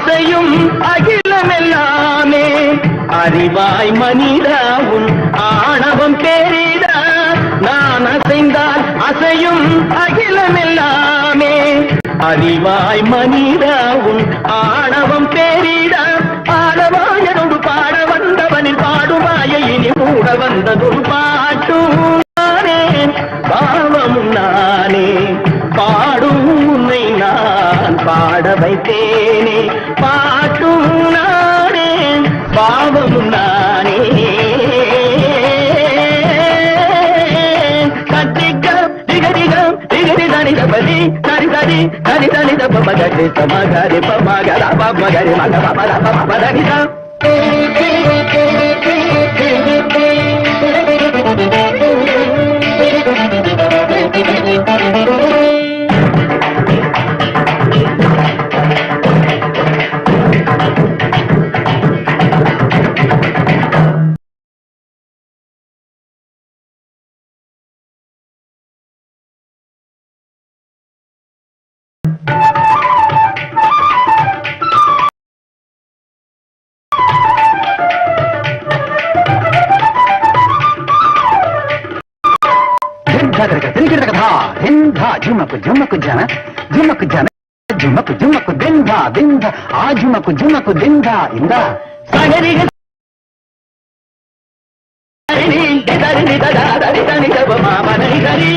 அசையும் அகிலமெல்லாமே அறிவாய் மனிதாவும் ஆணவம் பெரிதா நான் அசைந்தால் அசையும் அகிலமெல்லாமே அறிவாய் மனிதாவும் ஆணவம் பெரிதா ஆடவாயனோடு பாட வந்தவனில் பாடுவாய இனி மூட வந்ததொரு பாட்டும் நானே பாவமும் நானே பாடும் உன்னை நான் பாட வைத்தேனே பாட்டும் நானே பாவமும் நானே கத்திகம் திகதிகம் திகதி தனிதபதி தனி தனி தனி தனித பமகரி சமகரி பமகர பமகரி மக பமர பமதனிதம் झुमक झुमक जन झुमक जन झुमक झुमक बिंदा बिंदा आ झुमक झुमक बिंदा इंदा सागरी हरि दरि ददा दरि दनि दब मामा नरि हरि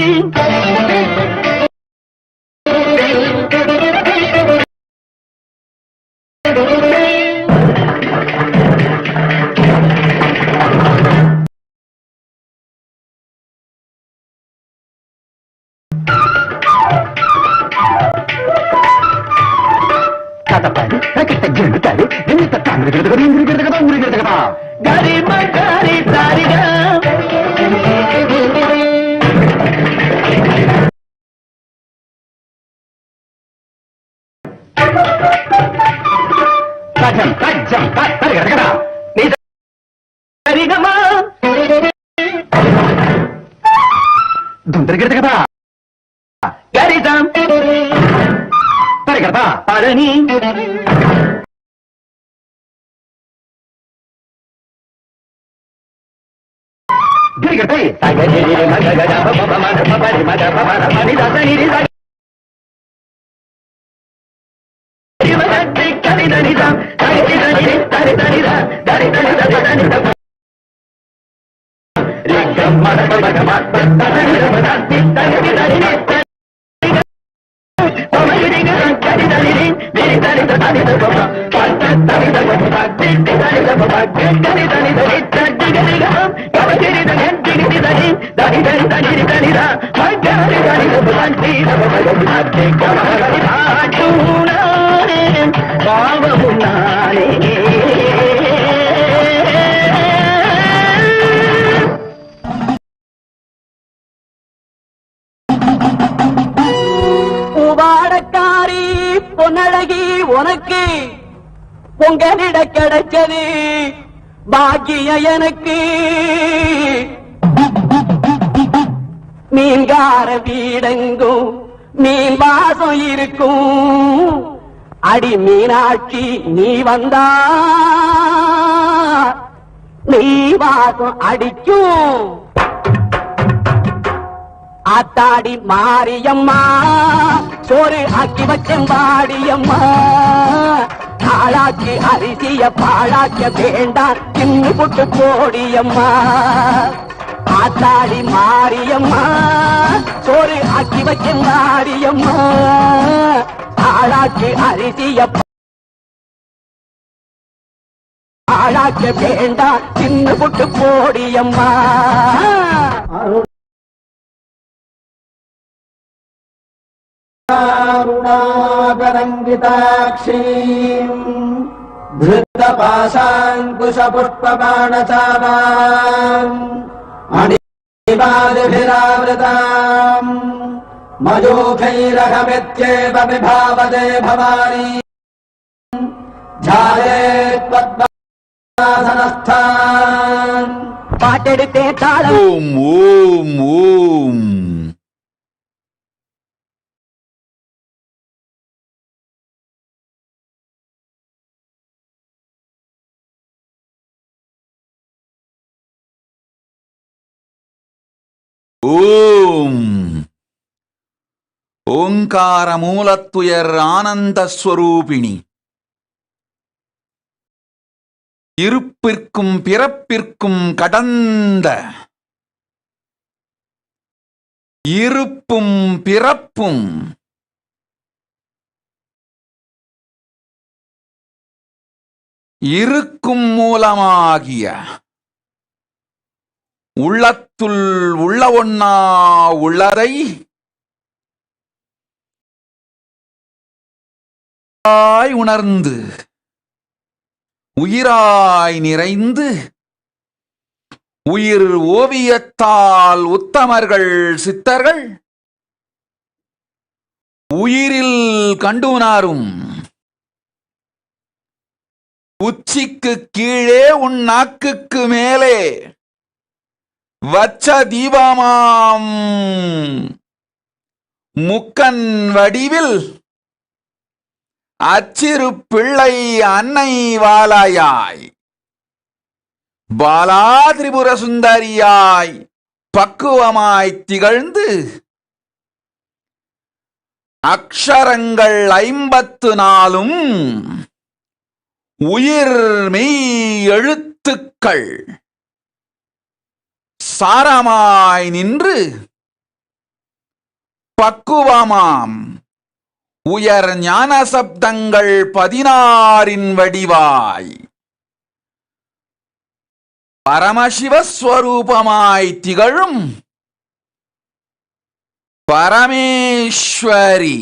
गरी मगरी सारिगा सजम सजम तरगड़ा सरिगमा दुंदरगड़ा गरीजम तरगड़ा पारनी गिरगटे सागरी मगगजा बब मग बबरी मग बबर मनि दसनि रि गिरगटे कनि दनि द कनि दनि रि तरि तनि द दरि तनि द दनि द रिगम मग बग मग दसनि रि दनि तनि दनि रि ओमरि रि कनि दनि रि मेरि दनि द दनि द बब पंत दनि द बब दनि दनि द बब कनि दनि द रि तनि दनि द कवजिरि द दनि दनि दनि दनि दनि द मगरि दनि द बंति द बब दनि कमरि भाटुनाने बावमुनाने உவாடக்காரி பொன்னழகி உனக்கு பொங்கலிட கிடைச்சது பாக்கிய எனக்கு மீன்கார வீடெங்கும் மீன் வாசம் இருக்கும் அடி மீனாட்சி நீ வந்தா நீ வாசம் அடிக்கும் ஆத்தாடி மாரியம்மா சோறு ஆக்கி வச்சம் பாடியம்மா ஆளாக்கி அரிசிய பாழாக்க வேண்டாம் தின்னு புட்டு போடியம்மா ஆத்தாடி மாரியம்மா சோறு ஆக்கி வச்சம் பாடியம்மா ஆளாக்கி அரிசிய பாழாக்க வேண்டாம் தின்னு புட்டு போடியம்மா ङ्गिताक्षीम् धृतपाशाङ्कुशपुष्पबाणचापाम् अणिपादिभिरावृताम् मयूखैरहमित्येव विभावदे भवानी ध्यायेत्वद्वासनस्थान् पाटेडुत्ते ताळम् ओम ओम ओम ஓம். ஓங்கார மூலத்துயர் ஆனந்த ஸ்வரூபிணி, இருப்பிற்கும் பிறப்பிற்கும் கடந்த, இருப்பும் பிறப்பும் இருக்கும் மூலமாகிய உள்ளத்துள் உள்ள ஒன்னா உள்ளதை உணர்ந்து உயிராய் நிறைந்து உயிர் ஓவியத்தால் உத்தமர்கள் சித்தர்கள் உயிரில் கண்டுணரும் உச்சிக்கு கீழே உன் நாக்குக்கு மேலே வச்ச தீபமாம் முக்கன் வடிவில் அச்சிறு பிள்ளை அன்னை வாலாயாய் பாலா திரிபுர சுந்தரியாய் பக்குவமாய் திகழ்ந்து அக்ஷரங்கள் 54 உயிர் மெய் எழுத்துக்கள் சாரமாய் நின்று பக்குவமாம் உயர் ஞான சப்தங்கள் 16 வடிவாய் பரமசிவஸ்வரூபமாய் திகழும் பரமேஸ்வரி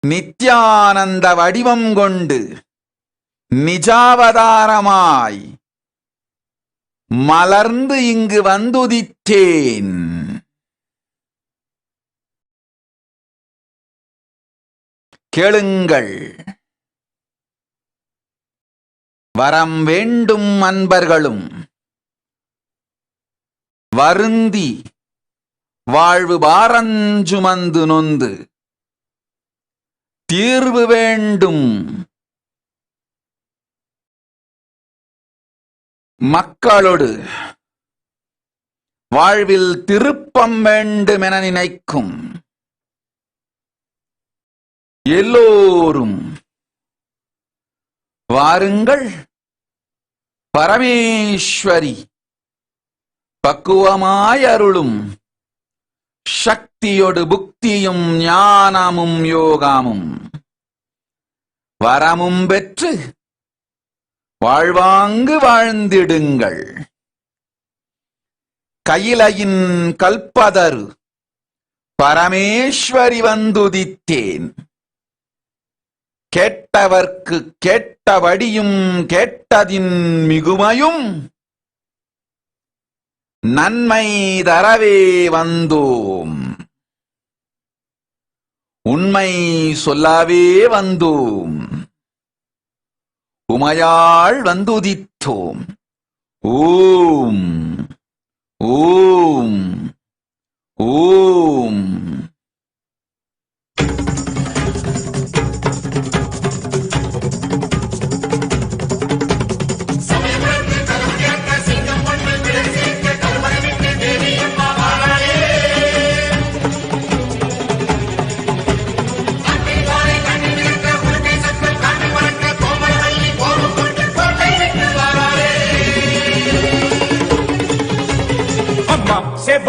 நித்யானந்த வடிவம் கொண்டு நிஜாவதாரமாய் மலர்ந்து இங்கு வந்துதித்தேன். கேளுங்கள். வரம் வேண்டும் அன்பர்களும் வருந்தி வாழ்வு பாரஞ்சுமந்து நொந்து தீர்வு வேண்டும் மக்களோடு வாழ்வில் திருப்பம் வேண்டும் என நினைக்கும் எல்லோரும் வாருங்கள். பரமேஸ்வரி பக்குவமாய் அருளும் சக்தியோடு புக்தியும் ஞானமும் யோகமும் வரமும் பெற்று வாழ்வாங்கு வாழ்ந்திடுங்கள். கையிலையின் கல்பதரு பரமேஸ்வரி வந்துதித்தேன். கேட்டவர்க்கு கேட்டபடியும் கேட்டதின் மிகுமையும் நன்மை தரவே வந்தோம். உண்மை சொல்லவே வந்தோம். உமையாள் வந்துதித்தோம். ஓம் ஓம் ஓம்.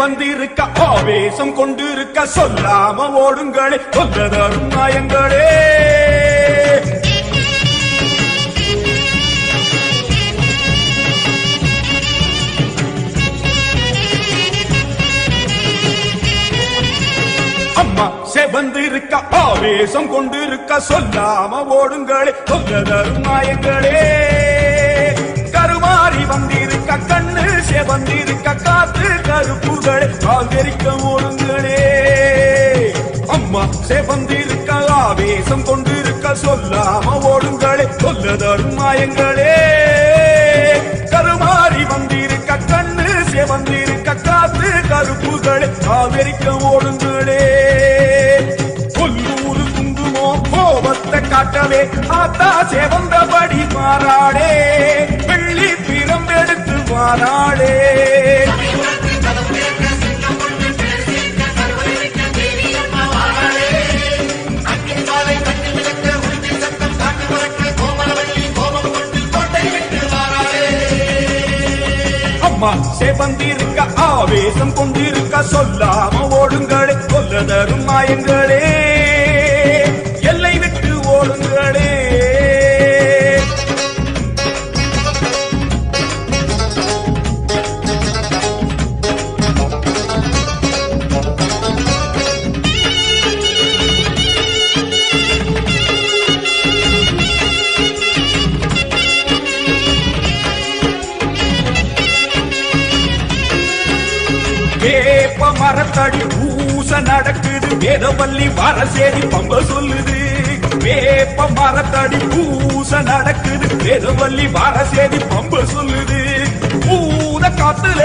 வந்திருக்க ஆவேசம் கொண்டிருக்க சொல்லாம ஓடுங்களே சொல்லதரும் நாயங்களே. அம்மா செவந்திருக்க ஆவேசம் கொண்டிருக்க சொல்லாம ஓடுங்களே சொல்லதரும் நாயங்களே. கருமாறி வந்திருக்க கண்ணு செவந்திருக்க காத்து கருப்புகளை ஆதரிக்க ஓடுங்களே. அம்மா செவந்திருக்க ஆவேசம் கொண்டிருக்க சொல்லாம ஓடுங்களே சொல்லதரும் மாயங்களே. கருமாறி வந்திருக்க கண்ணு செவந்திருக்க காத்து கருப்புகளை ஆதரிக்க ஓடுங்களே. கொல்லூரு குங்குமோ கோபத்தை காட்டவே ஆத்தா சேவந்தபடி மாறாளே, வெள்ளி பிரம்பெடுத்து வாராளே. அம்மா சேவந்திருக்க ஆவேசம் கொண்டிருக்க சொல்லாம ஓடுங்களே, சொல்ல தரும் மாயங்களே, எல்லை விட்டு ஓடுங்களே. வேப்ப மரத்தடி பூச நடக்குது, வேதவல்லி வரசேதி பம்ப சொல்லுது. வேப்ப மரத்தடி பூச நடக்குது, வேதவல்லி வரசேதி பம்ப சொல்லுது. பூத காத்துல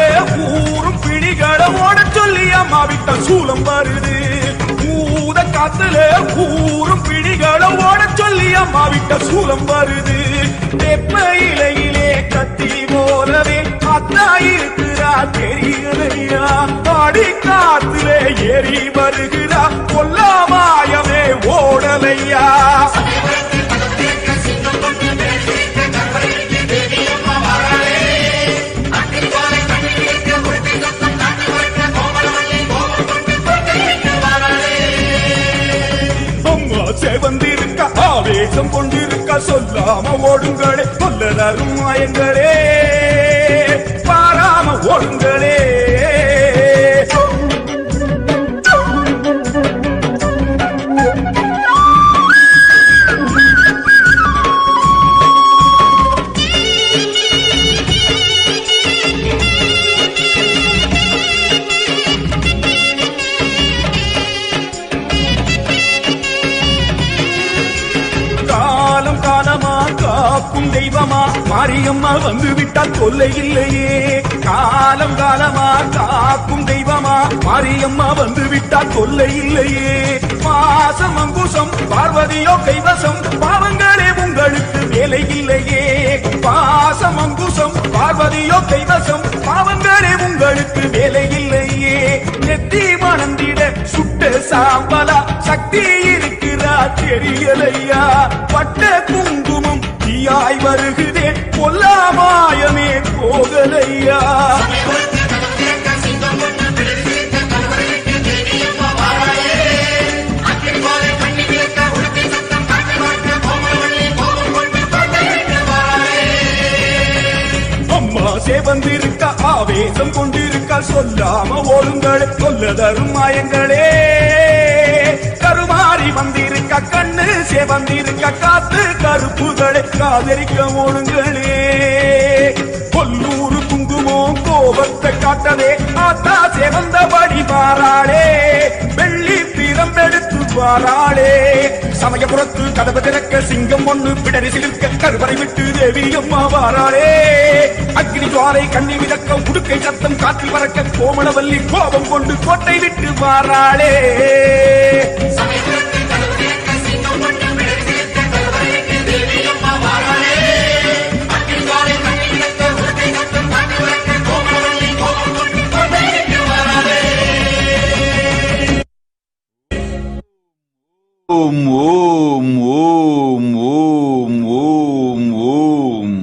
ஊரும் பிடிகளை ஓட சொல்லி அம்மா விட்ட சூலம் வருது. பூத காத்துல ஊரும் பிடிகளை ஓட சொல்லி அம்மா விட்ட சூலம் வருது. தெப்ப இலையிலே கத்தி போலவே அத்தா இருக்கிறா தெரியலையா, பாடி காத்திலே ஏறி வருகிறா கொல்லாமாயமே ஓடலையா. அம்மா சேவந்திருக்க ஆவேசம் கொண்டிருக்க சொல்லாம ஓடுங்களே, சொல்ல தரும் மாயங்களே, பாராம ஓடுங்களே. காலம் காலமா காக்கும் தெய்வமா மாரியம்மா வந்து விட்டால் தொல்லை இல்லையே. காலம் காலமா காக்கும் தெய்வமா மாரியம்மா வந்து விட்டால் தொல்லை இல்லையே. பாசம் அங்குசம் பார்வதியோ கைவசம், பாவங்களே உங்களுக்கு வேலை இல்லையே. பாசம் அங்குசம் பார்வதியோ கைவசம், பாவங்களே உங்களுக்கு வேலை இல்லையே. நெத்தி மணந்திட சுட்ட சாம்பலா சக்தி இருக்கிறா தெரியலையா. பட்ட குங்குமம் தீயாய் வருகுதே, கொல்லாமாயமே போகலையா. அம்மா சேவந்திருக்க ஆவேசம் கொண்டிருக்க சொல்லாம ஓடுங்கள், சொல்ல தரும் மாயங்களே. கருமாறி வந்திருக்க கண்ணு சேவந்திருக்க காத்து கருப்புகளை காதரிக்க ஓடுங்களே. கொல்லூரு குங்குமம் கோபத்தை காட்டவே ஆத்தா சேவந்தபடி மாறாளே, வெள்ளி பிரம்பெடுத்து வாராளே. சமயபுரத்து கதவு திறக்க சிங்கம் ஒண்ணு பிடரி சிலிர்க்க கருவறை விட்டு தேவி அம்மா வாராளே. அக்னி ஜுவாலை கண்ணி மிதக்க உடுக்கை சத்தம் காற்றில் பறக்க கோமளவல்லி கோபம் கொண்டு கோட்டை விட்டு வாராளே. ஓம் ஓம் ஓம் ஓம் ஓம் ஓம்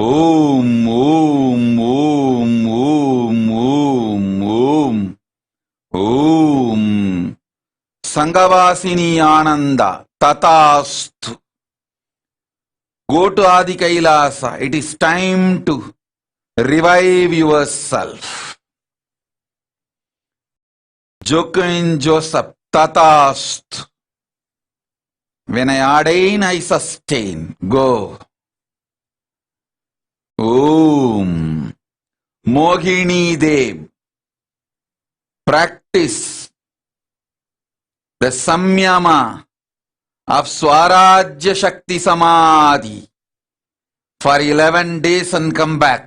ஓம் ஓம் ஓம் ஓம் ஓம் ஓம் ஓம். சங்கவாசினி Ananda ததாஸ்து. Go to Adi Kailasa. It is time to revive yourself. Joaquin Joseph Tatastu. When I ordain, I sustain. Go. Om. Mohini Dev. Practice the samyama of Swarajya Shakti Samadhi for 11 days and come back.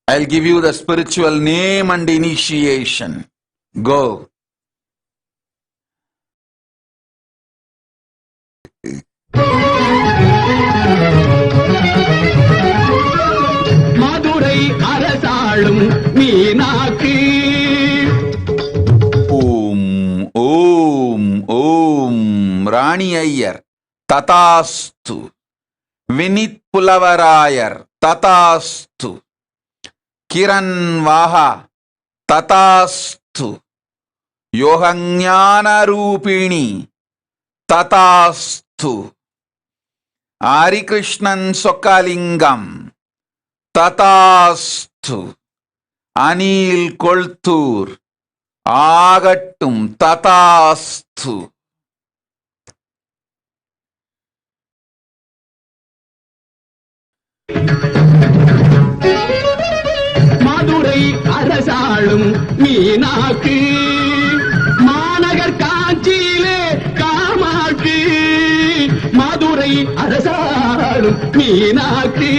I'll give you the spiritual name and initiation. Go. Madurai அரசாளும் மீனாக்கு. ஓம் ஓம் ஓம். ராணி ஐயர் ததாஸ்து. வினித் புலவராயர் ததாஸ்து. கிரண் வாஹா ததாஸ்து. யோகஞான ரூபிணி ததாஸ்து. ஹரிகிருஷ்ணன் சொக்கலிங்கம் ததாஸ்து. அனில் கொள்தூர் ஆகட்டும் ததாஸ்து. மதுரை அரசாளும் மீனாக்கு. மாநகர் காஞ்சியிலே காமாக்கு. மதுரை அரசாளும் மீனாக்கு.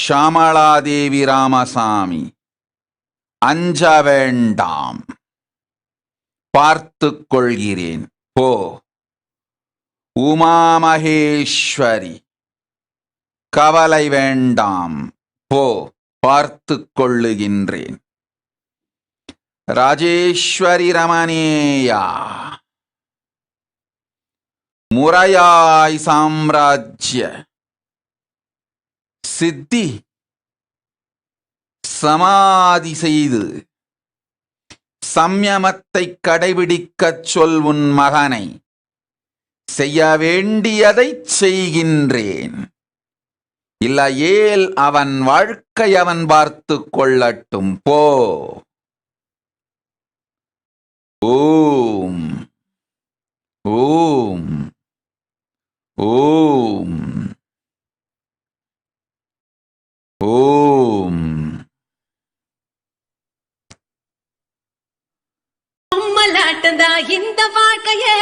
ஷாமளாதேவி ராமசாமி, அஞ்ச வேண்டாம், பார்த்துக் கொள்கிறேன் போ. உமாமகேஸ்வரி, கவலை வேண்டாம் போ, பார்த்துக் கொள்ளுகின்றேன். ராஜேஸ்வரி ரமணேயா, முறையாய் சாம்ராஜ்ய சித்தி சமாதி செய்து சம்யமத்தை கடைபிடிக்கச் சொல் உன் மகனை. செய்ய வேண்டியதைச் செய்கின்றேன். இல்லையேல் அவன் வாழ்க்கை அவன் பார்த்துக் கொள்ளட்டும் போ. ஓம் ஓம் ஓம் ஓம். மல்லாட்டந்தா இந்த வாழ்க்கையே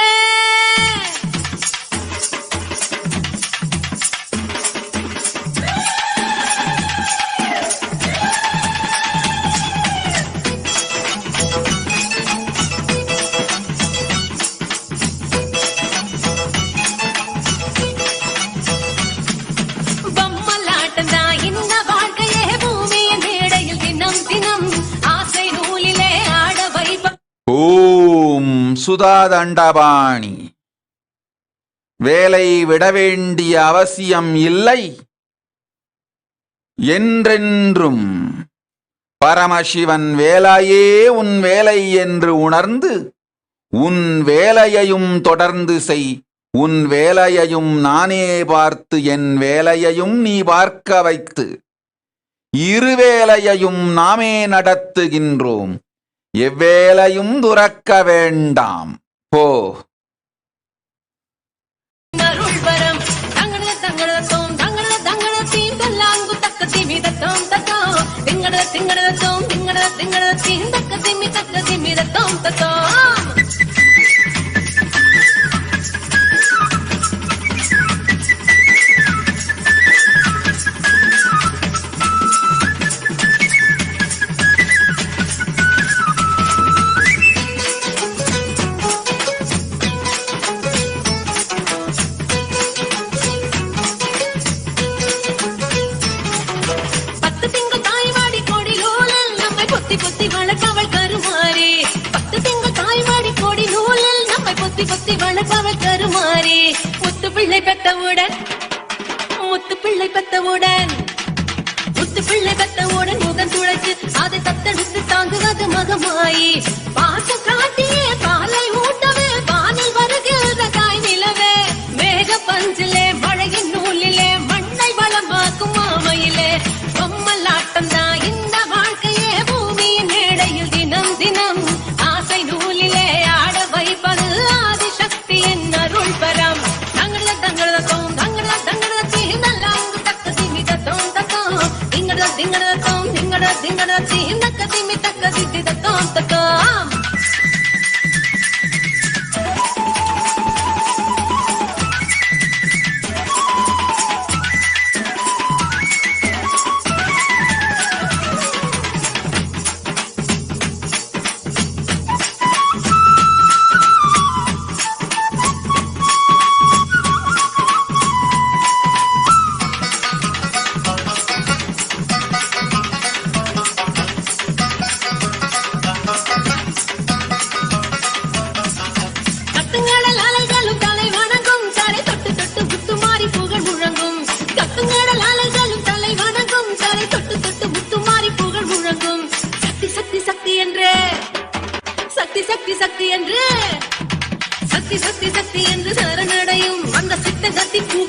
சுதாதண்டபாணி, வேலை விட வேண்டிய அவசியம் இல்லை. என்றென்றும் பரமசிவன் வேலையே உன் வேலை என்று உணர்ந்து உன் வேலையையும் தொடர்ந்து செய். உன் வேலையையும் நானே பார்த்து என் வேலையையும் நீ பார்க்க வைத்து இருவேலையையும் நாமே நடத்துகின்றோம். எவ்வேளையும் துறக்க வேண்டாம் போ. அருள்வரம் தங்கள தங்களத்தோம் தங்கள தங்களத்தீம் தல்லாங்கு தக்க திமி தத்தோம் தத்தோம் திங்கள திங்களத்தோம் திங்கள திங்களத்தீம் தக்க திமி தத்தோம் தத்தோம். முத்து பிள்ளை பெத்தவுடன் முகம் துளைச்சு அதை தத்தெடுத்து தாங்குவது மகமாயி. பாச காட்டியே பாலை ஊட்டவே வானில் வருகிற காய் நிலவே. மேக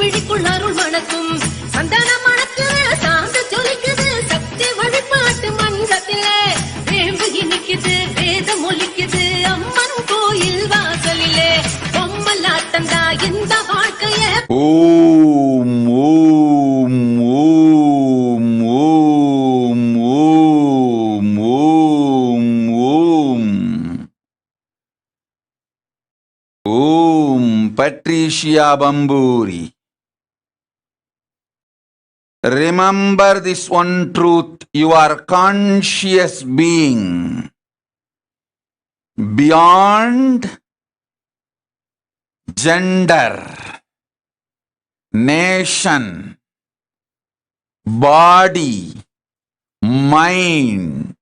விழிக்குள் அருள் மணக்கும் சந்தன மணக்குது சாந்து ஜொலிக்குது சக்தி வழிபாட்டு மன்றத்திலே வேம்பு இனிக்குது வேதம் ஒலிக்குது அம்மன் கோயில் வாசலிலே பொம்மலாட்டந்தா இந்த வாழ்க்கைய ஓம் ஓம் ஓம் ஓம் ஓம் ஓம் ஓம் ஓம் Patricia Bamburi. Remember this one truth, you are conscious being beyond gender, nation, body, mind.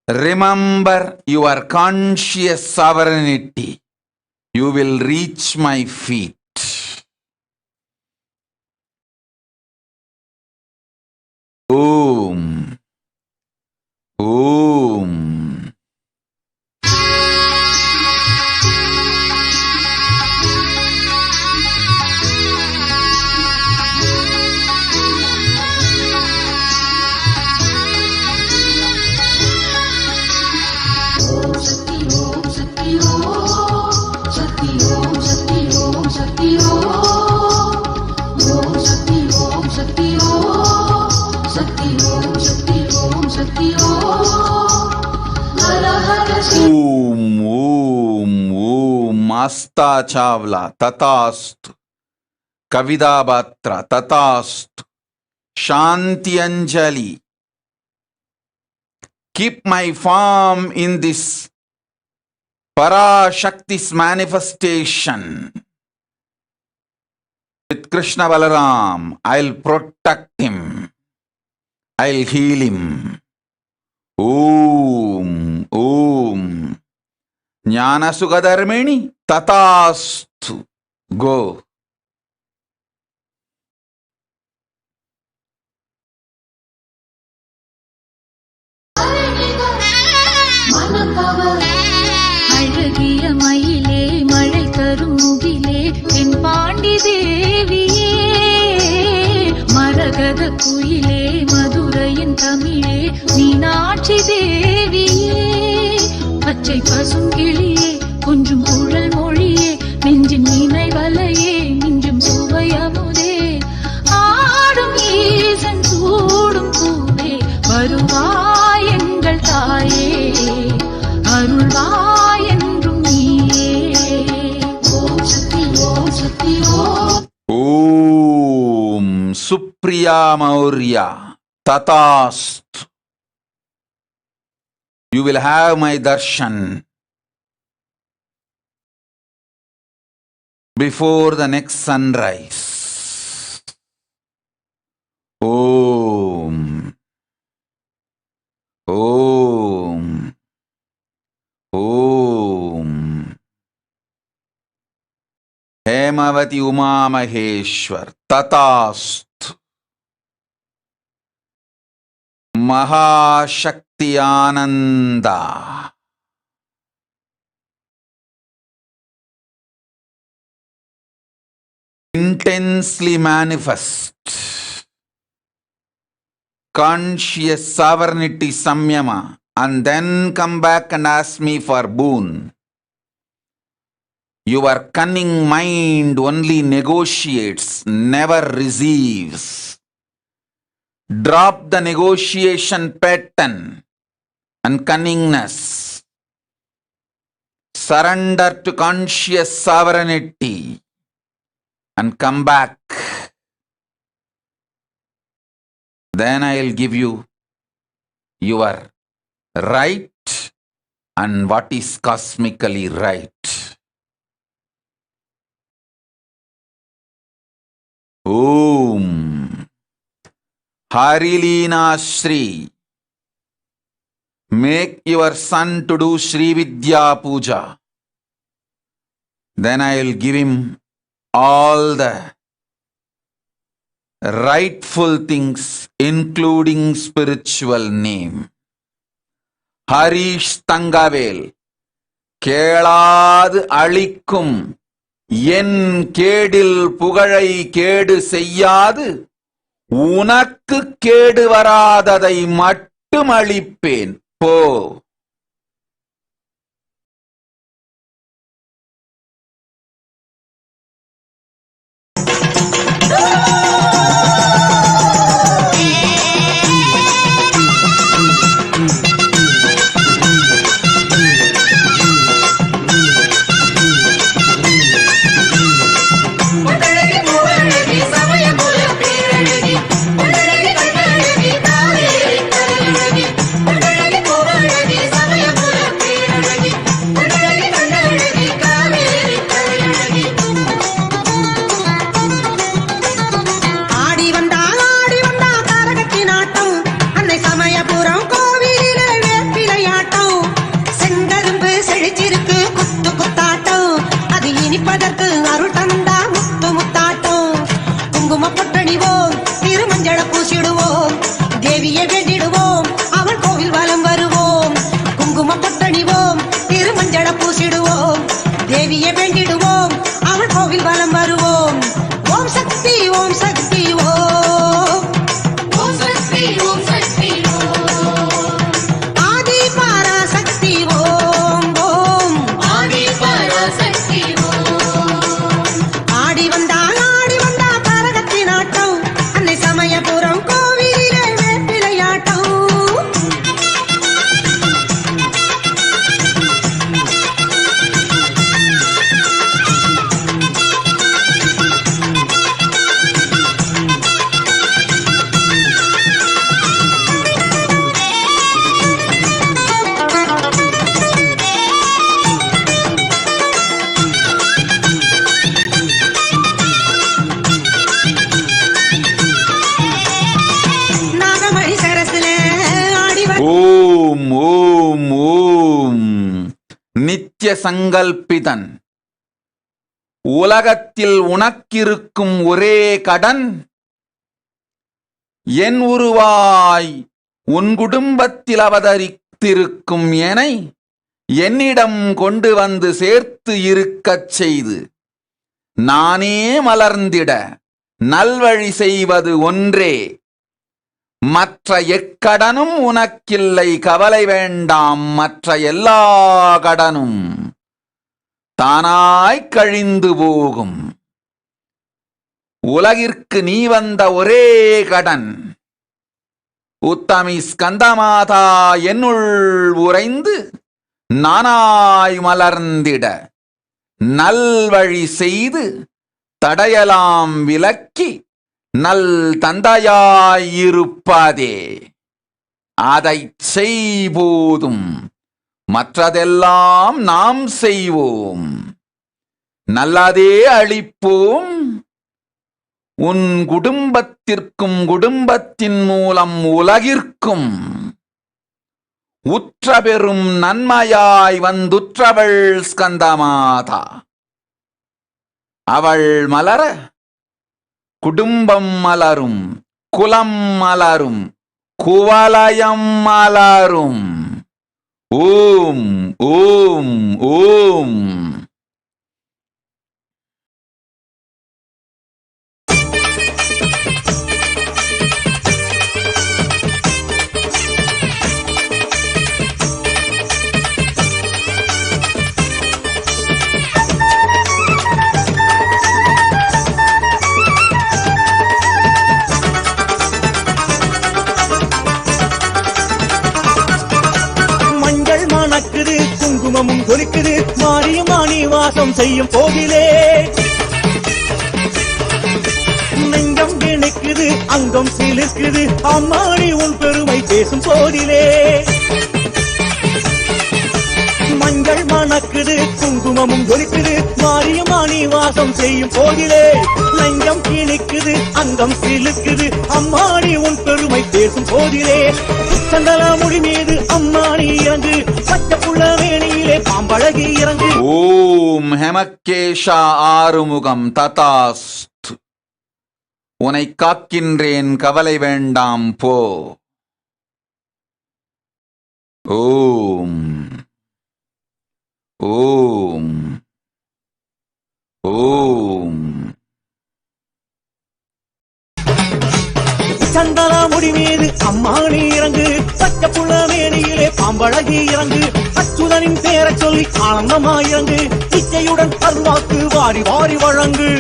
Remember your conscious sovereignty. You will reach my feet. Om. Om. Om, Om, Om, Asta Chavla, Tatastu, Kavida Batra, Tatastu, Shanti Anjali. Keep my form in this Parashakti's manifestation. With Krishna Balaram, I'll protect him. I'll heal him. Om, Om. Jnana Sugadharmini, Tatastu. Go. அழகிய மயிலே மழை தரும் முகிலே என் பாண்டி தேவியே மரகத குயிலே மதுரையின் தமிழே மீனாட்சி தேவியே பச்சை பசும் கிளியே கொஞ்சம் குழல் மொழியே நெஞ்சின் நினைவலையே மிஞ்சும் சுவையமுதே ஆடும் ஈசன் சூடும் பூவே வருவாய் எங்கள் தாயே அருள்வாய் என்றும் நீயே ஓம் Shakti Om Shakti Om Om Supriya Maurya Tatastu. You will have my darshan before the next sunrise. Om. Om. Om. Hemavati Uma Maheshwar Tatastu. Mahashakti Ananda. Intensely manifest. Conscious sovereignty samyama. And then come back and ask me for boon. Your cunning mind only negotiates, never receives. Drop the negotiation pattern and cunningness. Surrender to conscious sovereignty and come back. Then I'll give you your right and what is cosmically right. Om Harilina Shri. Make your son to do Shri Vidya Puja. Then I will give him all the rightful things, including spiritual name. Harish Tangavel. Keladu Alikum என் கேடில் புகழை கேடு செய்யாது உனக்கு கேடு வராததை மட்டும் அளிப்பேன் போ. நித்திய சங்கல்பிதன், உலகத்தில் உனக்கிருக்கும் ஒரே கடன் என் உருவாய் உன் குடும்பத்தில் அவதரித்திருக்கும் எனை என்னிடம் கொண்டு வந்து சேர்த்து இருக்கச் செய்து நானே மலர்ந்திட நல்வழி செய்வது ஒன்றே. மற்ற எக்கடனும் உனக்கில்லை, கவலை வேண்டாம். மற்ற எல்லா கடனும் தானாய் கழிந்து போகும். உலகிற்கு நீ வந்த ஒரே கடன் உத்தமி ஸ்கந்தமாதா என்னுள் உறைந்து நானாய் மலர்ந்திட நல்வழி செய்து தடையலாம் விலக்கி நல் தந்தையாயிருப்பதே. அதைச் செய்போதும் மற்றதெல்லாம் நாம் செய்வோம். நல்லதே அளிப்போம். உன் குடும்பத்திற்கும் குடும்பத்தின் மூலம் உலகிற்கும் உற்ற பெறும் நன்மையாய் வந்துற்றவள் ஸ்கந்தமாதா. அவள் மலர குடும்பம் மலரும், குலம் மலரும், குவலயம் மலரும். ஓம் ஓம் ஓம். குங்குமமும் கொலிக்குது, மாரியமானி வாசம் செய்யும் போதிலே நெஞ்சம் இணைக்குது, அங்கம் சிலிர்க்குது, அம்மாடி உன் பெருமை பேசும் போதிலே. மஞ்சள் மணக்குது, குங்குமமும் கொலிக்குது, மாரியமானி வாசம் செய்யும் போதிலே நெஞ்சம் இணைக்குது, அங்கம் சிலிர்க்குது, அம்மாடி உன் பெருமை பேசும் போதிலே. சந்தன முடி மீது அம்மாடி இறங்கு, பச்சை புள்ள வேணியிலே பாம்பழகி இறங்கு. ஓம் ஹெமக்கேஷா ஆறுமுகம் ததாஸ்து. உனை காக்கின்றேன், கவலை வேண்டாம் போ. ஓம் ஓம் ஓம். சந்தனா முடி மீது அம்மானி இறங்கு, பச்சை புள்ள மேனியிலே பாம்பழகி இறங்கு, அச்சுதனின் பேரை சொல்லி ஆனந்தமா இறங்கு, இச்சையுடன் அருள்வாக்கு வாரி வாரி வழங்கு.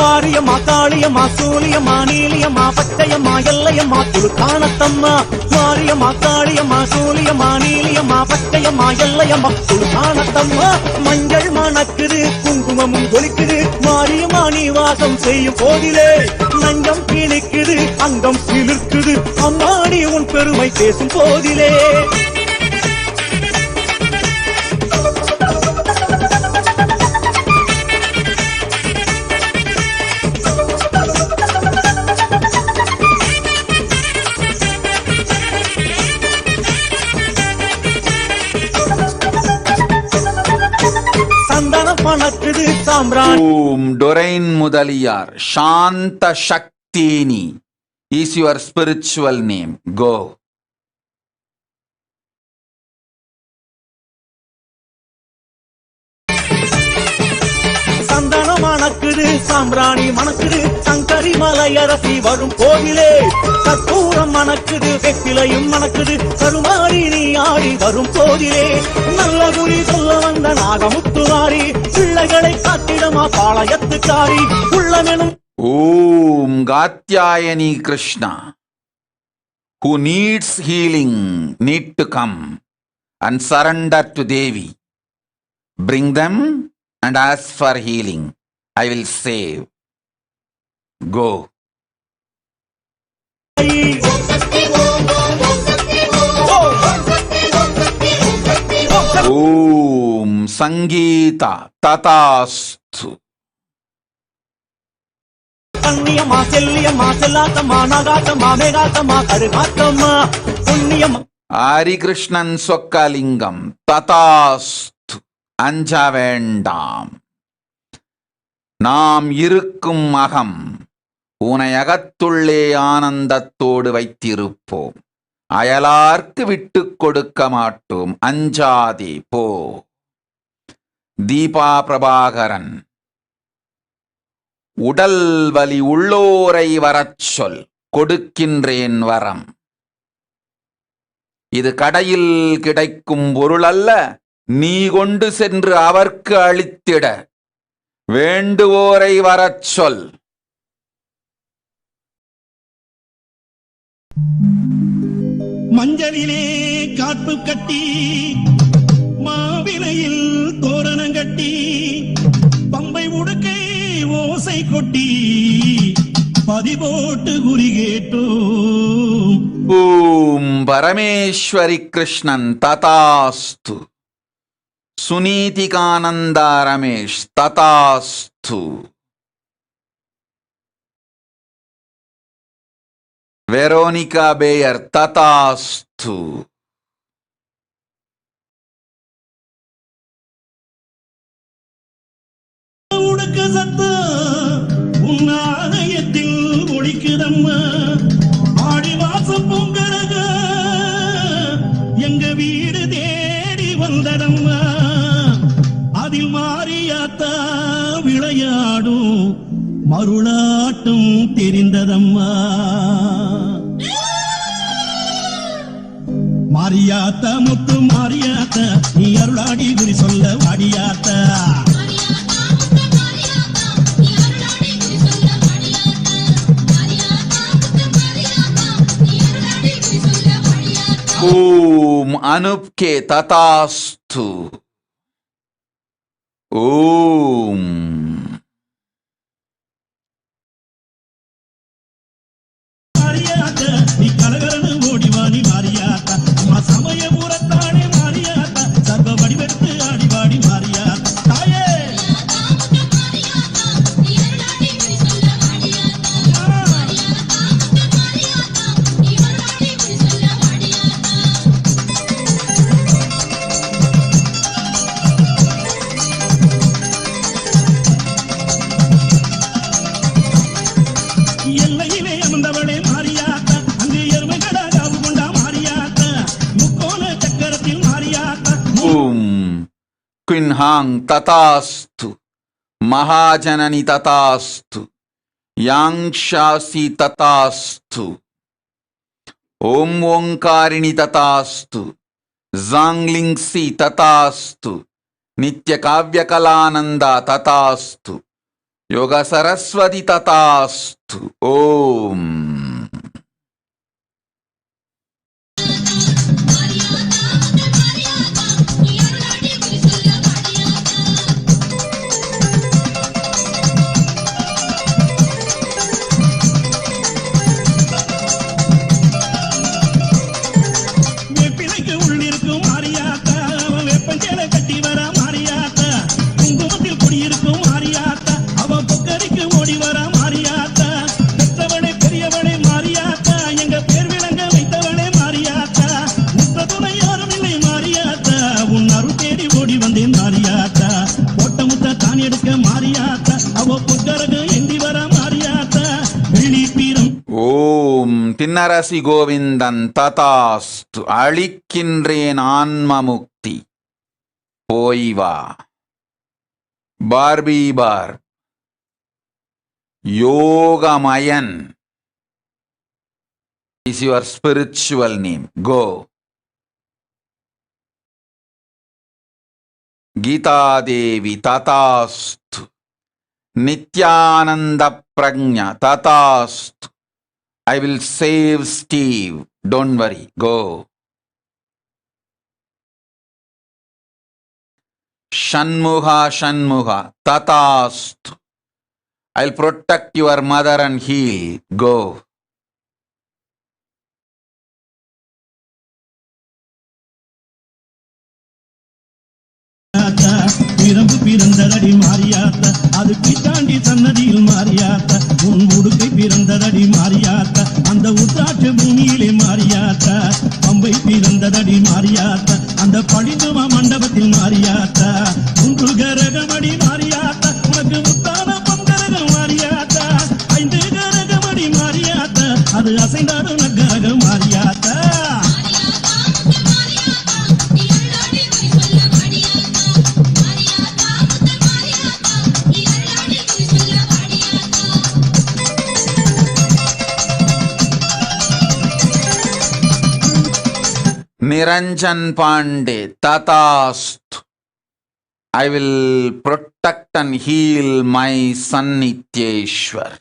மாரியம்மா, காளியம்மா, சூலியம்மா, நீலியம்மா, பச்சையம்மா, எல்லையம்மா, துளுக்கானத்தம்மா. மாரியம்மா, காளியம்மா, சூலியம்மா, நீலியம்மா, பச்சையம்மா, எல்லையம்மா, துளுக்கானத்தம்மா. மஞ்சள் மணக்குது, குங்குமமும் ஒலிக்குது, மாரியம்மா நீ வாசம் செய்யும் போதிலே நஞ்சம் கிழிக்குது, அங்கம் சிலிர்க்குது, அம்மாடி உன் பெருமை பேசும் போதிலே. மணக்குது சாம்ராணி. ஓம். டொரைன் முதலியார் சாந்த சக்தினி is your spiritual name. Go. சந்தனம் மணக்குது, சாம்பிராணி மணக்குது, சங்கரி மலையரசி வரும் கோவிலே. கற்பூரம் மணக்குது, வெற்றிலையும் மணக்குது, கருமாறி நீ ஆடி வரும் கோவிலே. நல்ல குறி சொல்ல வந்த நாகமுத்துவாரி, பிள்ளைகளை காத்திடமா பாளையத்துக்காரி, உள்ளமெனும். ஓம். Katyayani Krishna. Who needs healing need to come and surrender to Devi. Bring them and ask for healing. I will save. Go. Om. Sangeeta Tatastu. கண்ணியம்மா, செல்லியம்மா, செல்லாத்தம்மா, நாகாத்தம்மா, மேகாத்தம்மா, கருகாத்தம்மா, புண்ணியம்மா. ஹரிகிருஷ்ணன் சொக்கலிங்கம். ததாஸ்து. அஞ்ச வேண்டாம். நாம் இருக்கும் அகம் உனை அகத்துள்ளே ஆனந்தத்தோடு வைத்திருப்போம். அயலார்க்கு விட்டு கொடுக்க மாட்டோம். அஞ்சாதே போ. தீபா பிரபாகரன். உடல் வலி உள்ளோரை வரச் சொல், கொடுக்கின்றேன் வரம். இது கடையில் கிடைக்கும் பொருள் அல்ல, நீ கொண்டு சென்று அவர்க்கு அளித்திட. வேண்டுவோரை வரச் சொல். மஞ்சளிலே காப்பு கட்டி, மாவிலையில் தோரணம் கட்டி, பம்பை உடுக்கை ஓசை கொட்டி, பதிபோட்டு குறி கேட்டோம். ஓம். பரமேஸ்வரி கிருஷ்ணன். ததாஸ்து. சுனீதிகானந்தா ரமேஷ். ததாஸ்து. வெரோனிகா பேயர். ததாஸ்து. உடுக்க சத்தம் உன் ஆலயத்தில் ஒழிக்குதம்மா, ஆடி வாசம் பொங்கரக எங்க வீடு தேடி வந்ததம்மா, அதில் மாரியாத்தா விளையாடும் மருளாட்டும் தெரிந்ததம்மா. மாரியாத்தா, முத்து மாரியாத்தா, நீ அருளாடி குறி சொல்ல வாடியாத்தா. ஓம். அனுப்கே. ததாஸ்து. ஓம். மாரியாத்தா, நீ கலகலன்னு ஓடிவாணி மாரியாத்தா, சமயபுரத்தானே மாரியாத்தா, சர்வ வடிவெடுத்து ஆடிவாடி மாரியாத்தா. தாயே எல்லையிலே அமர்ந்தவளே மகாங் ததாஸ்து, மகாஜனனி ததாஸ்து, யாங்ஷாசி ததாஸ்து, ஓம் ஓங்காரிணி ததாஸ்து, ஜாங்லிங்சி ததாஸ்து, நித்ய காவ்யகலானந்தா ததாஸ்து, யோக சரஸ்வதி ததாஸ்து. ஓம் வெப்பிலைக்கு உள்ளிருக்கும் மாரியாத்தா, அவன் வெப்பஞ்சேலை கட்டி வர மாரியாத்தா, குங்குமத்தில் குடியிருக்கும் மாரியாத்தா, அவன் பொக்கரிக்கு ஓடி வர மாரியாத்தா, பெற்றவளே பெரியவளே மாரியாத்தா, எங்க பேர் விளங்க வைத்தவளே மாரியாத்தா, முத்த துணை யாரும் இல்லை மாரியாத்தா, உன் அருள் தேடி ஓடி வந்தேன் மாரியாத்தா, போட்ட முத்த தான் எடுக்க மாரியாத்தா, அவ பொக்கரக எந்தி வர மாரியாத்தா, வெள்ளி பீரம். ஓம் தின்னரசி கோவிந்தன் ததாஸ்து. அளிக்கின்றேன் ஆன்ம முக்தி, போய் வா. பார்பி பார் Yogamayan is your spiritual name. Go. Gita Devi tatastu. Nithyananda Prajna tatastu. I will save Steve. Don't worry. Go. Shanmuha Shanmuha tatastu. I'll protect your mother and heal. Go. பிரம்பு பிறந்ததடி மாரியாத்தா, அது பித்தாண்டி சன்னதியில் மாரியாத்தா, உன் உடுக்கை பிறந்ததடி மாரியாத்தா, அந்த உத்தாற்று பூமியிலே மாரியாத்தா, பம்பை பிறந்ததடி மாரியாத்தா, அந்த பழிந்துமா மண்டபத்தில் மாரியாத்தா, ஒன்று கரகமடி மாரியாத்தா, உனக்கு முத்தான பங்கரகம் மாரியாத்தா, 5 கரகமடி மாரியாத்தா, அது அசைந்தாடும் நக்கரகம் Mariyatha. Niranjan Pandey tatastu. I will protect and heal my son Nityeshwar.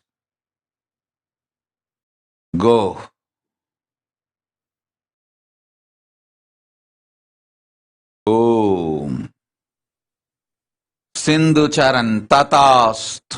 Go. Om Sindhu Charan tatastu.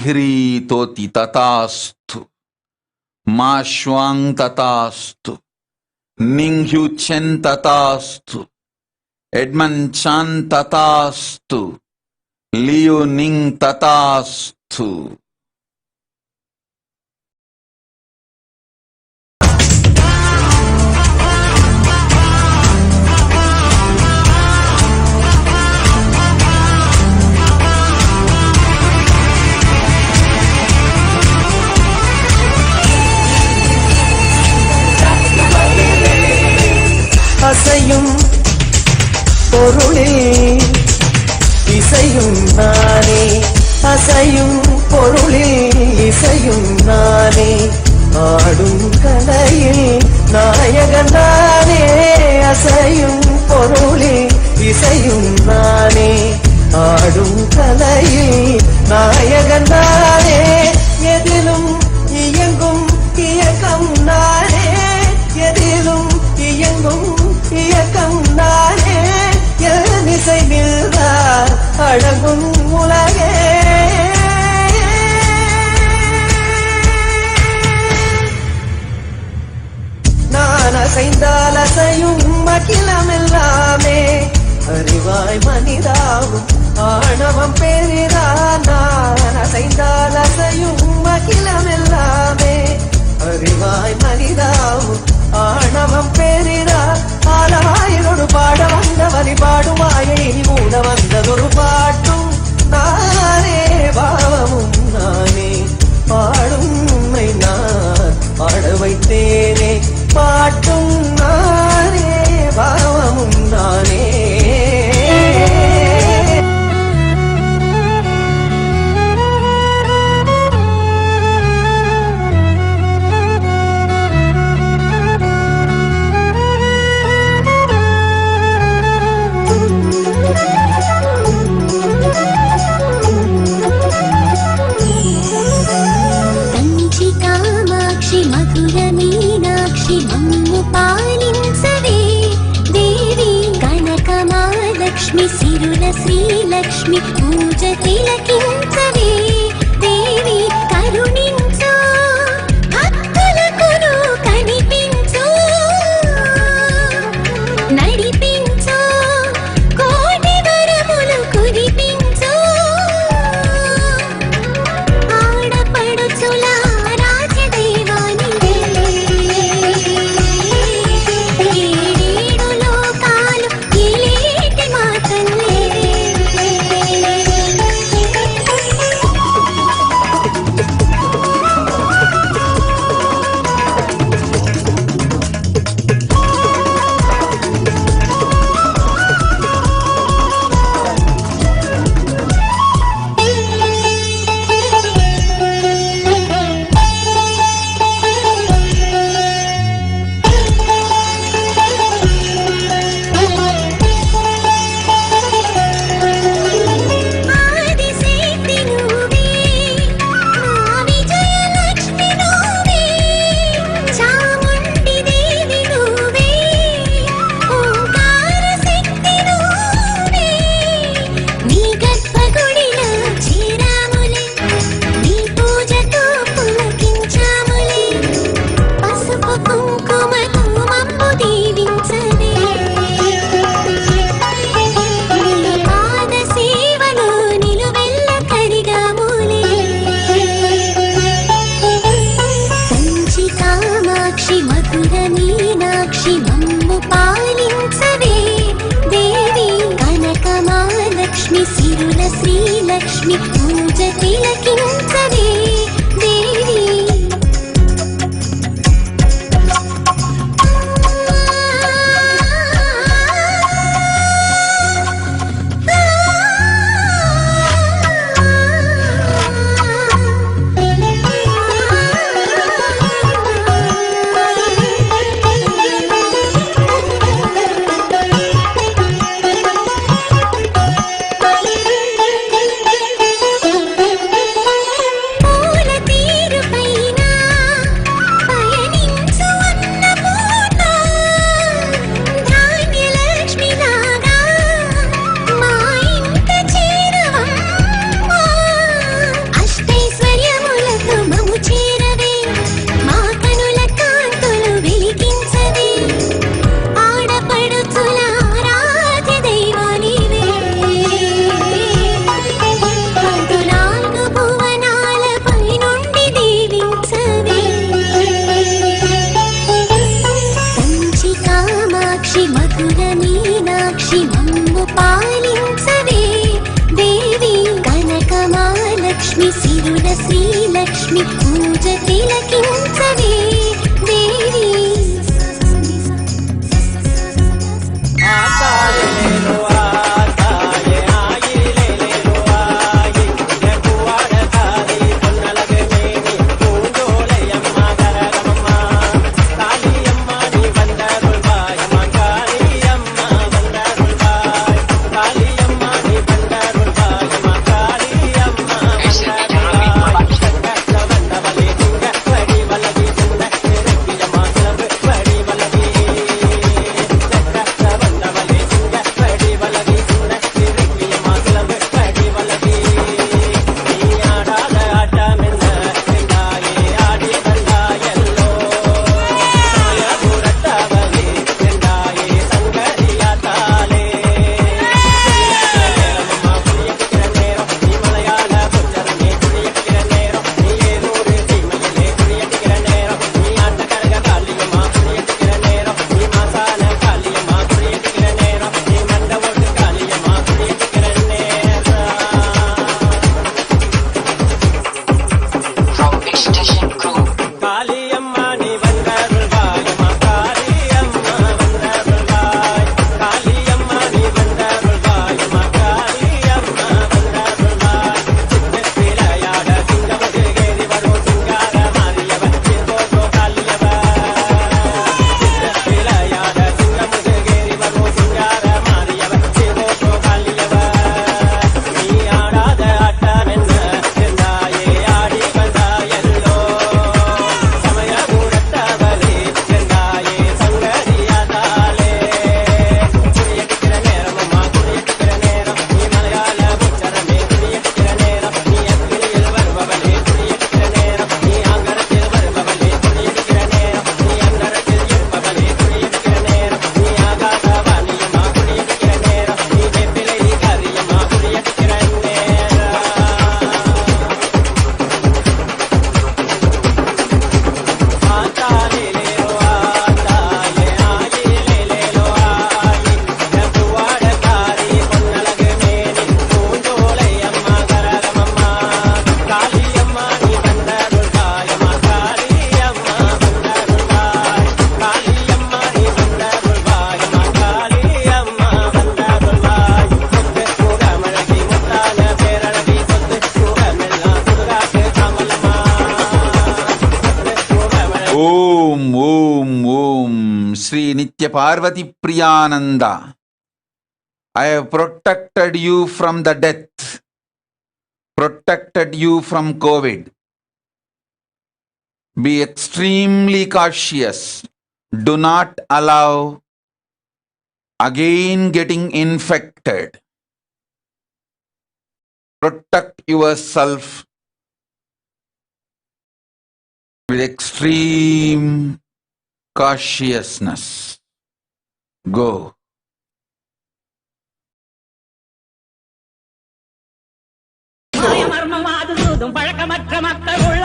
జిఘ్రీతోతి తతాస్తు, మాశ్వాంగ్ తతాస్తు, నింగ్హ్యుచెన్ తతాస్తు, ఎడ్మన్ Chan తతాస్తు, Leo నింగ్ తతాస్తు. அசையும் பொருளில் இசையும் நானே, அசையும் பொருளில் இசையும் நானே, ஆடும் கலையில் நாயகன் நானே, அசையும் பொருளில் இசையும் நானே, ஆடும் கலையில் நாயகன் நானே, எதிலும் இயங்கும் இயக்கம் நானே, எதிலும் இயங்கும் இயக்கம் நானே, எல்லிசை நின்றார் அழகும் உலகே. நான் அசைந்தால் அசையும் அகிலமெல்லாமே, அறிவாய் மனிதாவும் ஆணவம் பெரிதா. நான் அசைந்தால் அசையும் அகிலமெல்லாமே, அறிவாய் மனிதாவும் ஆணவம் பெரிதா. ஆளாயிரொரு பாட வந்தவனி பாடும் மாயை மூட வந்ததொரு பாட்டும் நானே, பாவமும் நானே, பாடும் உண்மை நான் பாட வைத்தேனே, பாட்டும் நானே, பாவமும் நானே. సిరుల శ్రీలక్ష్మి పూజ తిలకించవే దేవి, కరుణించు భక్తులకును కనిపించు, నడిపించు కోటి వరములు కురిపించు, ఆడపడుచుల రాజదైవానివే, ఏడేడు లోకాలు ఏలేటి మాతల్లే. సిరుల శ్రీలక్ష్మి పూజ తిలకించవే దేవి. లక్ష్మి సిరుల శ్రీలక్ష్మి పూజ తిలకించవే దేవి Nitya Parvati Priyananda, I have protected you from the death, protected you from COVID. Be extremely cautious. Do not allow again getting infected. Protect yourself with extreme cautiousness. Go. மர்மமாதும் பழக்கமற்ற மக்கள் உள்ள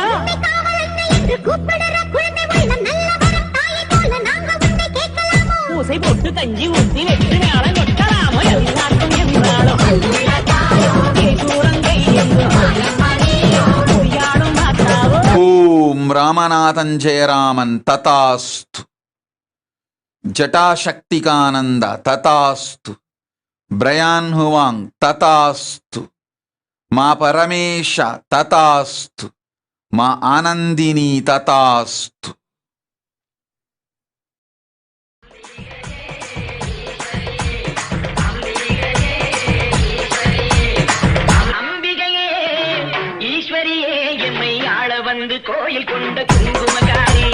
பூசை போட்டு கஞ்சி ஊற்றி வெற்றி மேளம் கொட்டலாமோ எல்லாருக்கும் என்றாலும் ஓம் ராமநாதன் ஜெயராமன் ததாஸ்து. ஜட்டாசக்திகானந்தா ததாஸ்து. பிரயான் ஹுவாங் ததாஸ்து. மா பரமேஷ ததாஸ்து. மா ஆனந்தினி ததாஸ்து. வந்து கோயில் கொண்ட குங்குமகாரி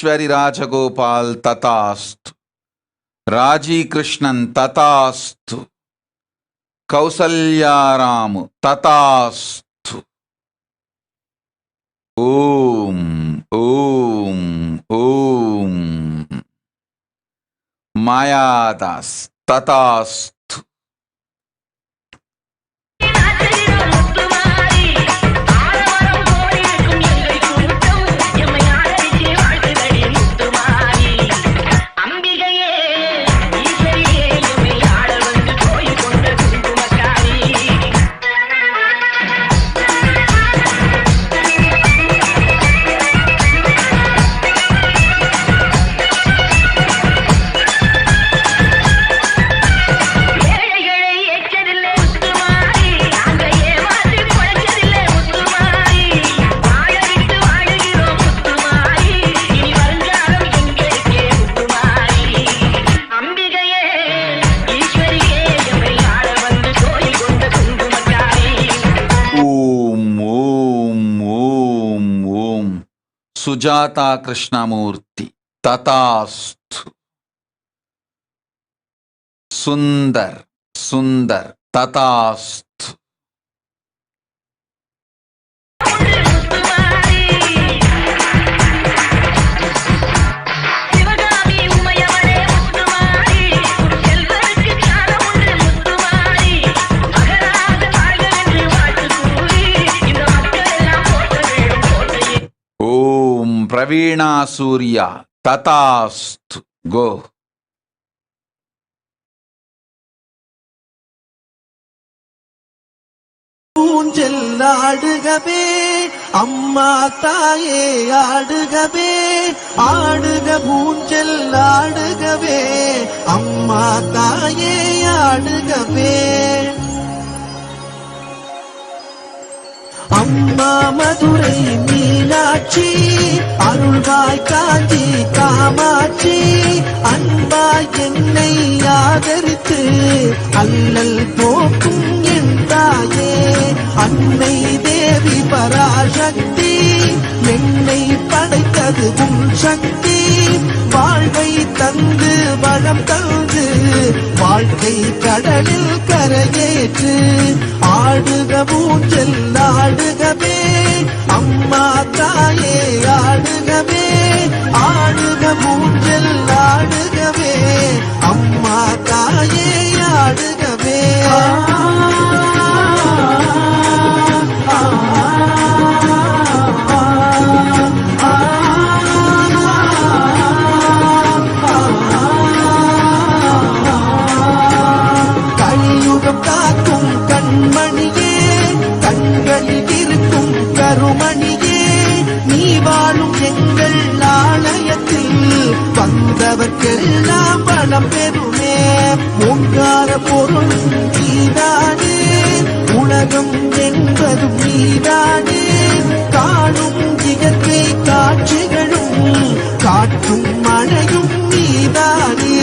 Rajeshwari Rajagopal Tatastu, Raji Krishnan Tatastu, Kausalya Ramu Tatastu. Om, Om, Om. Mayadas Tatastu. Sujata Krishnamurti Tatastu. Sundar, Sundar Tatastu. Praveena Surya Tatastu. Go. ஊஞ்சல் ஆடுகவே அம்மா தாயே ஆடுகவே ஆடுக ஊஞ்சல் ஆடுகவே அம்மா தாயே ஆடுகவே அம்மா மதுரை மீனாட்சி அருள்வாய் காஞ்சி காமாட்சி அன்பாய் என்னை ஆதரித்து அல்லல் போக்கும் என் தாயே அன்னை தேவி பராசக்தி என்னை படைத்தது உன் சக்தி வாழ்வை தந்து வளம் தந்து வாழ்க்கை கடலில் கரையேற்று ஆடுக ஊஞ்சல் ஆடுகவே அம்மா தாயே ஆடுகவே ஆடுக ஊஞ்சல் ஆடுகவே அம்மா தாயே ஆடுகவே கலியுகம் காக்கும் கண்மணியே கண்களில் இருக்கும் கருமணியே நீ வாழும் எங்கள் ஆலயத்தில் வந்தவர்க்கெல்லாம் பலம் பெறுமே ஓங்கார பொருள் நீதானே உலகம் என்பதும் நீதானே காணும் இயற்கை காட்சிகளும் காட்டும் மழையும் நீதானே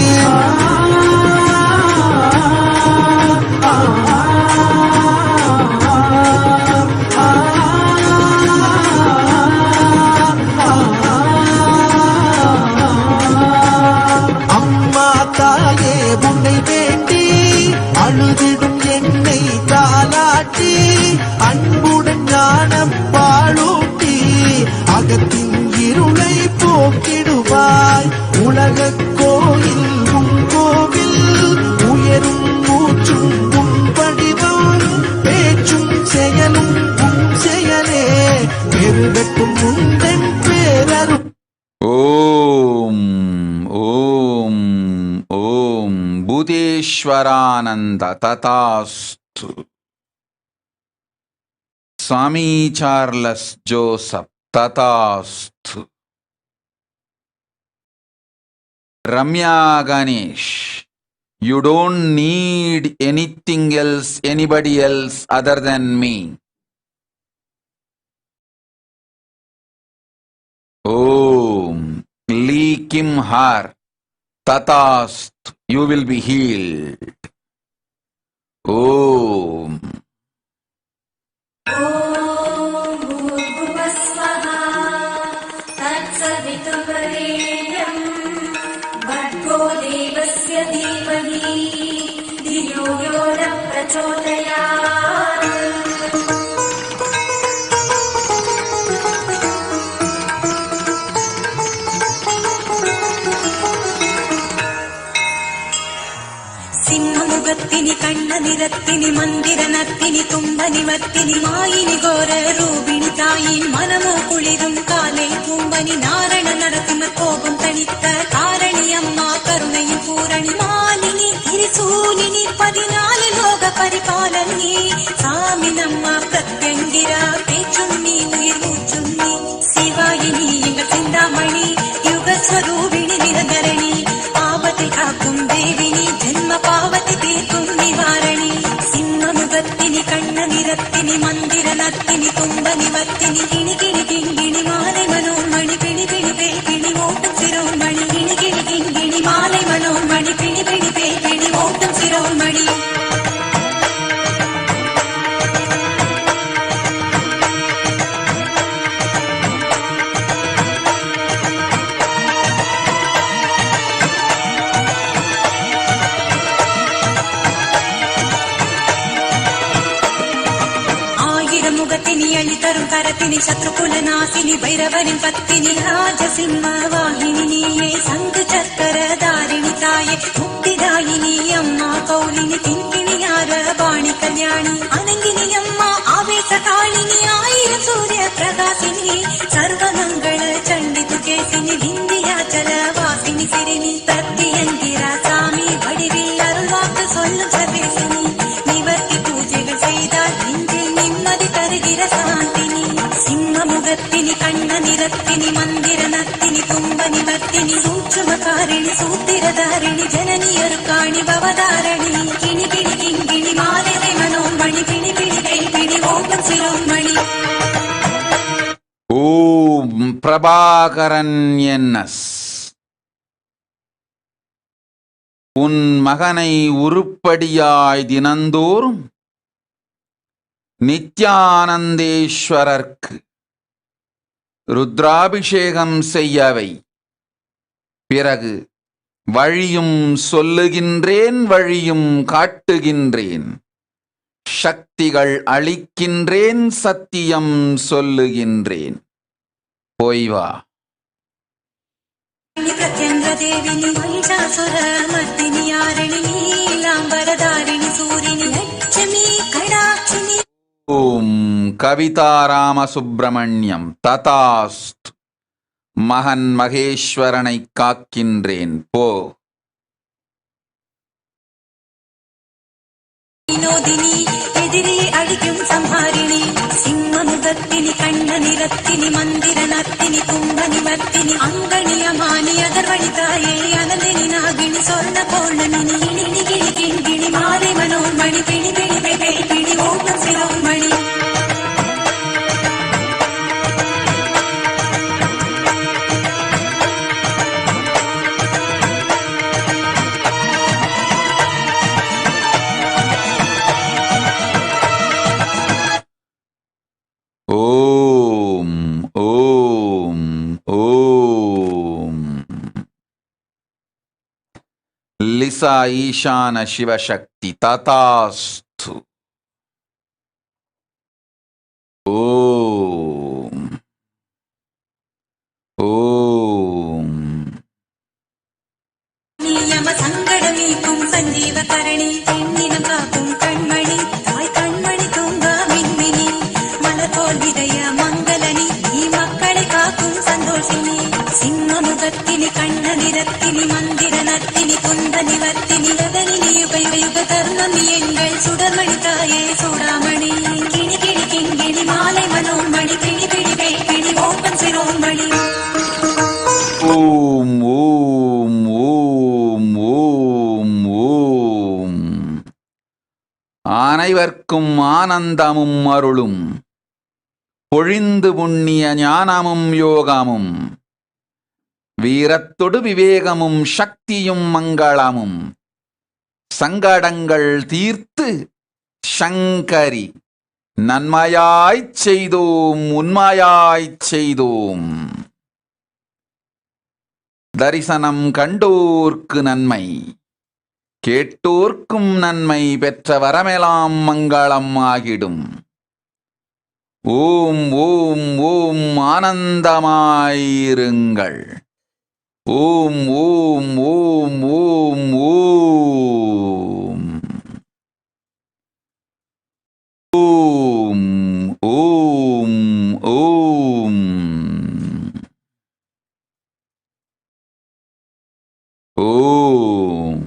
அம்மா தாயே உன்னை வேண்டி அழுதிடும் என்னை தாலாட்டி அன்புடன் ஞானம் பாலூட்டி அகத்தின் இருளை போக்கிடுவாய் உலக கோயில் உன் கோவில் உயரும் மூச்சும் உன் வடிவம் பேச்சும் செயலும் உன் செயலே பெருகட்டும் முந்தன் பேரரும் Om, Om, Om, Bhuteshwarananda Tatastu. Swami Charles Joseph Tatastu. Ramya Ganesh, you don't need anything else, anybody else other than me. Om, Lee Kim Har Tatastu, you will be healed. Om. ॐ भूर्भुवस्वः तत्सवितुर्वरेण्यं धीमहि धियो यो न प्रचोदयात्। ಸಿಂಹಮುಗತ್ತಿನಿ ಕಣ್ಣ ನಿರತ್ತಿನಿ ಮಂದಿರ ನತ್ತಿನಿ ತುಂಬ ನಿವತ್ತಿನಿ ಮಾಯಿನಿ ಘೋರ ರೂಪಿಣಿ ತಾಯಿ ಮನಮೋ ಕುಳಿದುಂ ಕಾಲೆ ತುಂಬನಿ ನಾரண நடத்திம கோபம் தணித்த காரணியம்மா கருணையின் பூரணி மாலினி திரிசூலினி 14 லோக பரிபாலனி சாமி நம்ம பிரத்யங்கிரா பேச்சுண்ணி உயிர் மூச்சுண்ணி சிவாயினி எங்கள் சிந்தாமணி யுக ஸ்வரூபிணி நிரந்தரணி ஆபத்தில் காக்கும் தேவினி ஜென்ம பாவத்தை தீர்க்கும் நிவாரணி சிம்மமுகத்தினி கண்ண நிறத்தினி மந்திர நத்தினி தும்ப நிவத்தினி கிணி கிணி கிங்கிணி மாலை மனோன்மணி பிணி பிணி பேய் பிணி ஓட்டும் சிரோன்மணி கிணி கிணி கிங்கிணி மாலை மனோன்மணி பிணி பிணி பேய் பிணி ஓட்டும் சிரோன்மணி. முகத்தினி அழி தரும் கரத்தினி சத்ருகுல நாசினி பைரவனின் பத்தினி ராஜசிம்ம வாகினி நீயே சங்கு சக்கர தாரிணி தாயே முக்திதாயினி அம்மா கௌலினி திங்கிணி யார பாணி கல்யாணி அனங்கினி அம்மா ஆவேச காளினி ஆயிரம் சூரிய பிரகாசினி சர்வமங்கள சண்டி துகேசினி விந்தியாச்சல வாசினி சிறினி பிரத்யங்கிரா சாமி வடிவில் அருள்வாக்கு சொல்லும் சர்வேசினி நிவர்த்தி பூஜைகள் செய்தால் நெஞ்சில் நிம்மதி தருகிற சாந்தினி சிம்மமுகத்தினி கண்ண நிறத்தினி மந்திர நத்தினி தும்ப நிவர்த்தினி சூட்சுமகாரிணி சூத்திரதாரிணி ஜனனி அருக்காணி பவதாரணி கிணி கிணி கிங்கிணி மாலை மனோன்மணி பிணி பிணி கை பிணி ஓட்டம் சிரோன்மணி. ஓம் பிரபாகரன் என்எஸ், உன் மகனை உருப்படியாய் தினந்தோறும் நித்யானந்தேஸ்வரர்க்கு ருத்ராபிஷேகம் செய்யவை. பிறகு வழியும் சொல்லுகின்றேன், வழியும் காட்டுகின்றேன், சக்திகள் அளிக்கின்றேன், சத்தியம் சொல்லுகின்றேன். போய் வா. பிரத்யங்க தேவினி மகிஷாசுர மர்தினி யாரிணி நீலாம்பரதாரிணி சூரிணி லட்சுமி கடாட்சினி. ஓம் கவிதாராம சுப்பிரமணியம் ததாஸ்து. மகன் மகேஸ்வரனை காக்கின்றேன், போ. வினோதினி எதிரியை அழிக்கும் சம்ஹாரிணி சிம்மமுகத்தினி கண்ண நிறத்தினி மந்திர நத்தினி தும்ப நிவர்த்தினி அங்கணியமானி அதர்வழி தாயே அனந்தினி நாகினி சொர்ண பௌர்ணமினி இனி கிணி கிண்கிணி மாலை மனோன்மணி பிணி பிணி பெபே பிணி ஓட்டம் சிரோன்மணி. ஓம் ஓம் ஓம். லிசா ஈசான சிவசக்தி ததாஸ்து. ஓம் ஓம். நியம சங்கடம் நீக்கும் சஞ்சீவ கரணி பெண்ணினம் காக்கும் கண்மணி தாய் கண்மணி தூங்கா மின்மினி மலர்போல் விதய மங்களனி நீ மக்களை காக்கும் சந்தோஷினி சிம்மமுகத்தினி கண்ண நிறத்தினி மந்திர நத்தினி குந்த நிவர்த்தினி லதனினி யுக யுக தருணம் நீ எங்கள் சுடர்மணி தாயே சூடாமணி கிணி கிணி கிங்கிணி மாலை மனோன்மணி பிணி பிணி பேய் பிணி ஓட்டம் சிரோன்மணி. ஓம் ஓம் ஓம் ஓம் ஓம். அனைவர்க்கும் ஆனந்தமும் அருளும் பொழிந்து புண்ணிய ஞானமும் யோகமும் வீரத்தொடு விவேகமும் சக்தியும் மங்களமும் சங்கடங்கள் தீர்த்து சங்கரி நன்மையாய்ச் செய்தோம், உண்மையாய்ச் செய்தோம். தரிசனம் கண்டோர்க்கு நன்மை, கேட்டோர்க்கும் நன்மை பெற்ற வரமெலாம் மங்களம் ஆகிடும். ஓம் ஓம் ஓம் ஆனந்தமாயிருங்கள். ஓம் ஓம் ஓம் ஓம் ஓம் ஓம் ஓம் ஓம் ஓம்.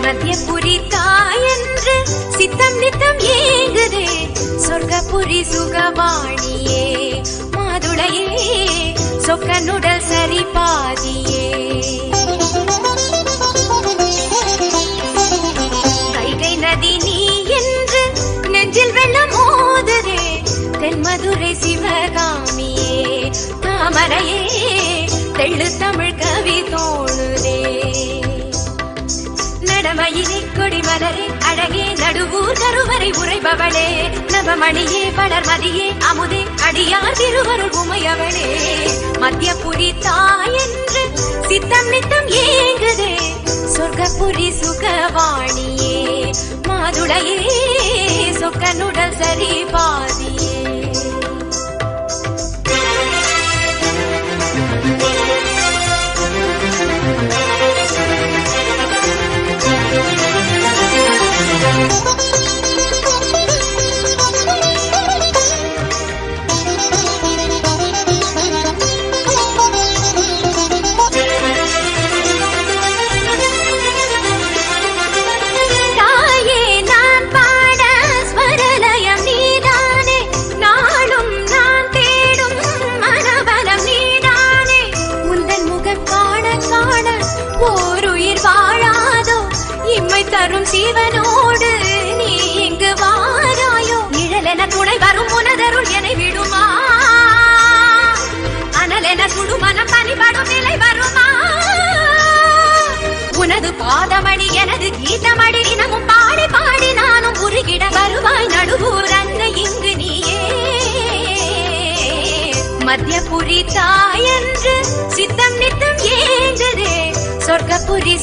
மத்தியபுரி தாயன்று சித்தம் நித்தம் ஏங்குதே சொர்க்கபுரி சுகவாணியே மாதுளையே சொக்கனுடல் சரி பாதியே கைகை நதி நீ என்று நெஞ்சில் வெள்ளம் மோதுதே தென்மதுரை சிவகாமியே தாமரையே தெள்ளு தமிழ் கவி தோணுதே நடமயிலே கொடிமலரே அழகே நடுவூர் கருவறை உரைபவளே நவமணியே படர்மதியே அமுதே அடியார் திருவருள் உமையவளே மத்தியபுரி தாயென்று சித்தம் நித்தம் ஏங்குதே சொர்க்கபுரி சுகவாணியே மாதுளையே சொக்கனுடல் சரி பாதியே தரும் சிவனோடு நீ இங்கு வாராயோ நிழலென துணை வரும் உனதருள் என விடுமா அனலென சுடுமனம் பனிபடும் நிலை வருமா உனது பாதமணி எனது கீதமடி தினமும் பாடி பாடி நானும் உருகிட வருவாய் நடுவூர் அன்னை இங்கு நீயே மத்தியபுரி தாயன்று சித்தம் நித்தம் ஏங்குதே சொர்க்கபுரி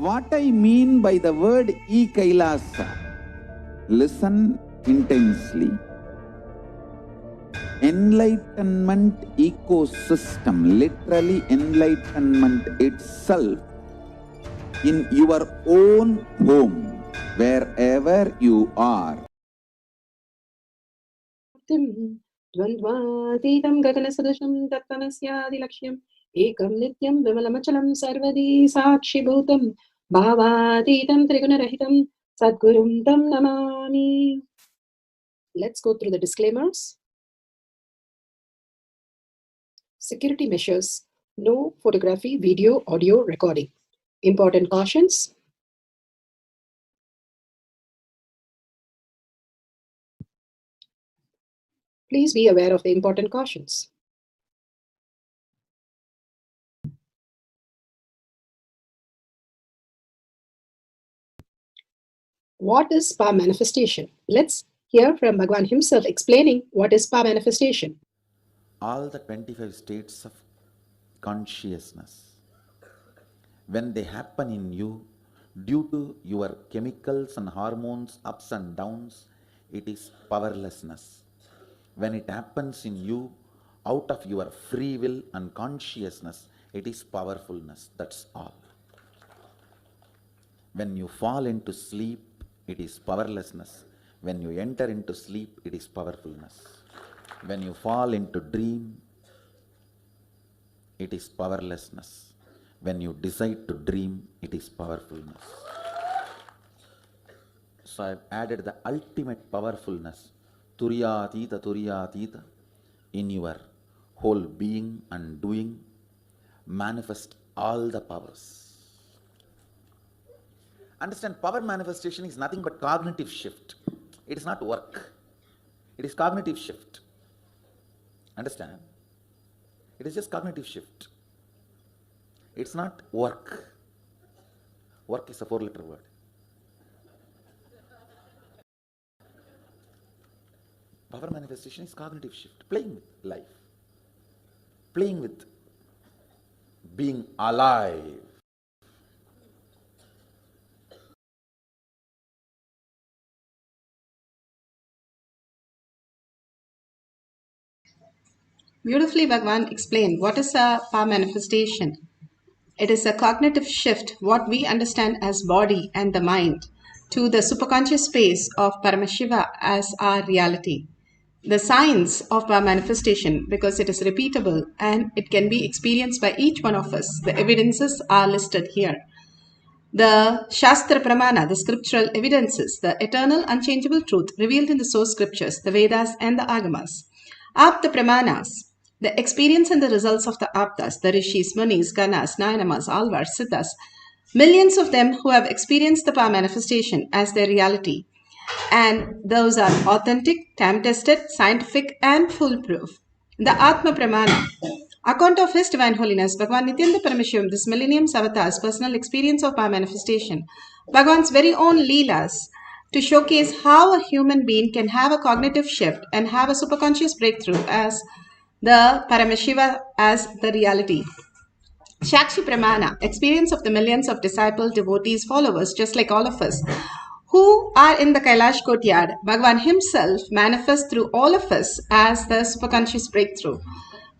What I mean by the word Kailasa, listen intensely. Enlightenment ecosystem, literally enlightenment itself, in your own home, wherever you are. द्वन्द्वातीतं गगनसदृशं तत्तमस्यादिलक्ष्यम् एकं नित्यं विमलमचलं सर्वदी साक्षिभूतं भावातीतं त्रिगुणरहितं सद्गुरुं तं Namami. Let's go through the disclaimers. Security measures: no photography, video, audio recording. Important cautions: Please be aware of the important cautions. What is power manifestation? Let's hear from Bhagwan himself explaining what is power manifestation. All the 25 states of consciousness, when they happen in you, due to your chemicals and hormones ups and downs, it is powerlessness. When it happens in you, out of your free will and consciousness, it is powerfulness. That's all. When you fall into sleep, it is powerlessness. When you enter into sleep, it is powerfulness. When you fall into dream, it is powerlessness. When you decide to dream, it is powerfulness. So I've added the ultimate powerfulness, Turyatita, in your whole being and doing, manifest all the powers. Understand, power manifestation is nothing but cognitive shift. It is not work. It is cognitive shift. Understand? It is just cognitive shift. It's not work. Work is a 4-letter word. Power manifestation is cognitive shift. Playing with life. Playing with being alive. Beautifully, Bhagwan explained what is a power manifestation. It is a cognitive shift, what we understand as body and the mind, to the superconscious space of Paramashiva as our reality. The science of power manifestation, because it is repeatable and it can be experienced by each one of us. The evidences are listed here. The Shastra Pramana, the scriptural evidences, the eternal unchangeable truth revealed in the source scriptures, the Vedas and the Agamas. Apta Pramanas, the experience and the results of the Aptas, the Rishis, Munis, Ganas, Nayanamas, Alvars, Siddhas, millions of them who have experienced the power manifestation as their reality. And those are authentic, time-tested, scientific and foolproof. The Atma Pramana, account of His Divine Holiness, Bhagwan Nithyananda Paramashivam, this millennium's avatar's personal experience of power manifestation, Bhagwan's very own Leelas, to showcase how a human being can have a cognitive shift and have a superconscious breakthrough as the Paramashiva as the reality. Shakshi Pramana, experience of the millions of disciples, devotees, followers, just like all of us, who are in the Kailash courtyard. Bhagwan himself manifests through all of us as the superconscious breakthrough.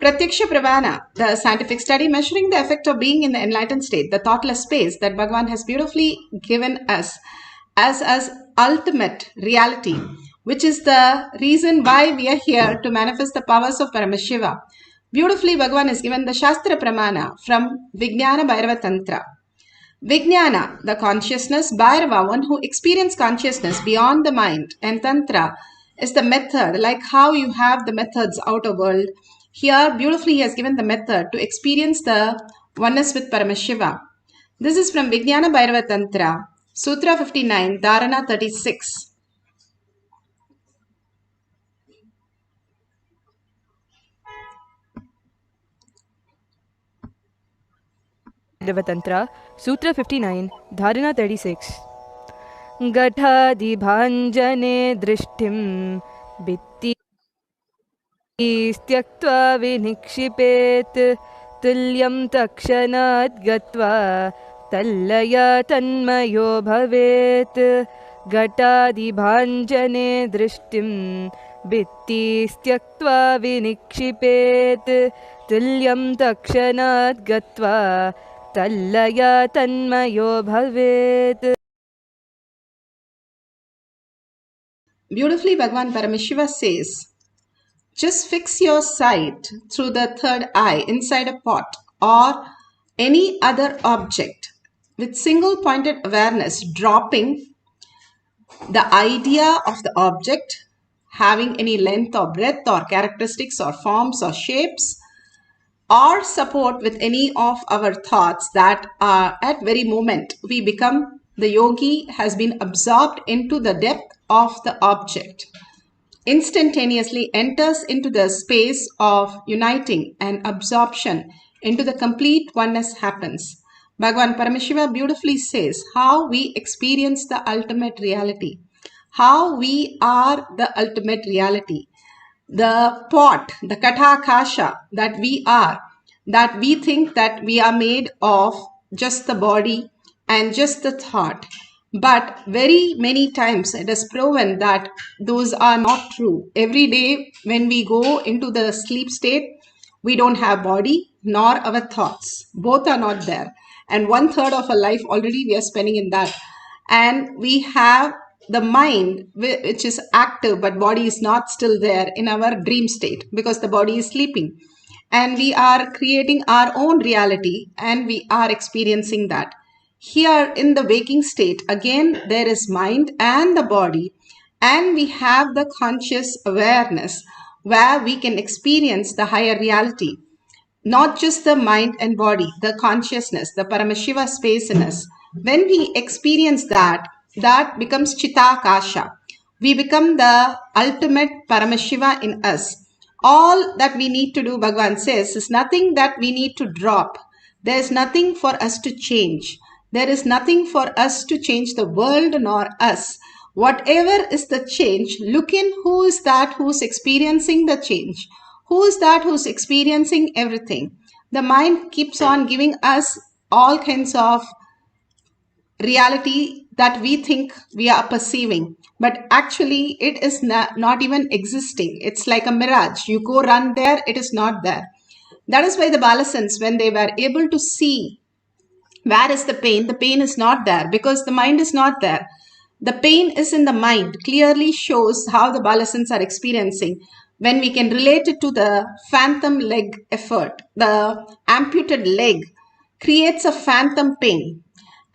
Pratyaksha Pramana, the scientific study measuring the effect of being in the enlightened state, the thoughtless space that Bhagwan has beautifully given us as ultimate reality, which is the reason why we are here to manifest the powers of Paramashiva. Beautifully, Bhagwan is given the Shastra Pramana from Vijnana Bhairava Tantra. Vijnana, the consciousness, Bhairava, one who experiences consciousness beyond the mind, and Tantra is the method, like how you have the methods outer world. Here, beautifully, he has given the method to experience the oneness with Paramashiva. This is from Vijnana Bhairava Tantra, Sutra 59, Dharana 36. Tantra, Sutra 59, Dharana 36. Gatadibhanjane drishtim bitti त्यक्त्वा विनिक्षिपेत् तुल्यं तक्षणात् गत्वा तल्लया तन्मयो भवेत् घटादिभाञ्जने दृष्टिं भित्तिस्त्यक्त्वा विनिक्षिपेत् तुल्यं तक्षणात् गत्वा तल्लया तन्मयो भवेत्. Beautifully, Bhagwan Paramashiva says, just fix your sight through the third eye inside a pot or any other object with single pointed awareness, dropping the idea of the object having any length or breadth or characteristics or forms or shapes or support with any of our thoughts that are at very moment we become, the yogi has been absorbed into the depth of the object. instantaneously enters into the space of uniting and absorption into the complete oneness happens. Bhagavan Paramashiva beautifully says how we experience the ultimate reality, how we are the ultimate reality. The pot, the katakasha that we are, that we think that we are made of just the body and just the thought. But very many times it is proven that those are not true. Every day when we go into the sleep state, we don't have body nor our thoughts. Both are not there. And 1/3 of our life already we are spending in that. And we have the mind which is active, but body is not still there in our dream state because the body is sleeping. And we are creating our own reality and we are experiencing that. Here in the waking state, again, there is mind and the body, and we have the conscious awareness where we can experience the higher reality. Not just the mind and body, the consciousness, the Paramashiva space in us. When we experience that, that becomes Chitakasha. We become the ultimate Paramashiva in us. All that we need to do, Bhagavan says, is nothing that we need to drop. There is nothing for us to change. There is nothing for us to change the world nor us. Whatever is the change, look in who is that who's experiencing the change. Who is that who's experiencing everything? The mind keeps on giving us all kinds of reality that we think we are perceiving, but actually it is not even existing. It's like a mirage. You go run there, it is not there. That is why the Balasans, when they were able to see where is the pain is not there because the mind is not there. The pain is in the mind, clearly shows how the Balasans are experiencing. When we can relate it to the phantom leg effort, the amputated leg creates a phantom pain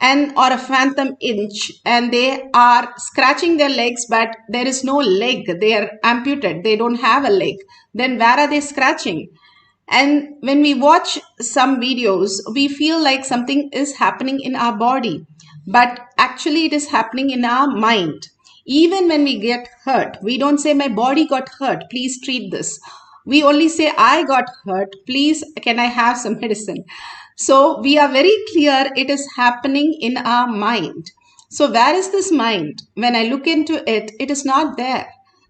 and or a phantom inch, and they are scratching their legs, but there is no leg. They are amputated. They don't have a leg. Then where are they scratching? And when we watch some videos, we feel like something is happening in our body, but actually it is happening in our mind. Even when we get hurt, we don't say, my body got hurt, please treat this. We only say, I got hurt, please, can I have some medicine? So we are very clear it is happening in our mind. So where is this mind? When I look into it, it is not there.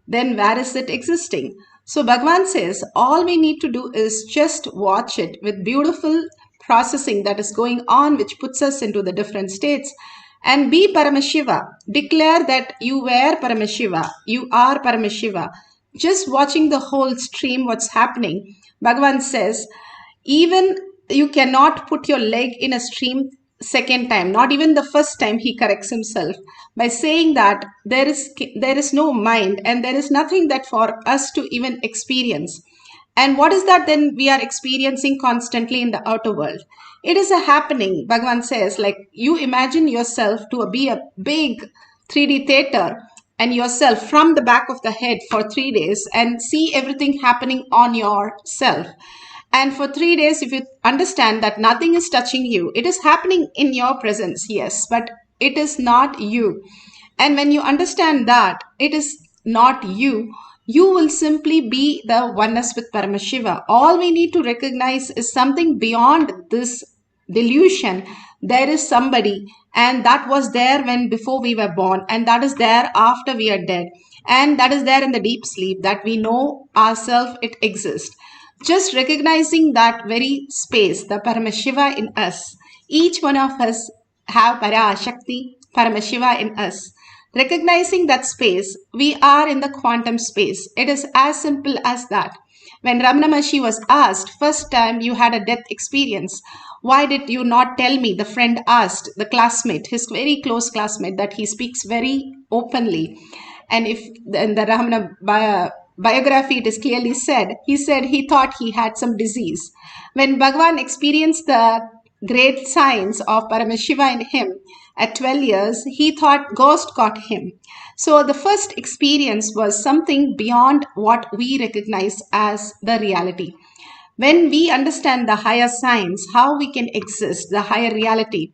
Then where is it existing? So Bhagavan says, all we need to do is just watch it with beautiful processing that is going on, which puts us into the different states. And be Paramashiva. Declare that you were Paramashiva. You are Paramashiva. Just watching the whole stream, what's happening. Bhagavan says, even you cannot put your leg in a stream second time. Not even the first time, he corrects himself by saying that there is no mind and there is nothing that for us to even experience. And what is that then we are experiencing constantly in the outer world? It is a happening. Bhagavan says, like, you imagine yourself to be a big 3D theater and yourself from the back of the head for 3 days and see everything happening on yourself. And for 3 days, if you understand that nothing is touching you, it is happening in your presence, yes, but it is not you. And when you understand that it is not you, you will simply be the oneness with Paramashiva. All we need to recognize is something beyond this delusion. There is somebody, and that was there when before we were born, and that is there after we are dead, and that is there in the deep sleep that we know ourselves, it exists. Just recognizing that very space, the Paramashiva in us. Each one of us have Parashakti, Paramashiva in us. Recognizing that space, we are in the quantum space. It is as simple as that. When Ramana Maharshi was asked, first time you had a death experience, why did you not tell me? The friend asked the classmate, his very close classmate, that he speaks very openly. And if in the Ramana biography, it is clearly said, he thought he had some disease. When Bhagavan experienced the great signs of Paramashiva in him at 12 years, he thought ghost got him. So the first experience was something beyond what we recognize as the reality. When we understand the higher signs, how we can exist, the higher reality,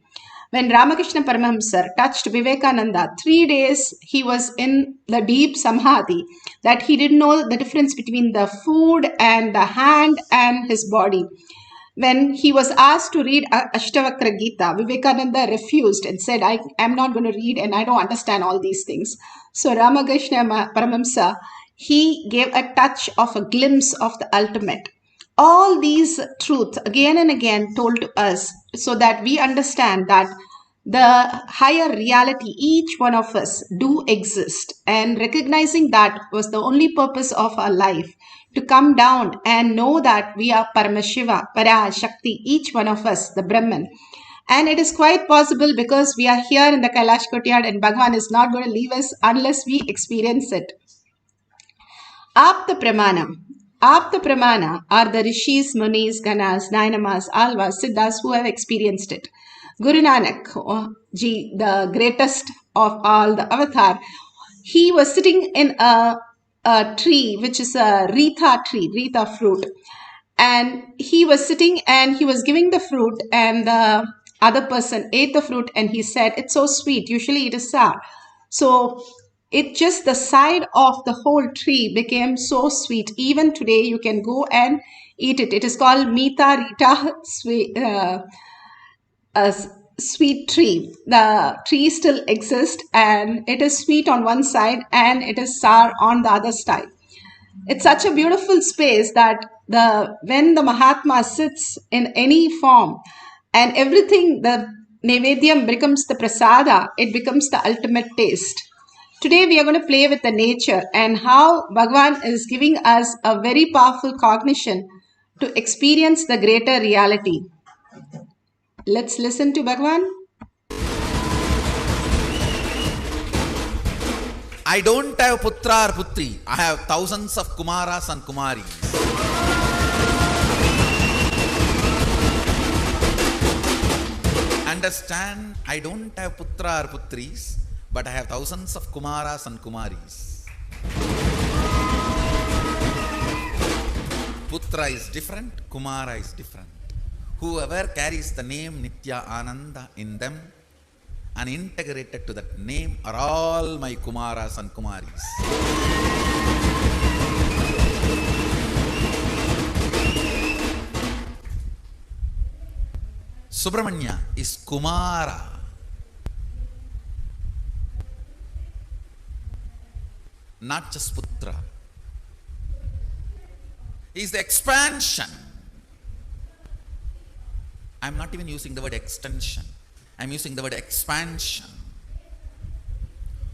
when Ramakrishna Paramahamsa touched Vivekananda, 3 days he was in the deep samadhi that he didn't know the difference between the food and the hand and his body. When he was asked to read Ashtavakra Gita, Vivekananda refused and said, I am not going to read and I don't understand all these things. So Ramakrishna Paramahamsa, he gave a touch of a glimpse of the ultimate. All these truths again and again told to us so that we understand that the higher reality, each one of us do exist, and recognizing that was the only purpose of our life, to come down and know that we are Paramashiva, Parashakti, each one of us, the Brahman. And it is quite possible because we are here in the Kailash Courtyard and Bhagavan is not going to leave us unless we experience it. Apta Pramana. Apta Pramana are the Rishis, Munis, Ganas, Nainamas, Alvas, Siddhas who have experienced it. Guru Nanak ji, the greatest of all the avatar, he was sitting in a tree, which is a Rita tree, Rita fruit. And he was sitting and he was giving the fruit, and the other person ate the fruit and he said, it's so sweet. Usually it is sour. So it just, the side of the whole tree became so sweet. Even today you can go and eat it. It is called Mita Rita sweet. A sweet tree. The tree still exists and it is sweet on one side and it is sour on the other side. It's such a beautiful space that when the Mahatma sits in any form and everything, the Nevedyam becomes the prasada, it becomes the ultimate taste. Today we are going to play with the nature and how Bhagavan is giving us a very powerful cognition to experience the greater reality. Let's listen to Bhagavan. I don't have putra or putri. I have thousands of kumaras and kumaris. Understand, I don't have putra or putris, but I have thousands of kumaras and kumaris. Putra is different, kumara is different. Whoever carries the name Nitya Ananda in them and integrated to that name are all my kumaras and kumaris. Subramanya is Kumara. Not just Putra. He is the expansion. I'm not even using the word extension. I'm using the word expansion.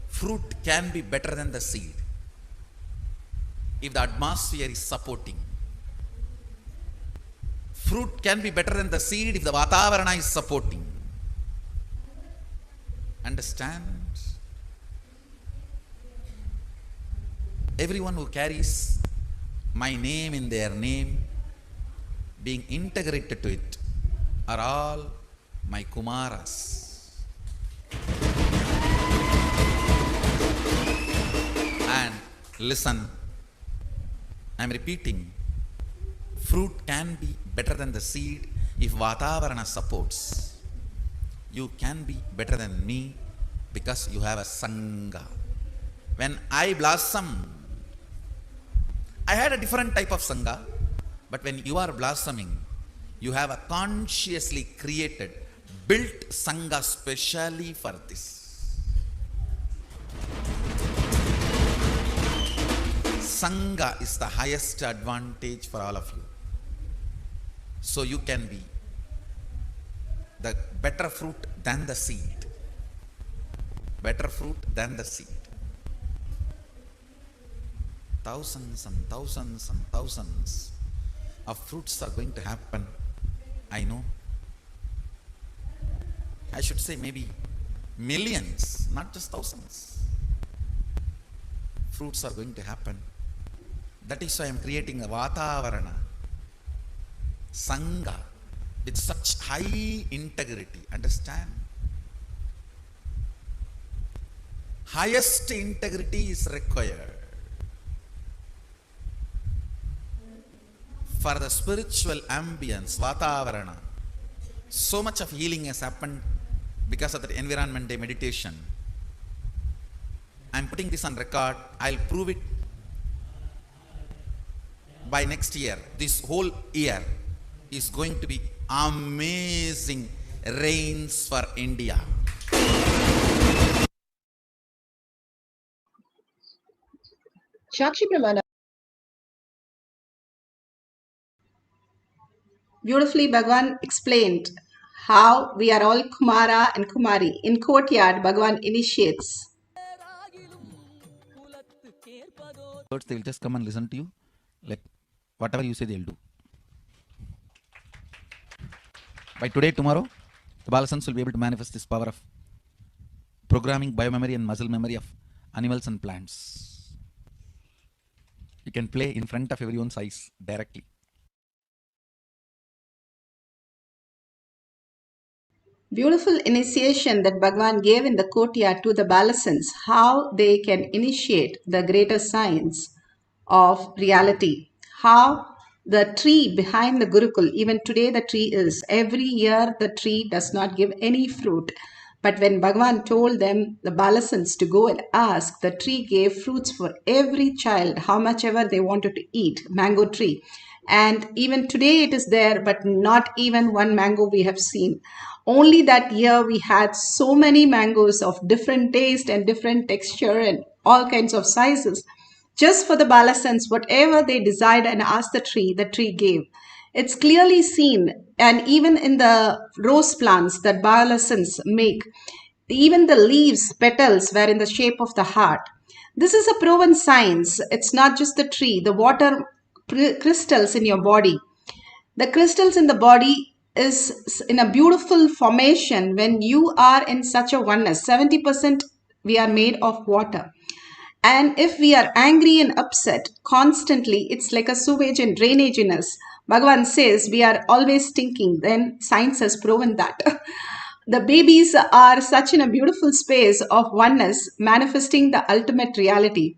Fruit can be better than the seed if the atmosphere is supporting. Fruit can be better than the seed if the Vatavarana is supporting. Understand? Everyone who carries my name in their name, being integrated to it, are all my kumaras. And listen, I'm repeating, fruit can be better than the seed if Vatavarana supports. You can be better than me because you have a Sangha. When I blossom, I had a different type of Sangha, but when you are blossoming, you have a consciously created, built Sangha specially for this. Sangha is the highest advantage for all of you. So you can be the better fruit than the seed. Better fruit than the seed. Thousands and thousands and thousands of fruits are going to happen. I know. I should say maybe millions, not just thousands. Fruits are going to happen. That is why I am creating a Vatavarana, Sangha, with such high integrity. Understand? Highest integrity is required for the spiritual ambience, Vatavarana. So much of healing has happened because of that environment day meditation. I'm putting this on record. I'll prove it by next year. This whole year is going to be amazing rains for India. Shakshi Pramana. Beautifully, Bhagavan explained how we are all Kumara and Kumari. In courtyard, Bhagavan initiates. Words, they will just come and listen to you. Like whatever you say, they'll do. By today, tomorrow, the Balasans will be able to manifest this power of programming biomemory and muscle memory of animals and plants. You can play in front of everyone's eyes directly. Beautiful initiation that Bhagavan gave in the courtyard to the Balasans, how they can initiate the greater science of reality. How the tree behind the Gurukul, even today the tree is, every year the tree does not give any fruit. But when Bhagavan told them, the Balasans, to go and ask, the tree gave fruits for every child, how much ever they wanted to eat, mango tree. And even today it is there, but not even one mango we have seen. Only that year we had so many mangoes of different taste and different texture and all kinds of sizes. Just for the Balasans, whatever they desired and asked the tree gave. It's clearly seen, and even in the rose plants that Balasans make, even the leaves, petals were in the shape of the heart. This is a proven science. It's not just the tree, the water crystals in your body. The crystals in the body is in a beautiful formation when you are in such a oneness. 70% we are made of water. And if we are angry and upset constantly, it's like a sewage and drainage in us. Bhagavan says we are always stinking. Then science has proven that. The babies are such in a beautiful space of oneness, manifesting the ultimate reality.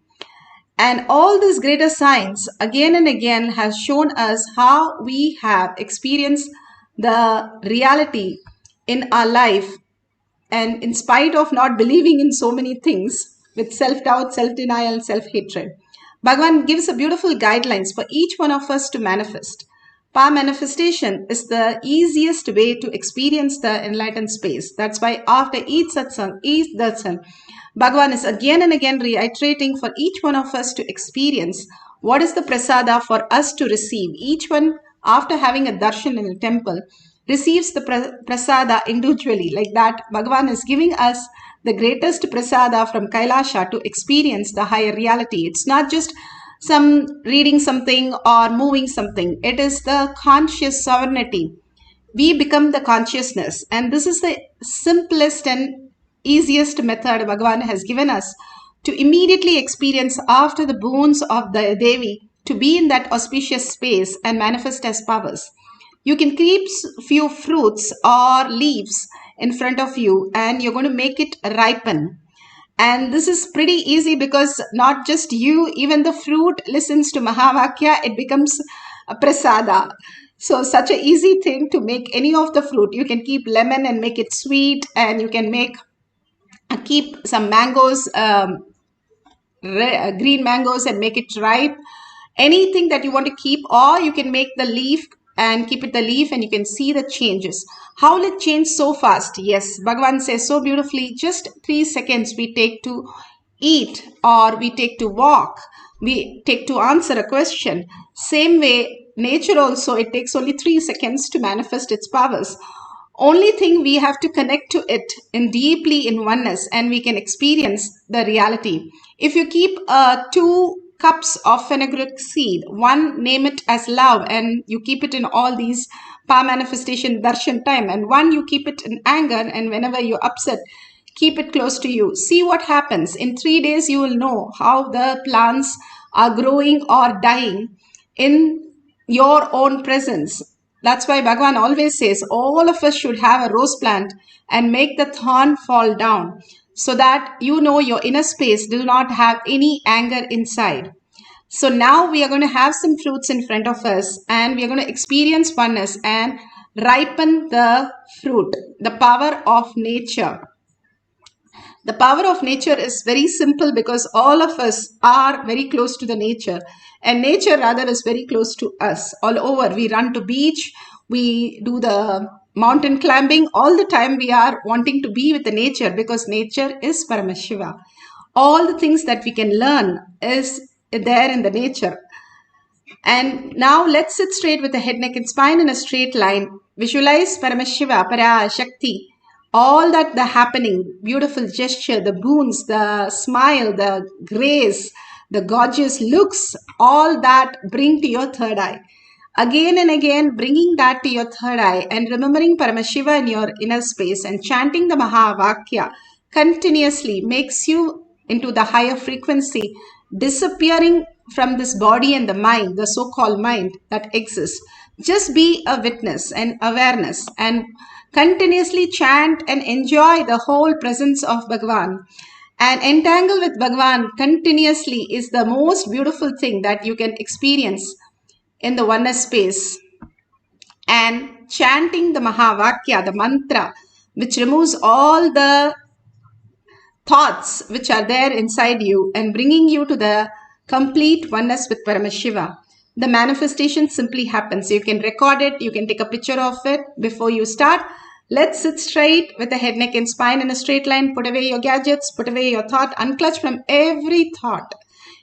And all this greater science again and again has shown us how we have experienced the reality in our life. And in spite of not believing in so many things, with self-doubt, self-denial, self-hatred, Bhagavan gives a beautiful guidelines for each one of us to manifest. Power manifestation is the easiest way to experience the enlightened space. That's why after each satsang, each darshan, Bhagavan is again and again reiterating for each one of us to experience what is the prasada for us to receive. Each one, after having a darshan in a temple, receives the prasada individually. Like that, Bhagavan is giving us the greatest prasada from Kailasa to experience the higher reality. It's not just some reading something or moving something. It is the conscious sovereignty. We become the consciousness, and this is the simplest and easiest method Bhagavan has given us to immediately experience after the boons of the Devi, to be in that auspicious space and manifest as powers. You can keep few fruits or leaves in front of you and you're going to make it ripen. And this is pretty easy because not just you, even the fruit listens to Mahavakya, it becomes a prasada. So such an easy thing to make any of the fruit. You can keep lemon and make it sweet, and you can keep some mangoes, green mangoes, and make it ripe. Anything that you want to keep, or you can make the leaf and keep it the leaf, and you can see the changes. How will it change so fast? Yes, Bhagavan says so beautifully, just 3 seconds we take to eat, or we take to walk, we take to answer a question. Same way, nature also, it takes only 3 seconds to manifest its powers. Only thing, we have to connect to it in deeply in oneness, and we can experience the reality. If you keep 2 cups of fenugreek seed, one name it as love, and you keep it in all these power manifestation darshan time, and one you keep it in anger, and whenever you're upset, keep it close to you. See what happens. In 3 days, you will know how the plants are growing or dying in your own presence. That's why Bhagavan always says all of us should have a rose plant and make the thorn fall down, so that you know your inner space do not have any anger inside. So now we are going to have some fruits in front of us, and we are going to experience oneness, and ripen the fruit. The power of nature. The power of nature is very simple because all of us are very close to the nature, and nature rather is very close to us. All over, we run to beach, we do the mountain climbing. All the time we are wanting to be with the nature because nature is Paramashiva. All the things that we can learn is there in the nature. And now let's sit straight with the head, neck and spine in a straight line. Visualize Paramashiva, Parashakti, all that the happening, beautiful gesture, the boons, the smile, the grace, the gorgeous looks, all that bring to your third eye. Again and again, bringing that to your third eye and remembering Paramashiva in your inner space and chanting the Mahavakya continuously makes you into the higher frequency, disappearing from this body and the mind, the so-called mind that exists. Just be a witness and awareness and continuously chant and enjoy the whole presence of Bhagavan. And entangle with Bhagavan continuously is the most beautiful thing that you can experience in the oneness space. And chanting the Mahavakya, the mantra, which removes all the thoughts which are there inside you and bringing you to the complete oneness with Paramashiva. The manifestation simply happens. You can record it, you can take a picture of it before you start. Let's sit straight with the head, neck and spine in a straight line. Put away your gadgets, put away your thought, unclutch from every thought.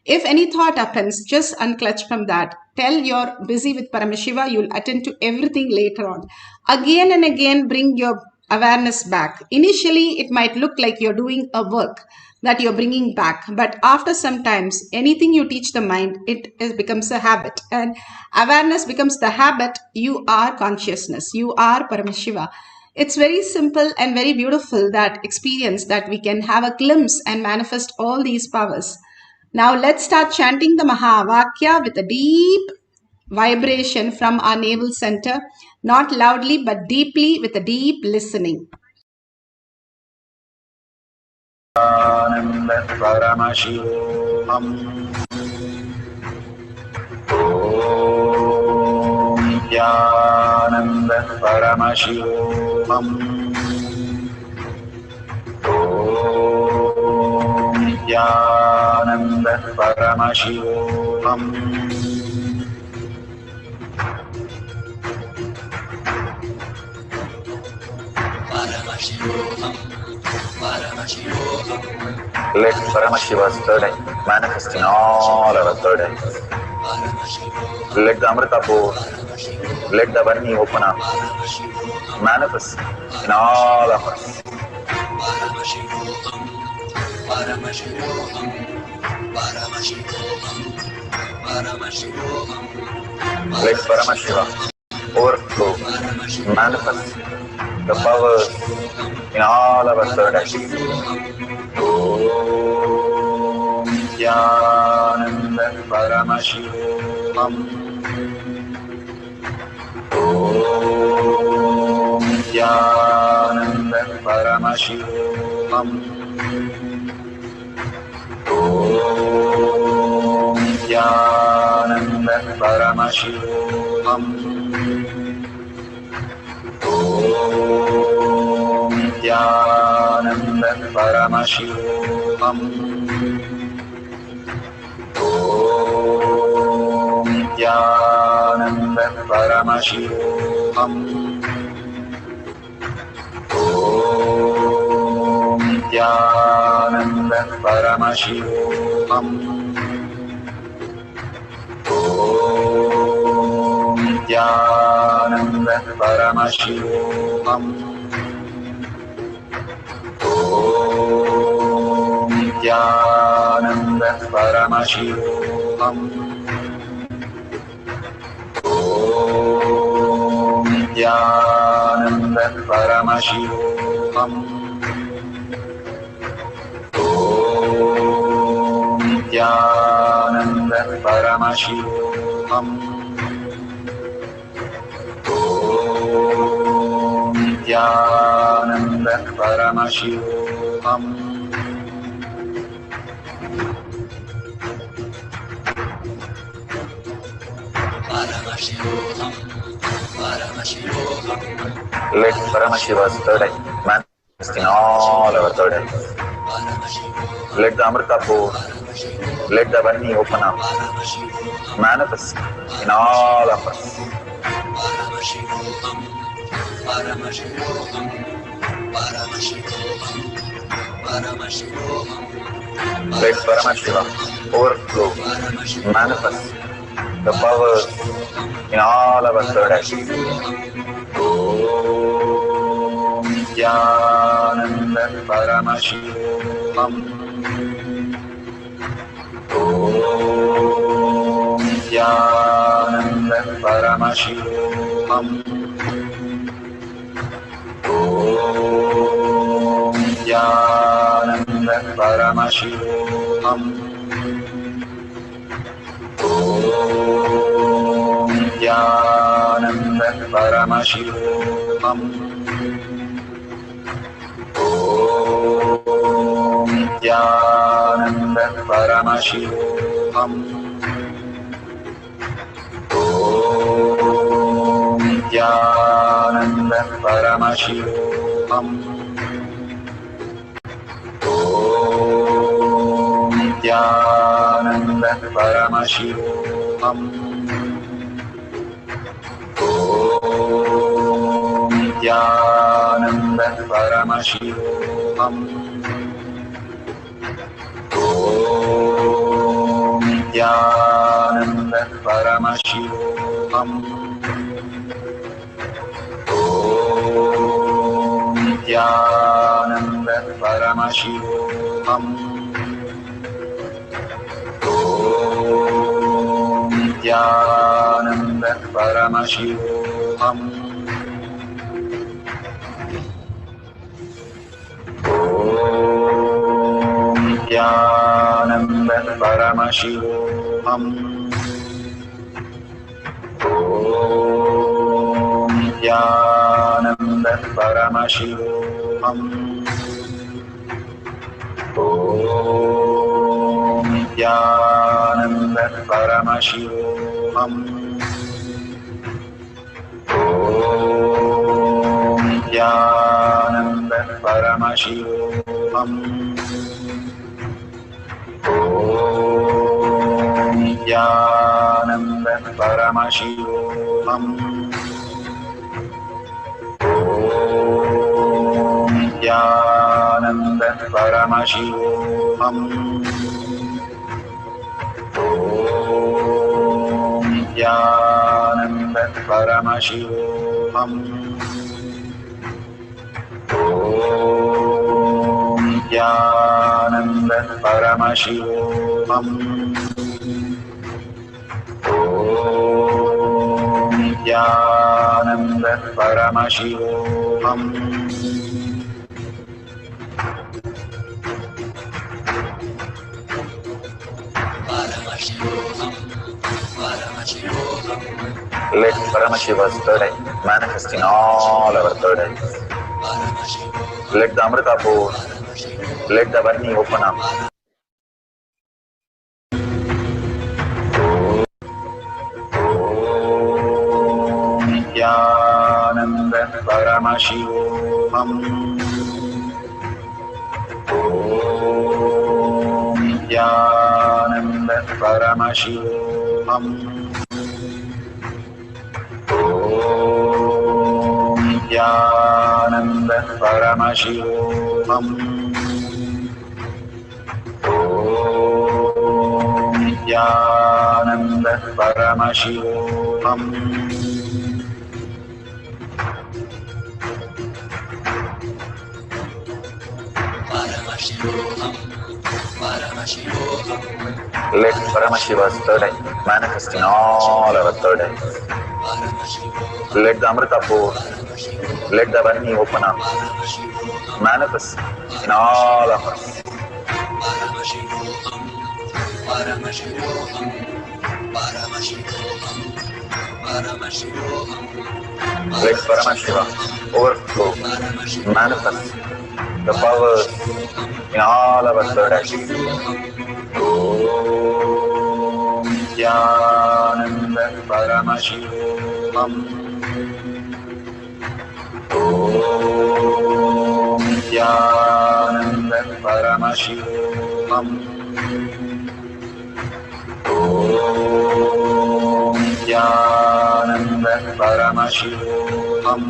If any thought happens, just unclutch from that. Tell you're busy with Paramashiva, you'll attend to everything later on. Again and again, bring your awareness back. Initially, it might look like you're doing a work that you're bringing back, but after some times, anything you teach the mind, it becomes a habit, and awareness becomes the habit. You are consciousness, you are Paramashiva. It's very simple and very beautiful, that experience that we can have a glimpse and manifest all these powers. Now let's start chanting the Mahavakya with a deep vibration from our navel center, not loudly but deeply, with a deep listening. Paramashivoham. Om Nithyananda Paramashivam. Om Nithyananda Paramashivam. Paramashivoham. Paramashivoham. Let Paramashiva's third eye manifest in all our third eyes. Let the Amrita pour, let the Varni open up, manifest in all of us. Paramashivoham. Paramashivoham. Paramashivoham. Paramashivoham. Let Paramashiva overflow, manifest the powers in all our third eyes. Om Nithyananda Paramashivoham. Om Nithyananda Paramashivoham. Om Nithyananda Paramashivoham. Om Nithyananda Paramashivoham. Om Nithyananda Paramashivoham. Om Nithyananda Paramashivoham. Om Nithyananda Paramashivoham. Om Nithyananda Paramashivoham. Om Nithyananda Paramashivoham. Om Nithyananda Paramashivoham. Om Nithyananda Paramashivoham. Paramashivoham. Let Paramashiva's third eye manifest in all our third eyes. Let the Amrita pour, let the Vani open up, manifest in all of us. Let Paramashiva overflow, manifest the powers in all our third eyes. Om Nithyananda Paramashivam. Om Nithyananda Paramashivam. Om Nithyananda Paramashivoham. Om Nithyananda Paramashivoham. Om Nithyananda Paramashivoham. Om Nithyananda Paramashivoham. Om Nithyananda Paramashivoham. Om Nithyananda Paramashivoham. Om Nithyananda Paramashivoham. Om Nithyananda Paramashivoham. Om Nithyananda Paramashivoham. Om Nithyananda Paramashivoham. Om Nithyananda Paramashivoham. Om Nithyananda Paramashivoham. Om Nithyananda Paramashivoham. Om Nithyananda Paramashivoham. Om Nithyananda Paramashivoham. Om Nithyananda Paramashivoham. Om Nithyananda Paramashivoham. Om Nithyananda Paramashivoham. Let Paramashiva's third eye manifest in all our third eyes. Let the Amrita pour, let the Vani open up. Om Nithyananda Paramashivoham. Om Nithyananda Paramashivoham. Om Nithyananda Paramashivoham. Om Nithyananda Paramashivoham. Let Paramashiva's third eye manifest in all our third eyes. Let the Amrita pour, let the Vani open up, manifest in all of us. Let Paramashiva overflow, manifest the powers in all our third eyes. Om Nithyananda Paramashivam. Om Nithyananda Paramashivoham. Om Nithyananda Paramashivoham.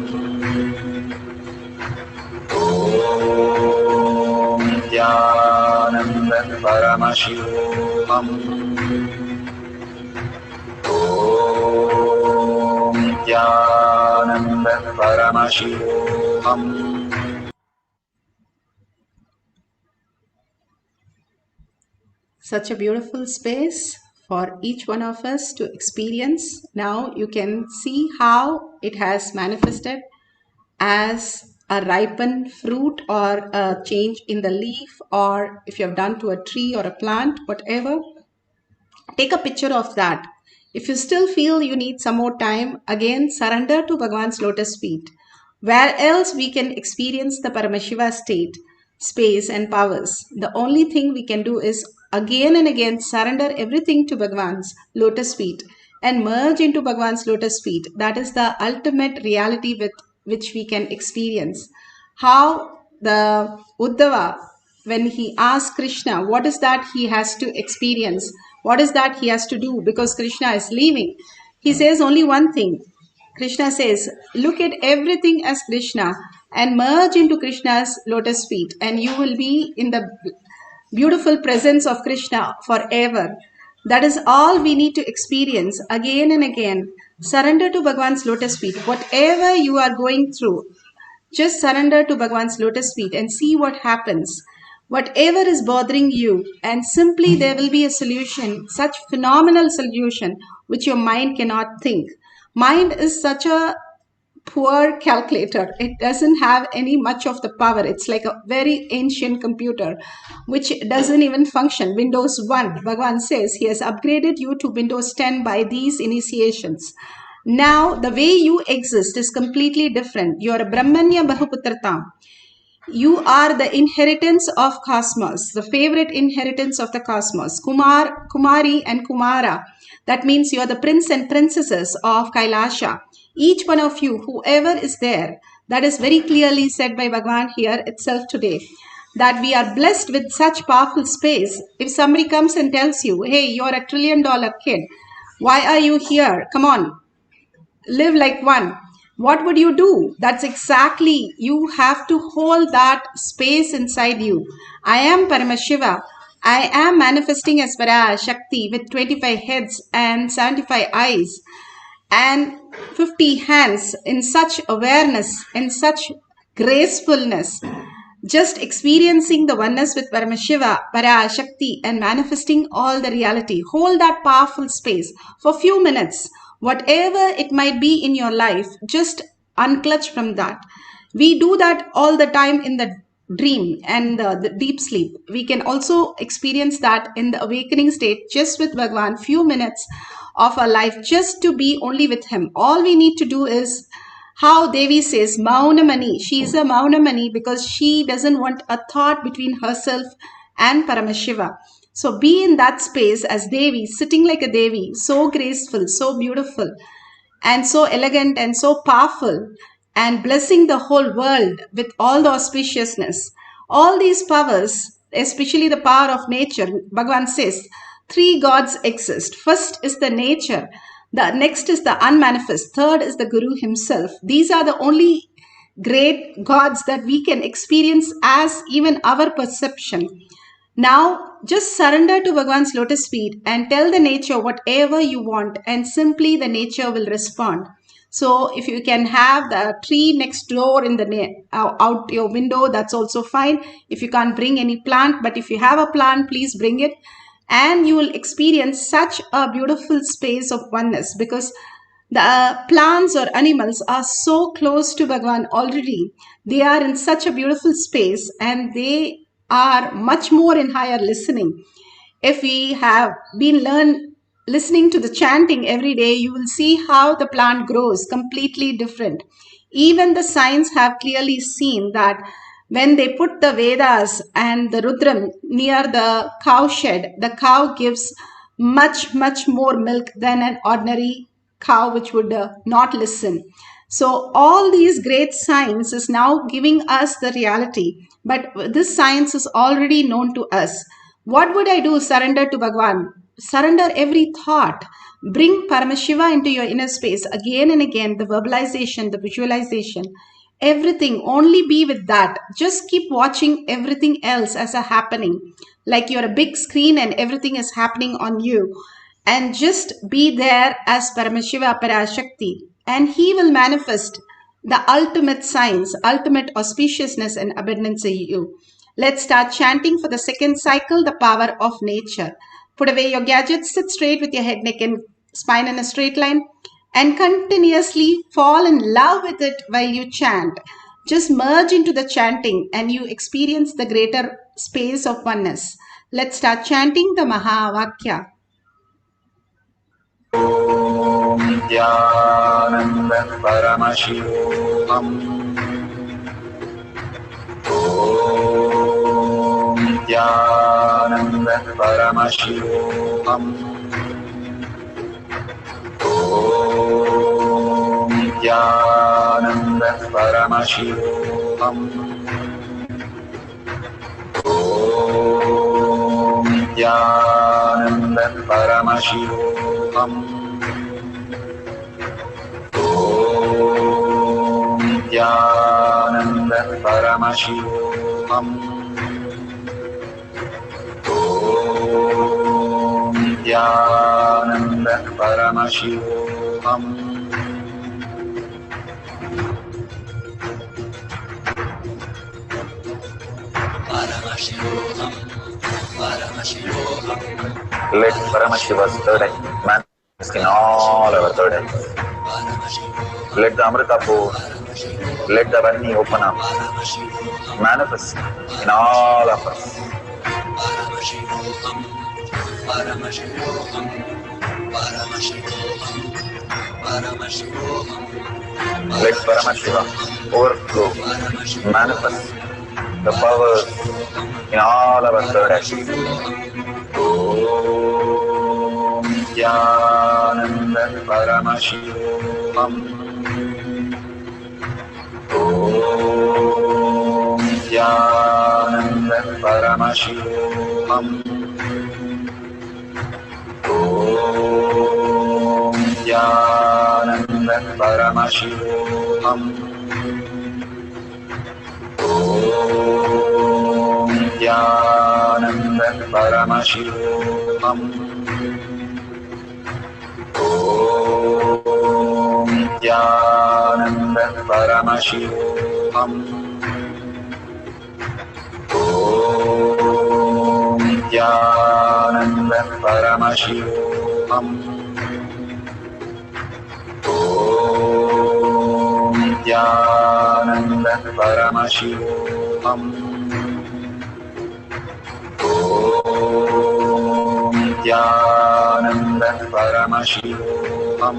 Om Nithyananda Paramashivoham. Om Nithyananda Paramashivoham. Such a beautiful space for each one of us to experience. Now you can see how it has manifested as a ripened fruit or a change in the leaf, or if you have done to a tree or a plant, whatever. Take a picture of that. If you still feel you need some more time, again surrender to Bhagavan's lotus feet. Where else we can experience the Paramashiva state, space and powers. The only thing we can do is again and again surrender everything to Bhagavan's lotus feet and merge into Bhagavan's lotus feet. That is the ultimate reality with which we can experience. How the Uddhava, when he asks Krishna, what is that he has to experience? What is that he has to do? Because Krishna is leaving. He says only one thing. Krishna says, look at everything as Krishna and merge into Krishna's lotus feet, and you will be in the beautiful presence of Krishna forever. That is all we need to experience again and again. Surrender to Bhagavan's lotus feet. Whatever you are going through, just surrender to Bhagavan's lotus feet and see what happens. Whatever is bothering you, and simply there will be a solution, such phenomenal solution, which your mind cannot think. Mind is such a poor calculator. It doesn't have any much of the power. It's like a very ancient computer, which doesn't even function. Windows 1, Bhagavan says he has upgraded you to Windows 10 by these initiations. Now, the way you exist is completely different. You are a Brahmanya Bahuputratam. You are the inheritance of cosmos, the favorite inheritance of the cosmos. Kumari and Kumara. That means you are the prince and princesses of Kailasa. Each one of you, whoever is there, that is very clearly said by Bhagavan here itself today, that we are blessed with such powerful space. If somebody comes and tells you, hey, you're a $1 trillion kid, why are you here? Come on, live like one. What would you do? That's exactly, you have to hold that space inside you. I am Paramashiva. I am manifesting as Parashakti with 25 heads and 75 eyes and 50 hands, in such awareness, in such gracefulness, just experiencing the oneness with Paramashiva, Parashakti, and manifesting all the reality. Hold that powerful space for a few minutes. Whatever it might be in your life, just unclutch from that. We do that all the time in the dream and the deep sleep. We can also experience that in the awakening state, just with Bhagavan, few minutes of our life, just to be only with him. All we need to do is, how Devi says, Maunamani. She is a Maunamani because she doesn't want a thought between herself and Paramashiva. So be in that space as Devi, sitting like a Devi, so graceful, so beautiful, and so elegant and so powerful, and blessing the whole world with all the auspiciousness. All these powers, especially the power of nature, Bhagavan says, 3 gods exist. First is the nature. The next is the unmanifest. Third is the Guru himself. These are the only great gods that we can experience as even our perception. Now, just surrender to Bhagavan's lotus feet and tell the nature whatever you want, and simply the nature will respond. So if you can have the tree next door in the out your window, that's also fine. If you can't bring any plant, but if you have a plant, please bring it. And you will experience such a beautiful space of oneness, because the plants or animals are so close to Bhagavan already. They are in such a beautiful space, and they are much more in higher listening. If we have been listening to the chanting every day, you will see how the plant grows completely different. Even the science have clearly seen that when they put the Vedas and the Rudram near the cow shed, the cow gives much, much more milk than an ordinary cow which would not listen. So all these great science is now giving us the reality, but this science is already known to us. What would I do? Surrender to Bhagwan. Surrender every thought. Bring Paramashiva into your inner space again and again, the verbalization, the visualization, everything. Only be with that. Just keep watching everything else as a happening. Like you're a big screen and everything is happening on you. And just be there as Paramashiva, Parashakti. And he will manifest the ultimate signs, ultimate auspiciousness and abundance in you. Let's start chanting for the second cycle, the power of nature. Put away your gadgets, sit straight with your head, neck and spine in a straight line and continuously fall in love with it while you chant. Just merge into the chanting and you experience the greater space of oneness. Let's start chanting the Mahavakya. Nithyananda Paramashivoham. Om Nithyananda Paramashivoham. Om Nithyananda Paramashivoham. Om Nithyananda Paramashivoham. Om Nithyananda Paramashivoham. Om Nithyananda Paramashivoham. Paramashivoham. Paramashivoham. Let Paramashiva's third eye manifest in all our third eyes. Let the Amrita pour, let the Vani open up, manifest in all of us. Paramashivoham, Paramashivoham, Paramashivoham, Paramashivoham. Let Paramashiva overflow, manifest the powers in all our third eyes. Om Nithyananda Paramashivoham. Om Nithyananda Paramashivoham. Om Nithyananda Paramashivoham. Om Nithyananda Paramashivoham. Om Nithyananda Paramashivoham. Om Nithyananda Paramashivoham. Om Nithyananda Paramashivoham. Om Nithyananda Paramashivoham. Om Nithyananda Paramashivoham. Om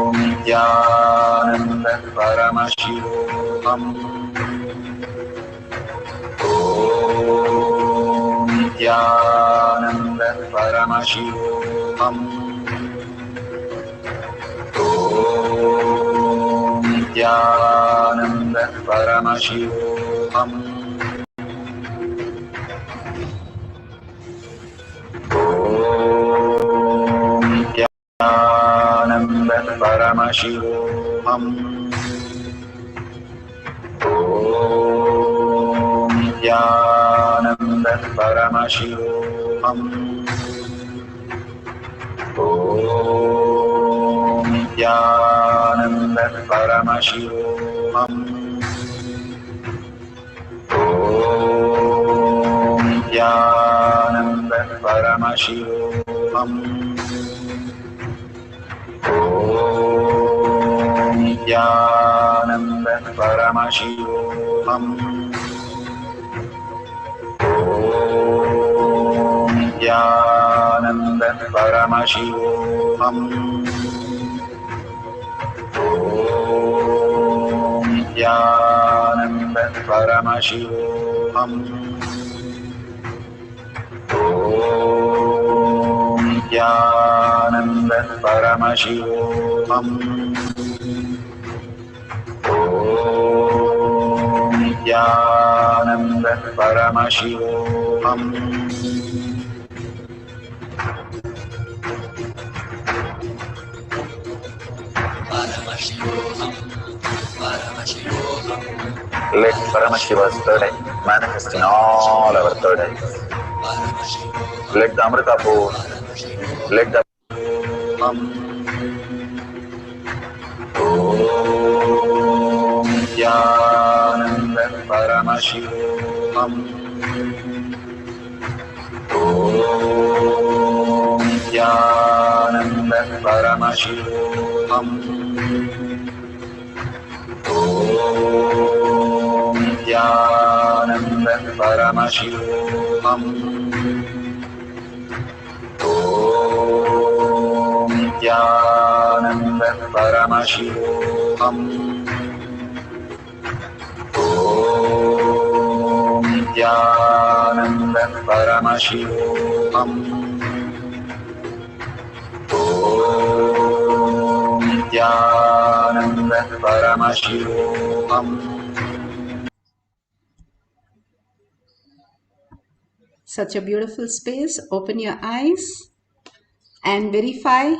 Nithyananda Paramashivoham. Om Nithyananda Paramashivoham. Om Nithyananda Paramashivoham. Om Nithyananda Paramashivoham. Om Nithyananda Paramashivoham. Om Nithyananda Paramashivoham. Om Nithyananda Paramashivoham. Om Nithyananda Paramashivoham. Om Nithyananda Paramashivoham. Om Nithyananda Paramashivoham. Om Nithyananda Paramashivoham. Let Paramashiva's third eye manifest in all our third eyes. Let the Amrita pour, let the Om Nithyananda Paramashivoham. Om Nithyananda Paramashivoham. Om Nithyananda Paramashivoham. Om Nithyananda Paramashivoham. Om Nithyananda Paramashivoham. Om Nithyananda Paramashivoham. Such a beautiful space. Open your eyes and verify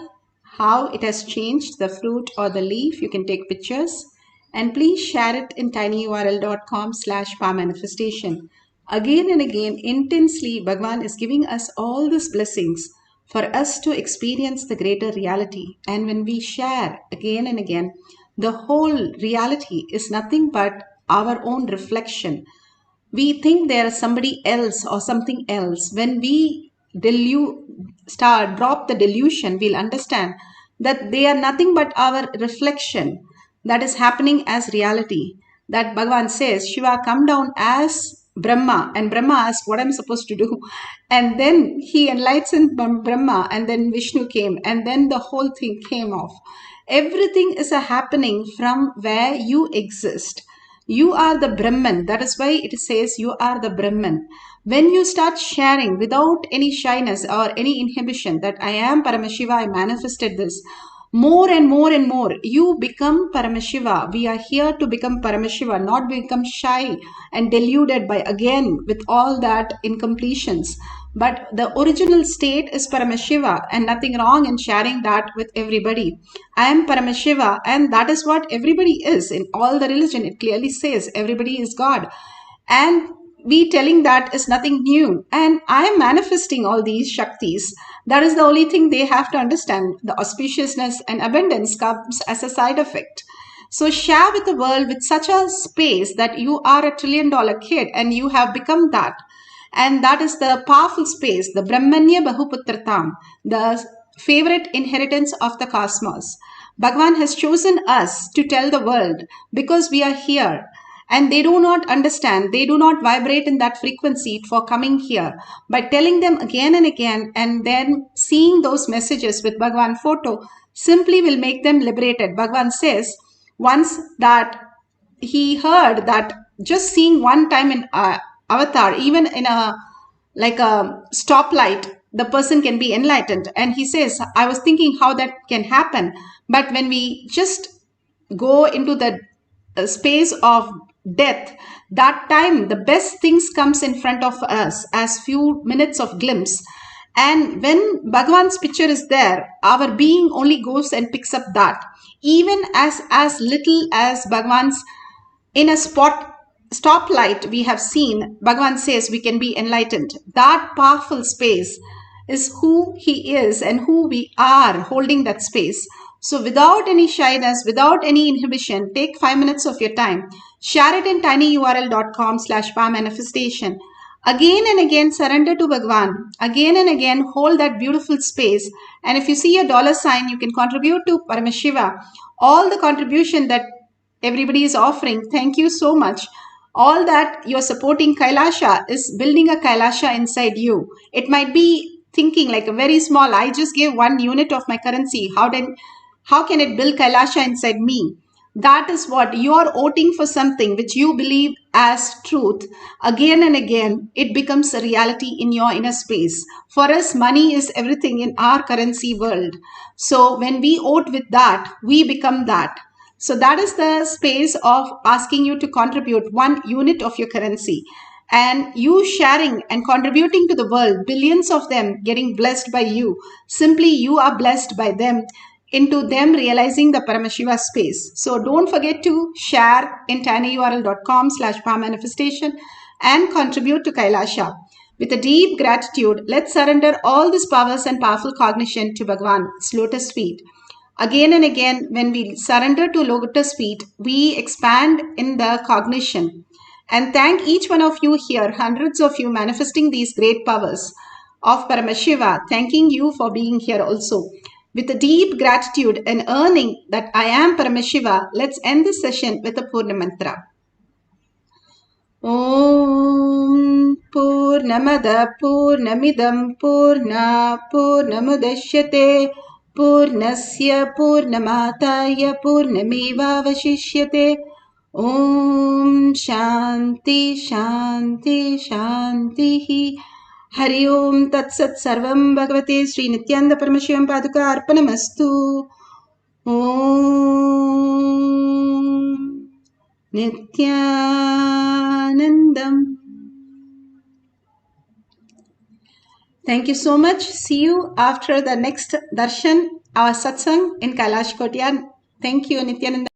how it has changed the fruit or the leaf. You can take pictures and please share it in tinyurl.com/powermanifestation. Again and again, intensely, Bhagavan is giving us all these blessings for us to experience the greater reality. And when we share again and again, the whole reality is nothing but our own reflection. We think there is somebody else or something else. When we drop the delusion, we'll understand that they are nothing but our reflection that is happening as reality. That Bhagavan says, Shiva come down as Brahma, and Brahma asked, what am I supposed to do? And then he enlightened Brahma, and then Vishnu came, and then the whole thing came off. Everything is a happening from where you exist. You are the Brahman. That is why it says you are the Brahman. When you start sharing without any shyness or any inhibition that I am Paramashiva, I manifested this, more and more and more, you become Paramashiva. We are here to become Paramashiva, not become shy and deluded by again with all that incompletions. But the original state is Paramashiva, and nothing wrong in sharing that with everybody. I am Paramashiva, and that is what everybody is. In all the religion, it clearly says everybody is God. And we telling that is nothing new. And I am manifesting all these Shaktis. That is the only thing they have to understand. The auspiciousness and abundance comes as a side effect. So share with the world with such a space that you are a $1 trillion kid and you have become that. And that is the powerful space, the Brahmanya Bahuputratam, the favorite inheritance of the cosmos. Bhagavan has chosen us to tell the world because we are here. And they do not understand, they do not vibrate in that frequency for coming here. By telling them again and again and then seeing those messages with Bhagavan photo simply will make them liberated. Bhagavan says once that he heard that just seeing one time in avatar, even in a stoplight, the person can be enlightened. And he says, I was thinking how that can happen. But when we just go into the space of death, that time the best things comes in front of us as few minutes of glimpse. And when Bhagavan's picture is there, our being only goes and picks up that. Even as little as Bhagavan's in a stoplight we have seen, Bhagavan says we can be enlightened. That powerful space is who he is and who we are holding that space. So without any shyness, without any inhibition, take 5 minutes of your time. Share it in tinyurl.com/powermanifestation. Again and again, surrender to Bhagavan. Again and again, hold that beautiful space. And if you see a $sign, you can contribute to Paramashiva. All the contribution that everybody is offering, thank you so much. All that you're supporting Kailasa is building a Kailasa inside you. It might be thinking like a very small, I just gave 1 unit of my currency. How can it build Kailasa inside me? That is what you are voting for, something which you believe as truth. Again and again, it becomes a reality in your inner space. For us, money is everything in our currency world. So when we vote with that, we become that. So that is the space of asking you to contribute 1 unit of your currency, and you sharing and contributing to the world, billions of them getting blessed by you. Simply you are blessed by them, into them realizing the Paramashiva space. So don't forget to share in tinyurl.com/power manifestation and contribute to Kailasa. With a deep gratitude, let's surrender all these powers and powerful cognition to Bhagwan's lotus feet. Again and again, when we surrender to lotus feet, we expand in the cognition. And thank each one of you here, hundreds of you manifesting these great powers of Paramashiva, thanking you for being here also. With a deep gratitude and earning that I am Paramashiva, let's end this session with a Purna mantra. ॐ पूर्णमद पूर्णमिदं पूर्णमुदश्यते पूर्णस्य पूर्णमादाय पूर्णमेवावशिष्यते ॐ शान्ति शान्ति शान्तिः हरि ओं तत्सत् सर्वं भगवते श्री नित्यानंद परमशिवं पादुका अर्पणमस्तु ॐ Nithyanandam. Thank you so much. See you after the next darshan, our satsang in Kailash Kotiyar. Thank you, Nithyananda.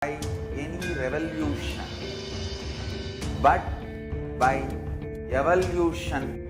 By any revolution, but by evolution.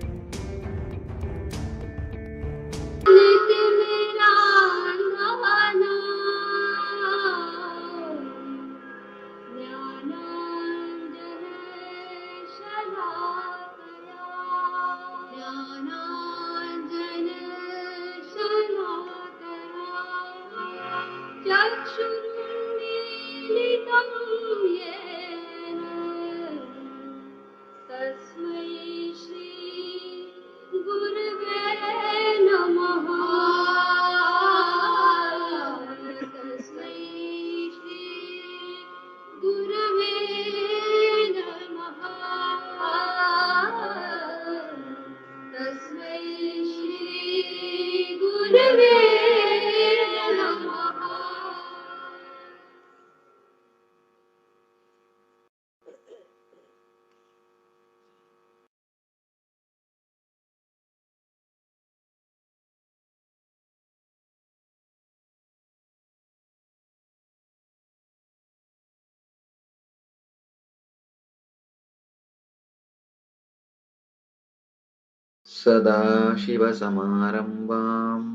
सदाशिवसमारम्भाम्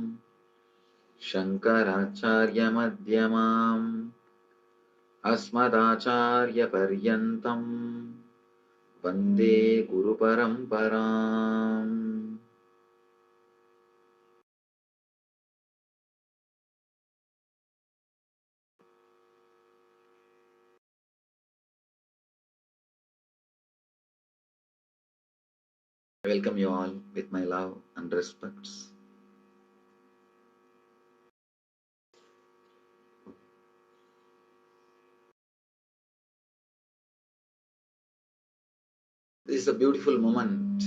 शङ्कराचार्यमध्यमाम् अस्मदाचार्यपर्यन्तम् वन्दे गुरुपरम्पराम्. I welcome you all with my love and respects. This is a beautiful moment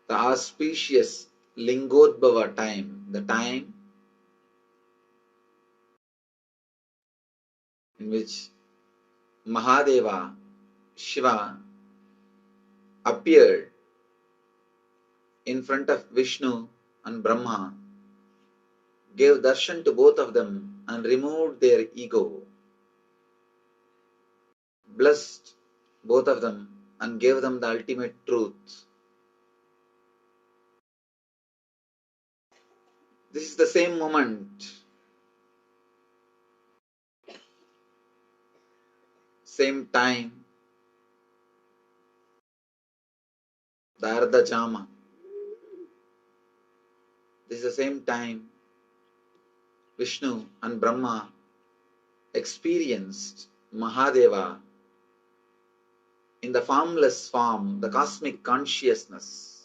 the auspicious Lingodbhava time, the time in which Mahadeva, Shiva, appeared in front of Vishnu and Brahma, gave darshan to both of them and removed their ego, blessed both of them and gave them the ultimate truth. This is the same moment, same time, the Ardha Jama. This is the same time Vishnu and Brahma experienced Mahadeva in the formless form, the cosmic consciousness.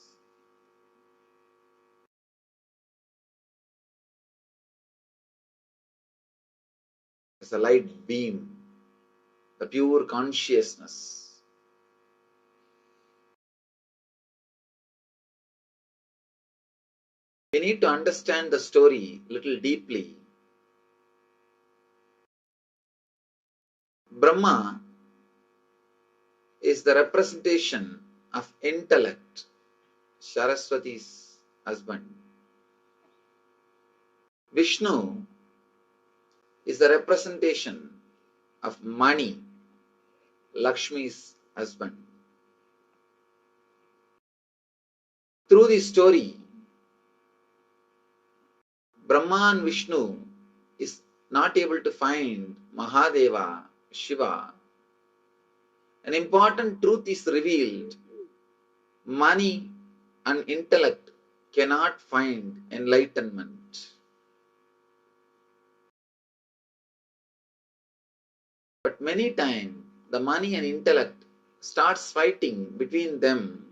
As a light beam, the pure consciousness. We need to understand the story little deeply. Brahma is the representation of intellect, Saraswati's husband. Vishnu is the representation of money, Lakshmi's husband. Through this story, Brahma and Vishnu is not able to find Mahadeva, Shiva. An important truth is revealed. Money and intellect cannot find enlightenment. But many times, the money and intellect starts fighting between them.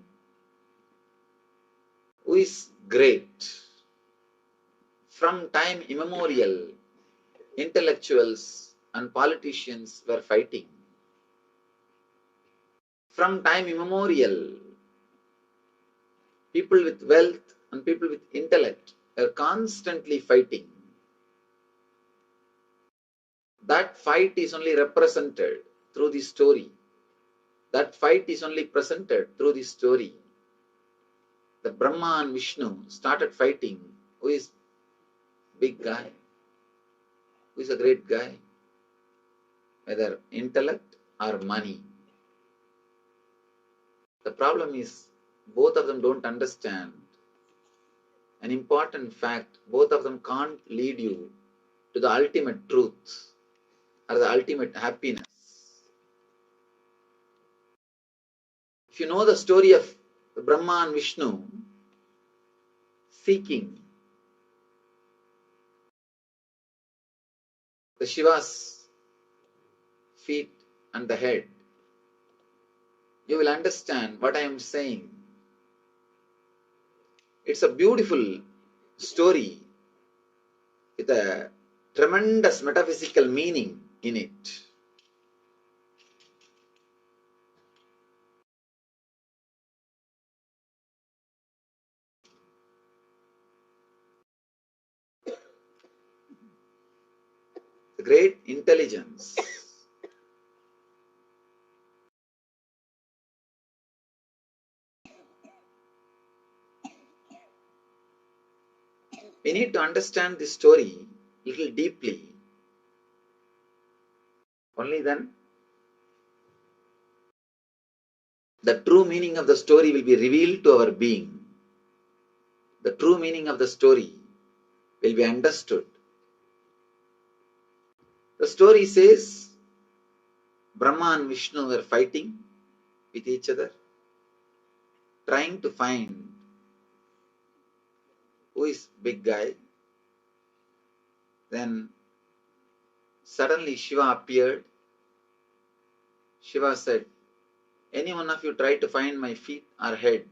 Who is great? From time immemorial, intellectuals and politicians were fighting. From time immemorial, people with wealth and people with intellect are constantly fighting. That fight is only represented through this story. That fight is only presented through this story. The Brahma and Vishnu started fighting. Who is big guy? Who is a great guy? Whether intellect or money. The problem is both of them don't understand an important fact. Both of them can't lead you to the ultimate truth or the ultimate happiness. If you know the story of Brahma and Vishnu seeking the Shiva's feet and the head, you will understand what I am saying. It's a beautiful story with a tremendous metaphysical meaning in it. The great intelligence we need to understand this story little deeply. Only then the true meaning of the story will be revealed to our being. The true meaning of the story will be understood. The story says Brahma and Vishnu were fighting with each other, trying to find who is big guy. Then suddenly Shiva appeared. Shiva said, any one of you try to find my feet or head.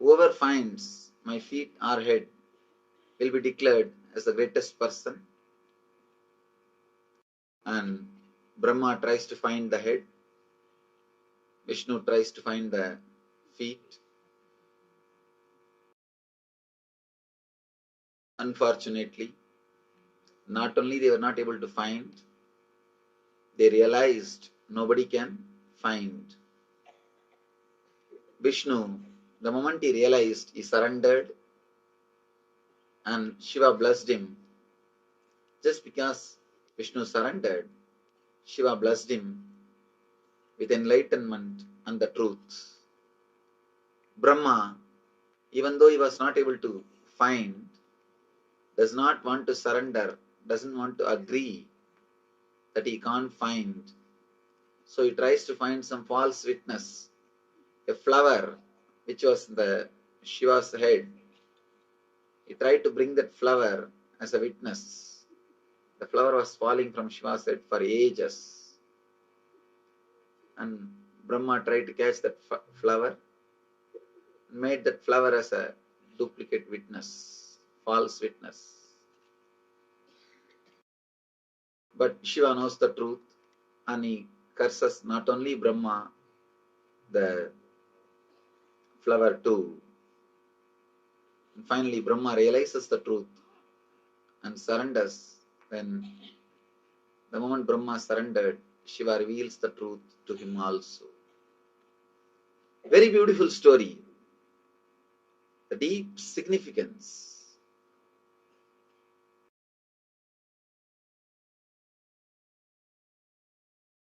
Whoever finds my feet or head will be declared as the greatest person. And Brahma tries to find the head. Vishnu tries to find the feet. Unfortunately, not only they were not able to find, they realized nobody can find. Vishnu, the moment he realized, he surrendered, and Shiva blessed him. Just because Vishnu surrendered, Shiva blessed him with enlightenment and the truth. Brahma, even though he was not able to find, does not want to surrender, doesn't want to agree that he can't find. So he tries to find some false witness, a flower which was the Shiva's head. He tried to bring that flower as a witness. The flower was falling from Shiva's head for ages. And Brahma tried to catch that flower, made that flower as a duplicate witness, false witness. But Shiva knows the truth and he curses not only Brahma, the flower too. And finally, Brahma realizes the truth and surrenders. Then, the moment Brahma surrendered, Shiva reveals the truth to him also. Very beautiful story. The deep significance.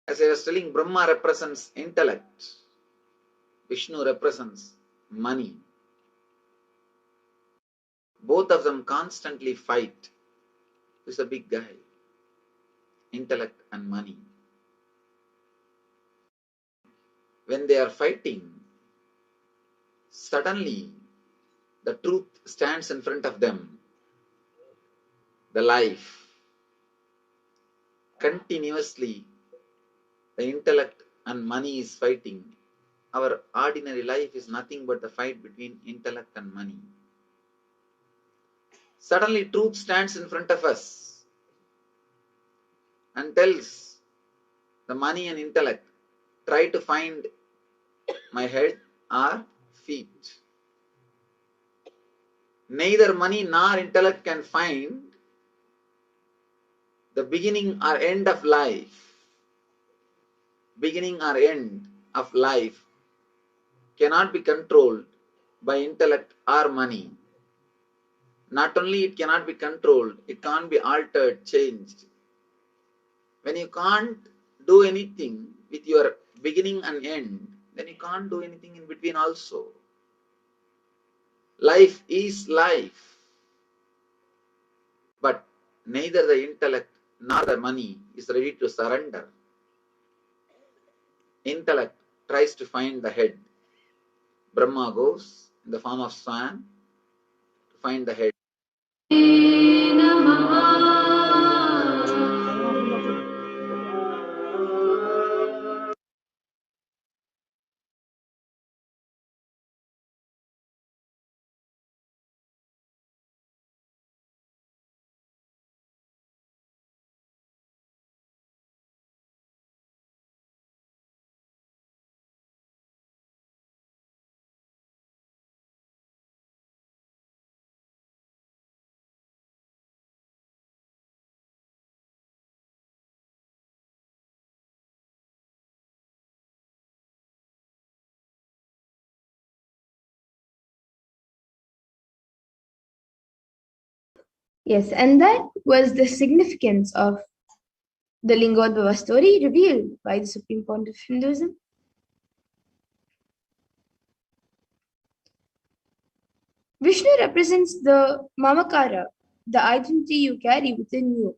As I was telling, Brahma represents intellect. Vishnu represents money. Both of them constantly fight. Who's a big guy? Intellect and money. When they are fighting, suddenly the truth stands in front of them. The life. Continuously, the intellect and money is fighting. Our ordinary life is nothing but the fight between intellect and money. Suddenly, truth stands in front of us and tells the money and intellect, try to find my head or feet. Neither money nor intellect can find the beginning or end of life. Beginning or end of life cannot be controlled by intellect or money. Not only it cannot be controlled, it can't be altered, changed. When you can't do anything with your beginning and end, then you can't do anything in between also. Life is life. But neither the intellect nor the money is ready to surrender. Intellect tries to find the head. Brahma goes in the form of swan to find the head. Yes, and that was the significance of the Lingodhava story revealed by the Supreme Point of Hinduism. Vishnu represents the Mamakara, the identity you carry within you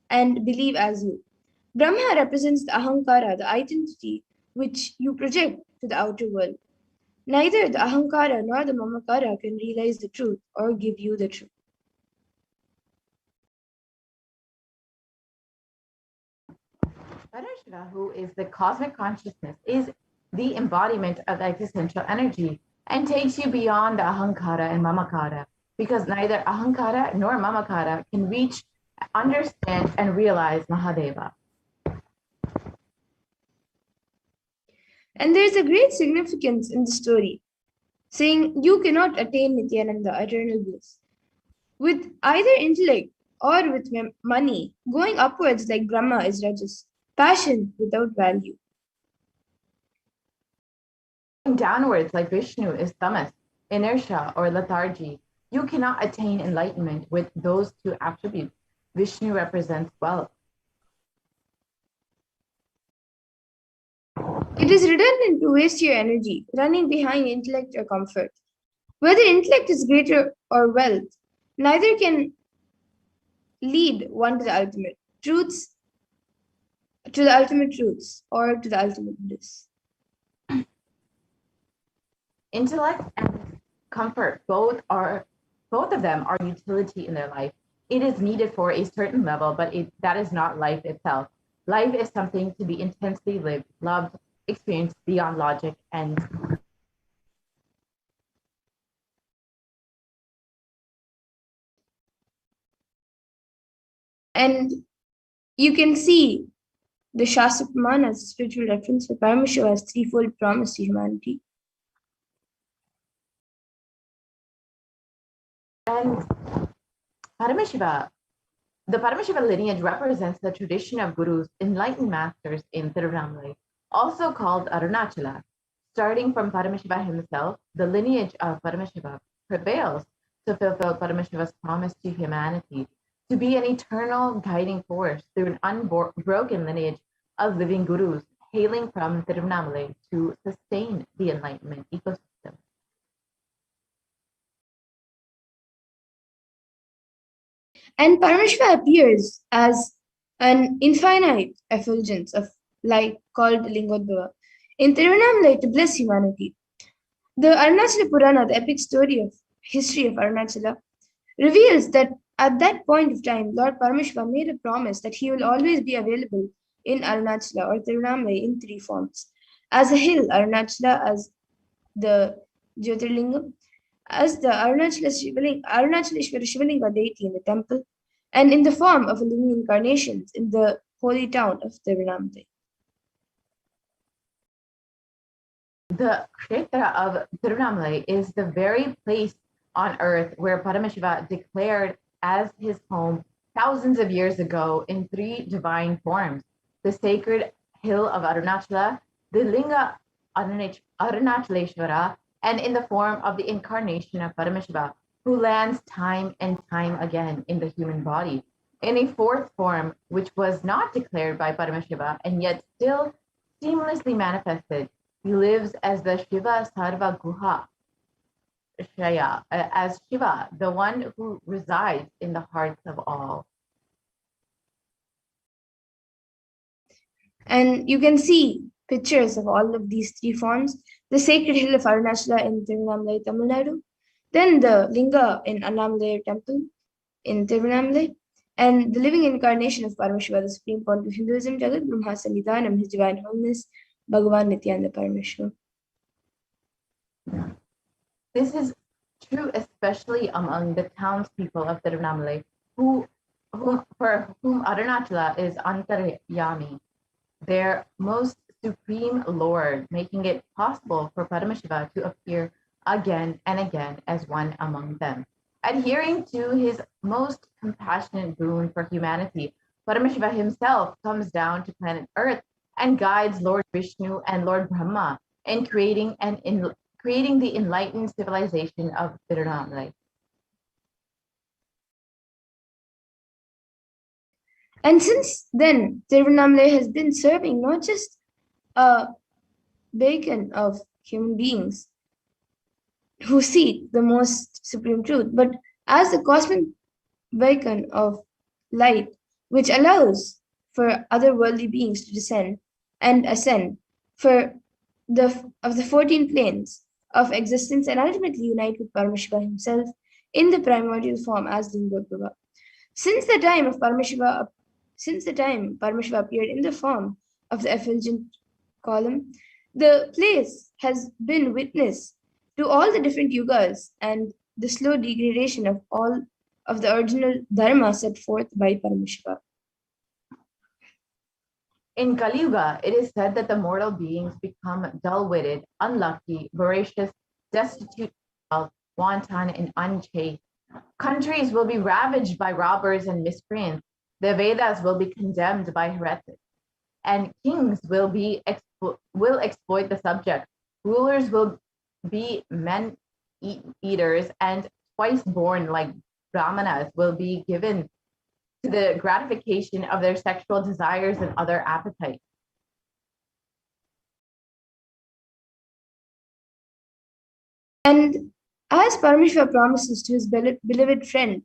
and believe as you. Brahma represents the Ahankara, the identity which you project to the outer world. Neither the Ahankara nor the Mamakara can realize the truth or give you the truth. Parashakti, who is the cosmic consciousness, is the embodiment of existential energy and takes you beyond the Ahankara and Mamakara, because neither Ahankara nor Mamakara can reach, understand, and realize Mahadeva. And there is a great significance in the story, saying you cannot attain Nithyananda, eternal bliss. With either intellect or with money, going upwards like Brahma is Rajas, passion without value. Going downwards like Vishnu is Tamas, inertia or lethargy. You cannot attain enlightenment with those two attributes. Vishnu represents wealth. It is redundant to waste your energy running behind intellect or comfort. Whether intellect is greater or wealth, neither can lead one to the ultimate truths, or to the ultimate bliss. Intellect and comfort, both of them are utility in their life. It is needed for a certain level, but that is not life itself. Life is something to be intensely lived, loved, experienced beyond logic and you can see the Shastra Pramana as a spiritual reference for Paramashiva as threefold promise to humanity. And Paramashiva, the Paramashiva lineage represents the tradition of gurus, enlightened masters in Tiruvannamalai, also called Arunachala. Starting from Paramashiva himself, the lineage of Paramashiva prevails to fulfill Paramashiva's promise to humanity, to be an eternal guiding force through an unbroken lineage of living gurus hailing from Tiruvannamalai to sustain the enlightenment ecosystem. And Paramashiva appears as an infinite effulgence of light called Lingodbhava in Tiruvannamalai to bless humanity. The Arunachala Purana, the epic history of Arunachala, reveals that at that point of time, Lord Paramashiva made a promise that he will always be available in Arunachala or Tiruvannamalai in three forms. As a hill, Arunachala as the Jyotirlingam, as the Arunachaleshwara Shivalinga deity in the temple, and in the form of a living incarnation in the holy town of Tiruvannamalai. The Kshetra of Tiruvannamalai is the very place on earth where Paramashiva declared as his home thousands of years ago in three divine forms: the sacred hill of Arunachala, the Linga Arunachaleshwara, and in the form of the incarnation of Paramashiva, who lands time and time again in the human body. In a fourth form, which was not declared by Paramashiva and yet still seamlessly manifested, he lives as the Shiva Sarva Guha Shaya, as Shiva, the one who resides in the hearts of all. And you can see pictures of all of these three forms: the sacred hill of Arunachala in Tiruvannamalai, Tamil Nadu, then the Linga in Annamalai temple in Tiruvannamalai, and the living incarnation of Paramashiva, the supreme point of Hinduism, Jagat Brahma Sannidhanam, His Divine Holiness, Bhagavan Nithyananda Paramashivam. This is true especially among the townspeople of Tiruvannamalai, for whom Arunachala is Antaryami, their most supreme Lord, making it possible for Paramashiva to appear again and again as one among them. Adhering to his most compassionate boon for humanity, Paramashiva himself comes down to planet Earth and guides Lord Vishnu and Lord Brahma in creating the enlightened civilization of Tiruvannamalai. And since then, Tiruvannamalai has been serving not just a beacon of human beings who seek the most supreme truth, but as the cosmic beacon of light, which allows for other worldly beings to descend and ascend of the 14 planes of existence and ultimately unite with Paramashiva himself in the primordial form as Lingodbhava. Since the time Paramashiva appeared in the form of the effulgent column, the place has been witness to all the different yugas and the slow degradation of all of the original dharma set forth by Paramashiva. In Kali Yuga, it is said that the mortal beings become dull-witted, unlucky, voracious, destitute of wealth, wanton, and unchaste. Countries will be ravaged by robbers and miscreants. The Vedas will be condemned by heretics. And kings will exploit the subject. Rulers will be men eaters, and twice born like brahmanas will be given to the gratification of their sexual desires and other appetites. And as Parameshwar promises to his beloved friend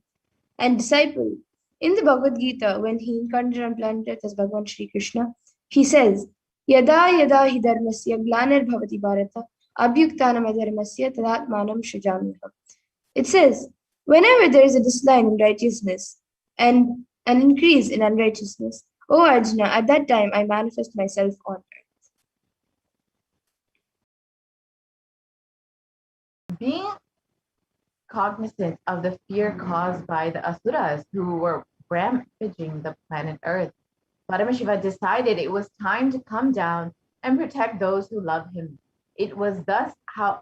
and disciple in the Bhagavad Gita, when he incarnated on planet Earth as Bhagavan Sri Krishna, he says, Yada yada hi dharmasya glanir bhavati bharata abhyuktanam adharmasya tadatmanam shrujamiham. It says, whenever there is a decline in righteousness and an increase in unrighteousness, O Arjuna, at that time I manifest myself on earth. Being cognizant of the fear caused by the asuras who were rampaging the planet Earth, Paramashiva decided it was time to come down and protect those who love him. It was thus how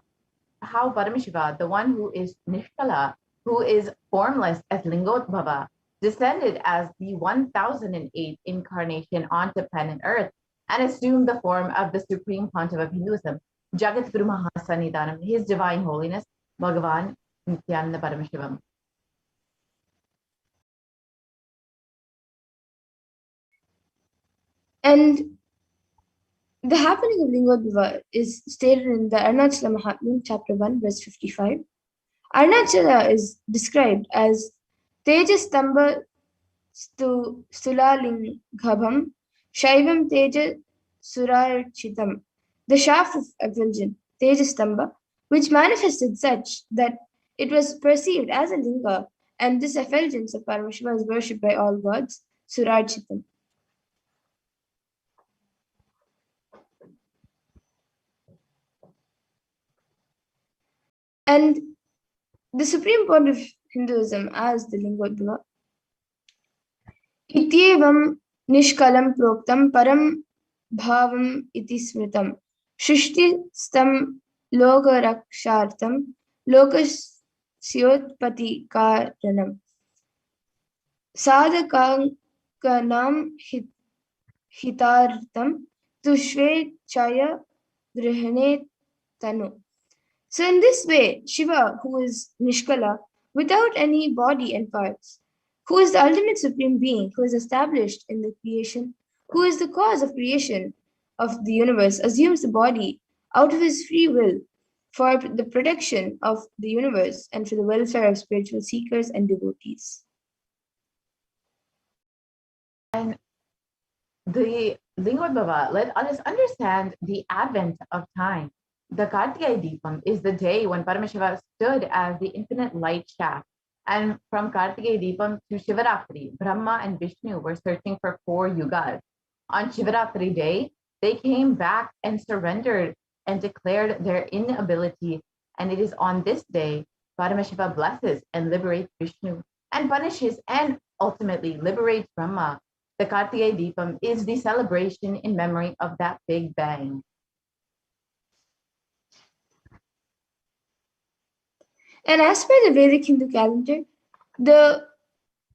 Paramashiva, the one who is Nishkala, who is formless as Lingotbhava, descended as the 1008th incarnation onto planet Earth and assumed the form of the Supreme Pontiff of Hinduism, Jagat Guru Mahasannidhanam, His Divine Holiness, Bhagavan Nithyananda Paramashivam. And the happening of Lingodhava is stated in the Arunachala Mahatmya, chapter 1, verse 55. Arunachala is described as Tejastamba Stulalingham Shaivam Teja Surarchitam, the shaft of effulgence, Tejastamba, which manifested such that it was perceived as a linga, and this effulgence of Paramashiva is worshipped by all gods, Surarchitam. And the Supreme Point of Hinduism as the Lingodhava, Ityevam Nishkalam Proktam Param Bhavam Iti Smritam Shrishti Stam Lokarakshartam Lokasyotpati Karanam Sadhakanam Hitartam Tushve Chaya Grihane Tanu. So in this way, Shiva, who is Nishkala, without any body and parts, who is the ultimate supreme being, who is established in the creation, who is the cause of creation of the universe, assumes the body out of his free will for the protection of the universe and for the welfare of spiritual seekers and devotees. And the Lingodhava let us understand the advent of time. The Kartikeya Deepam is the day when Paramashiva stood as the infinite light shaft. And from Kartikeya Deepam to Shivaratri, Brahma and Vishnu were searching for 4 yugas. On Shivaratri day, they came back and surrendered and declared their inability. And it is on this day, Paramashiva blesses and liberates Vishnu and punishes and ultimately liberates Brahma. The Kartikeya Deepam is the celebration in memory of that big bang. And as per the Vedic Hindu calendar, the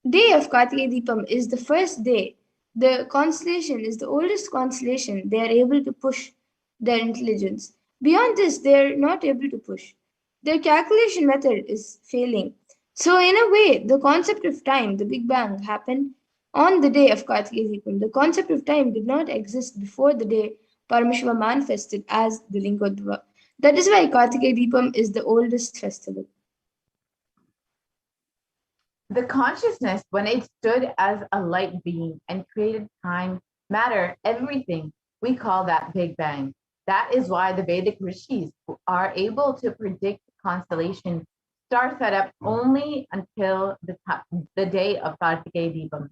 day of Kartikeya Deepam is the first day. The constellation is the oldest constellation. They are able to push their intelligence. Beyond this, they are not able to push. Their calculation method is failing. So in a way, the concept of time, the Big Bang, happened on the day of Kartikeya Deepam. The concept of time did not exist before the day Paramashiva manifested as the Lingodhava. That is why Kartikeya Deepam is the oldest festival. The consciousness, when it stood as a light being and created time, matter, everything, we call that Big Bang. That is why the Vedic rishis are able to predict constellation star setup only until the day of Kartikeya Deepam.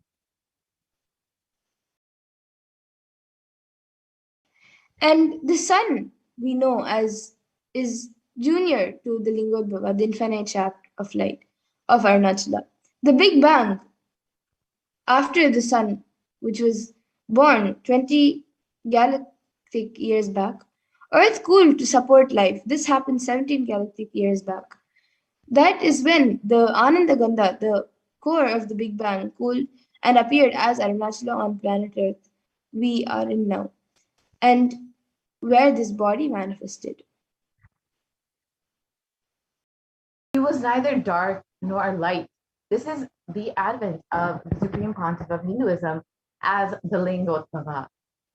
And the sun, we know as, is junior to the Lingodhava, the infinite shaft of light of Arunachala. The Big Bang, after the sun, which was born 20 galactic years back, Earth cooled to support life. This happened 17 galactic years back. That is when the Ananda Gandha, the core of the Big Bang, cooled and appeared as Arunachala on planet Earth we are in now, and where this body manifested. He was neither dark nor light. This is the advent of the Supreme Pontiff of Hinduism as the Lingottava.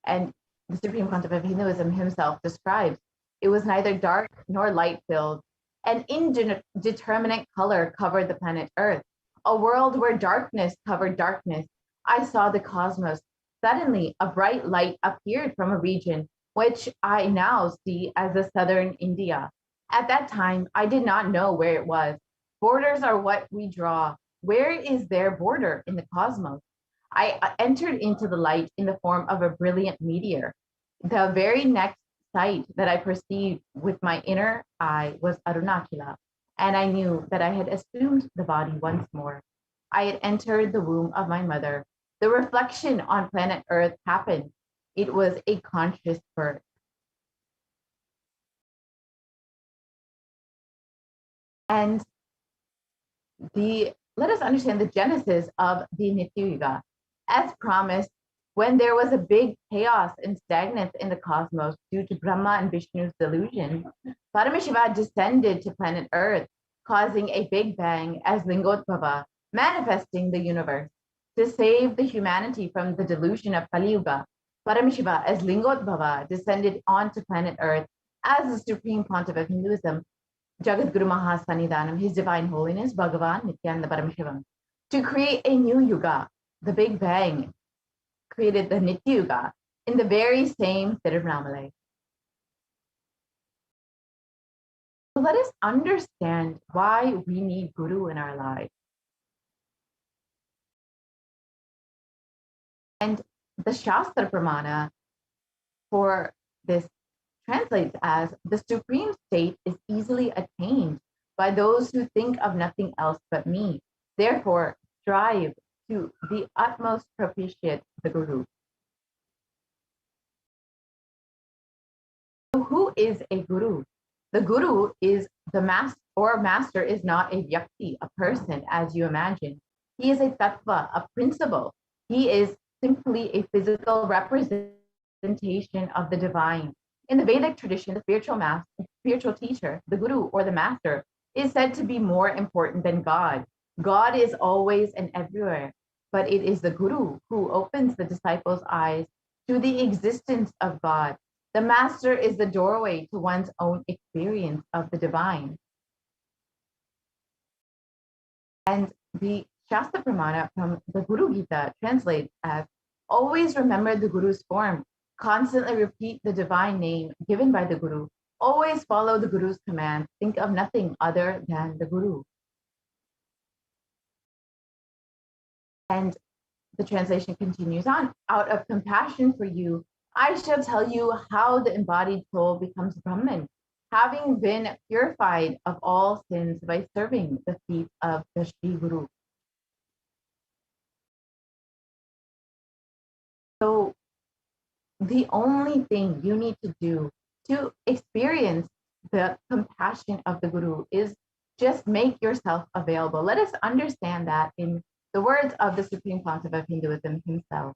And the Supreme Pontiff of Hinduism himself describes it was neither dark nor light filled. An indeterminate color covered the planet Earth, a world where darkness covered darkness. I saw the cosmos. Suddenly, a bright light appeared from a region which I now see as the southern India. At that time, I did not know where it was. Borders are what we draw. Where is their border in the cosmos? I entered into the light in the form of a brilliant meteor. The very next sight that I perceived with my inner eye was Arunachala, and I knew that I had assumed the body once more. I had entered the womb of my mother. The reflection on planet Earth happened. It was a conscious birth. And let us understand the genesis of the Nitya Yuga. As promised, when there was a big chaos and stagnance in the cosmos due to Brahma and Vishnu's delusion, Paramashiva descended to planet Earth, causing a big bang as Lingottava, manifesting the universe. To save the humanity from the delusion of Kali Yuga, Paramashiva as Lingottava descended onto planet Earth as the Supreme Pontiff of Hinduism, Jagat Guru Mahasannidhanam, His Divine Holiness, Bhagavan Nithyananda Paramashivam, to create a new Yuga. The Big Bang created the Nitya Yuga in the very same Tirunamale. So let us understand why we need Guru in our lives. And the Shastra Pramana for this translates as the supreme state is easily attained by those who think of nothing else but me. Therefore, strive to the utmost propitiate the Guru. So who is a Guru? The Guru is the master is not a vyakti, a person as you imagine. He is a tattva, a principle. He is simply a physical representation of the divine. In the Vedic tradition, the spiritual teacher, the Guru or the master, is said to be more important than God. God is always and everywhere, but it is the Guru who opens the disciples' eyes to the existence of God. The master is the doorway to one's own experience of the divine. And the Shastra Pramana from the Guru Gita translates as, always remember the Guru's form, constantly repeat the divine name given by the Guru, always follow the Guru's command, think of nothing other than the Guru. And the translation continues on, out of compassion for you, I shall tell you how the embodied soul becomes Brahman, having been purified of all sins by serving the feet of the Shri Guru. So the only thing you need to do to experience the compassion of the Guru is just make yourself available. Let us understand that in the words of the Supreme Pontiff of Hinduism himself.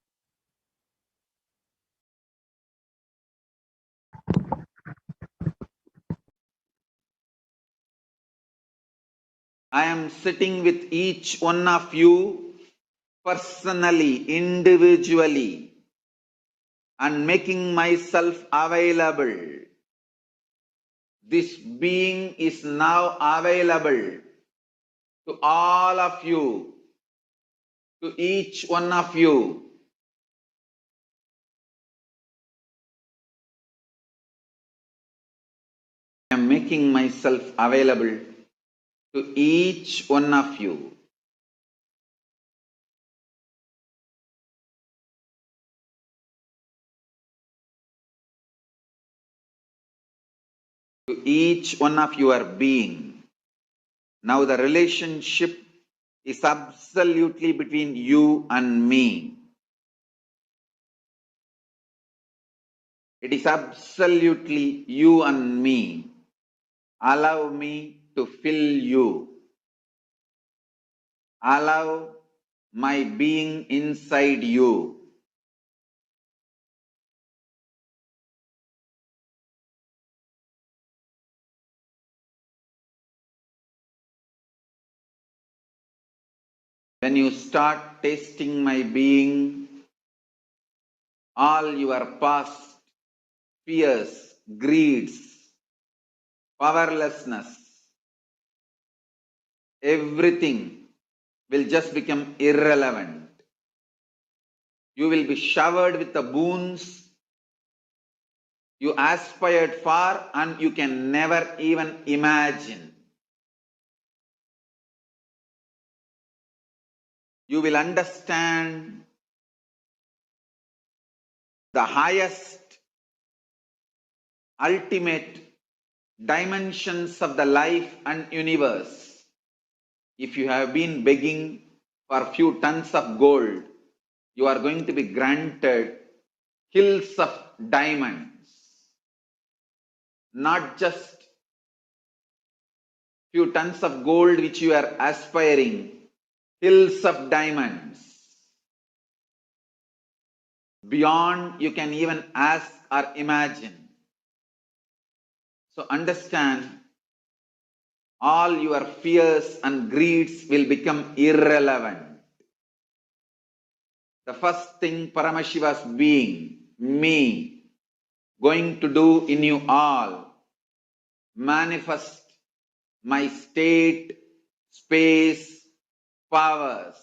I am sitting with each one of you personally, individually, and making myself available. This being is now available to all of you, to each one of you. I am making myself available to each one of you. To each one of your being. Now the relationship is absolutely between you and me. It is absolutely you and me. Allow me to fill you. Allow my being inside you. When you start tasting my being, all your past fears, greeds, powerlessness, everything will just become irrelevant. You will be showered with the boons you aspired for and you can never even imagine. You will understand the highest, ultimate dimensions of the life and universe. If you have been begging for a few tons of gold, you are going to be granted hills of diamonds. Not just few tons of gold which you are aspiring, hills of diamonds. Beyond you can even ask or imagine. So understand, all your fears and greeds will become irrelevant. The first thing Paramashiva's being, me, going to do in you all, manifest my state, space, powers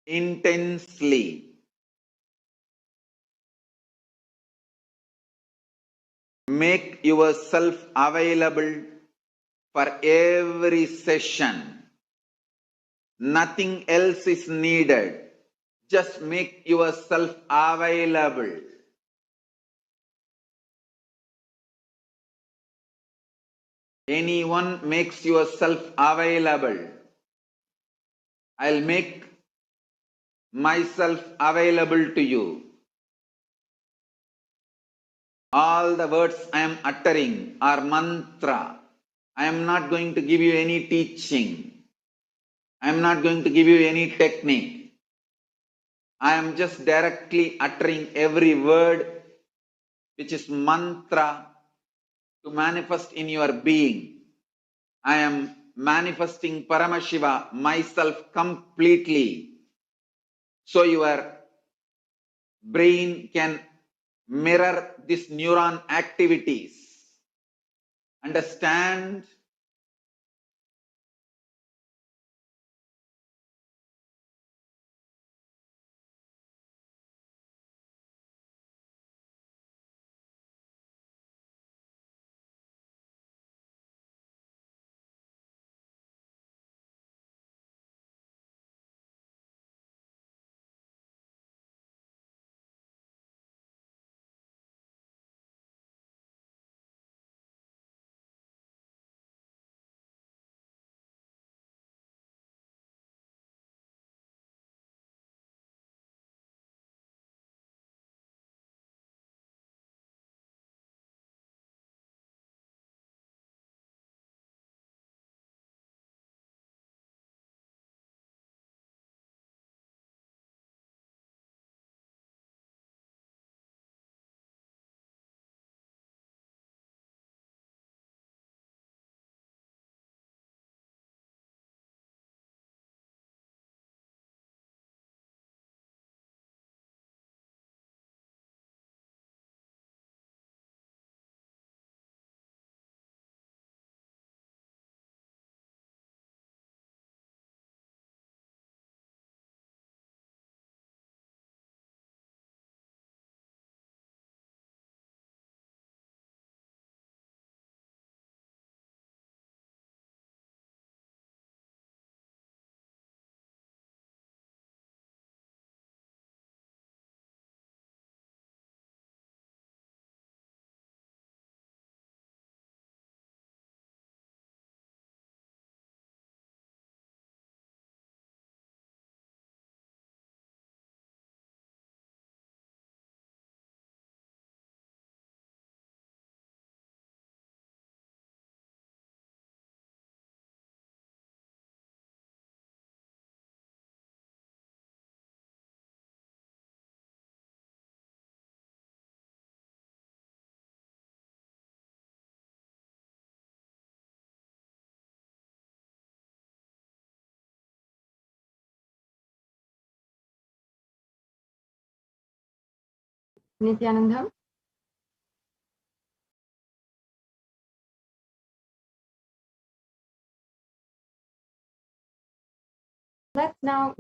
intensely. Make yourself available for every session. Nothing else is needed. Just make yourself available. Anyone makes yourself available, I'll make myself available to you. All the words I am uttering are mantra. I am not going to give you any teaching. I am not going to give you any technique. I am just directly uttering every word which is mantra to manifest in your being. I am manifesting Paramashiva, myself completely. So your brain can mirror these neuron activities. Understand? Nithyanandam. Let's now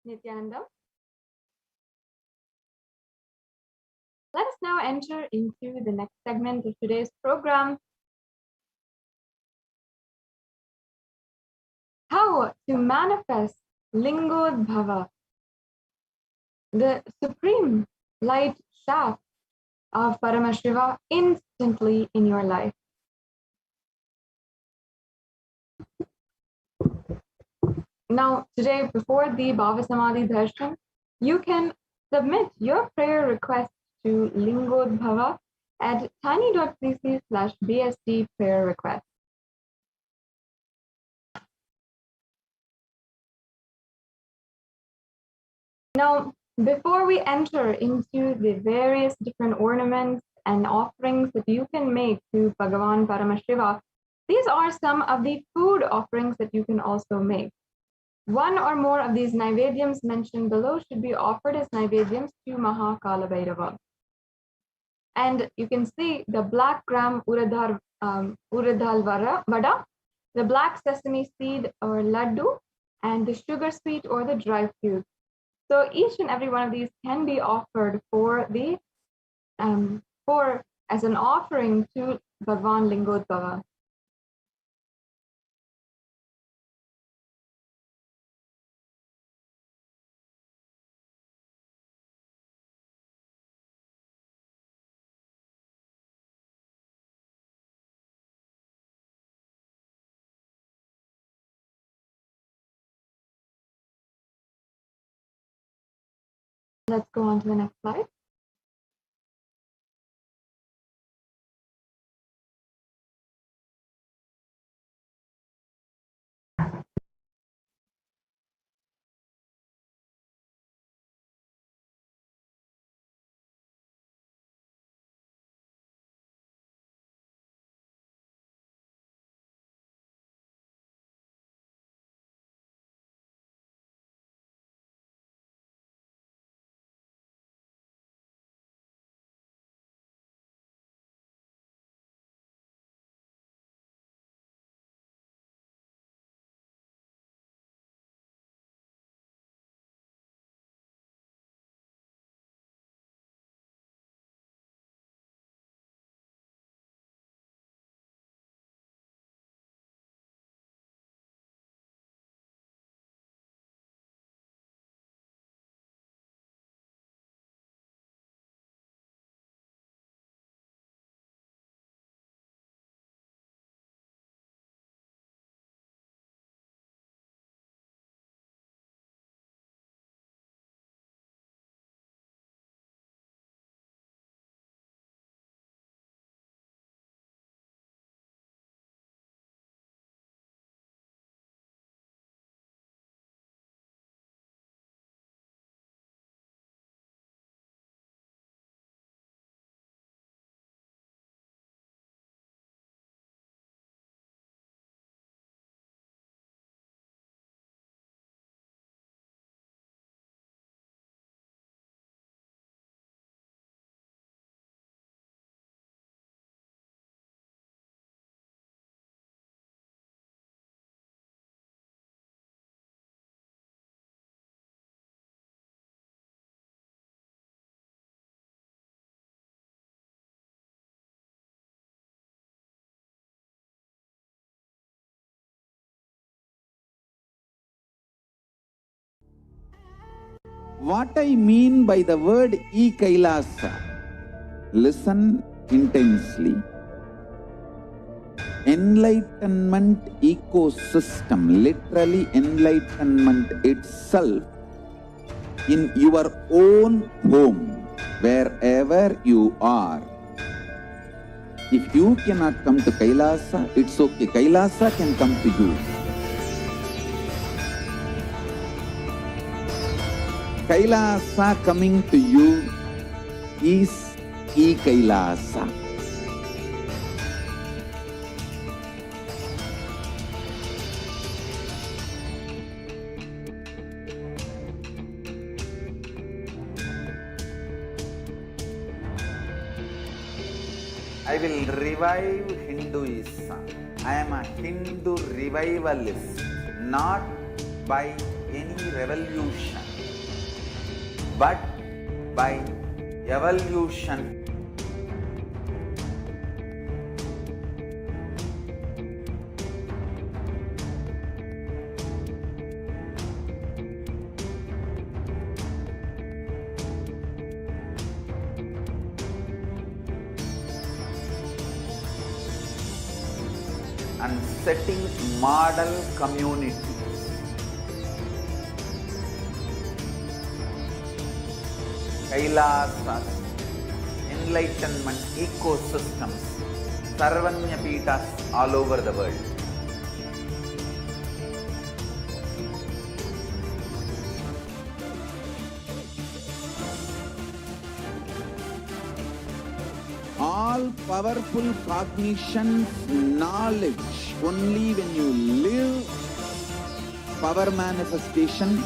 Nithyanandam. Let us now enter into the next segment of today's program. How to manifest Lingodbhava, the supreme light shaft of Paramashiva instantly in your life. Now, today, before the Bhava Samadhi Darshan, you can submit your prayer request to Lingodbhava at tiny.cc/BSD prayer request. Now, before we enter into the various different ornaments and offerings that you can make to Bhagavan Paramashiva, these are some of the food offerings that you can also make. One or more of these Naivedyams mentioned below should be offered as Naivedyams to Mahakala Bhairava. And you can see the black gram uradal vada, the black sesame seed or laddu, and the sugar sweet or the dry fruit. So each and every one of these can be offered for the as an offering to Bhagwan Lingodbhava. Let's go on to the next slide. What I mean by the word Kailasa, listen intensely. Enlightenment ecosystem, literally enlightenment itself, in your own home, wherever you are. If you cannot come to Kailasa, it's okay. Kailasa can come to you. Kailasa coming to you is Kailasa. I will revive Hinduism. I am a Hindu revivalist, not by any revolution, but by evolution. And setting model community. Kailasas, enlightenment ecosystems, Sarvanya Pitas all over the world. All powerful cognition, knowledge, only when you live, power manifestation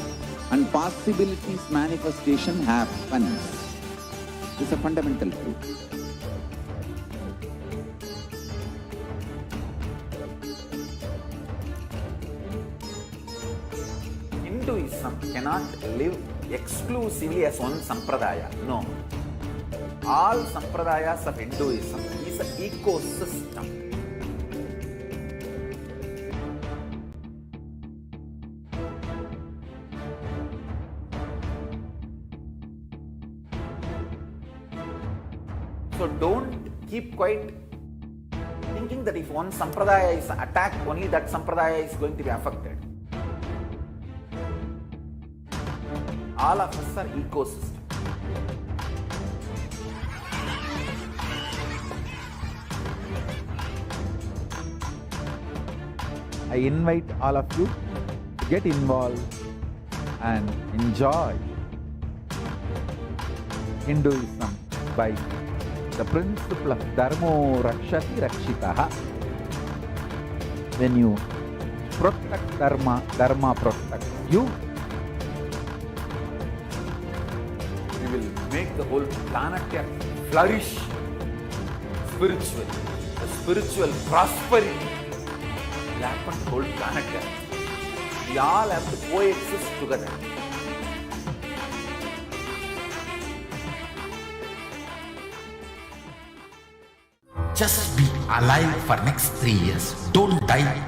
and possibilities manifestation happens. This is a fundamental truth. Hinduism cannot live exclusively as one sampradaya. No. All sampradayas of Hinduism is an ecosystem. So don't keep quiet thinking that if one sampradaya is attacked, only that sampradaya is going to be affected. All of us are ecosystems. I invite all of you to get involved and enjoy Hinduism by the principle of Dharmo Rakshati Rakshitaha. When you protect Dharma, Dharma protects you. You will make the whole planet flourish spiritually. The spiritual prosperity will happen to the whole planet Earth. We all have to coexist together. Just be alive for next 3 years. Don't die.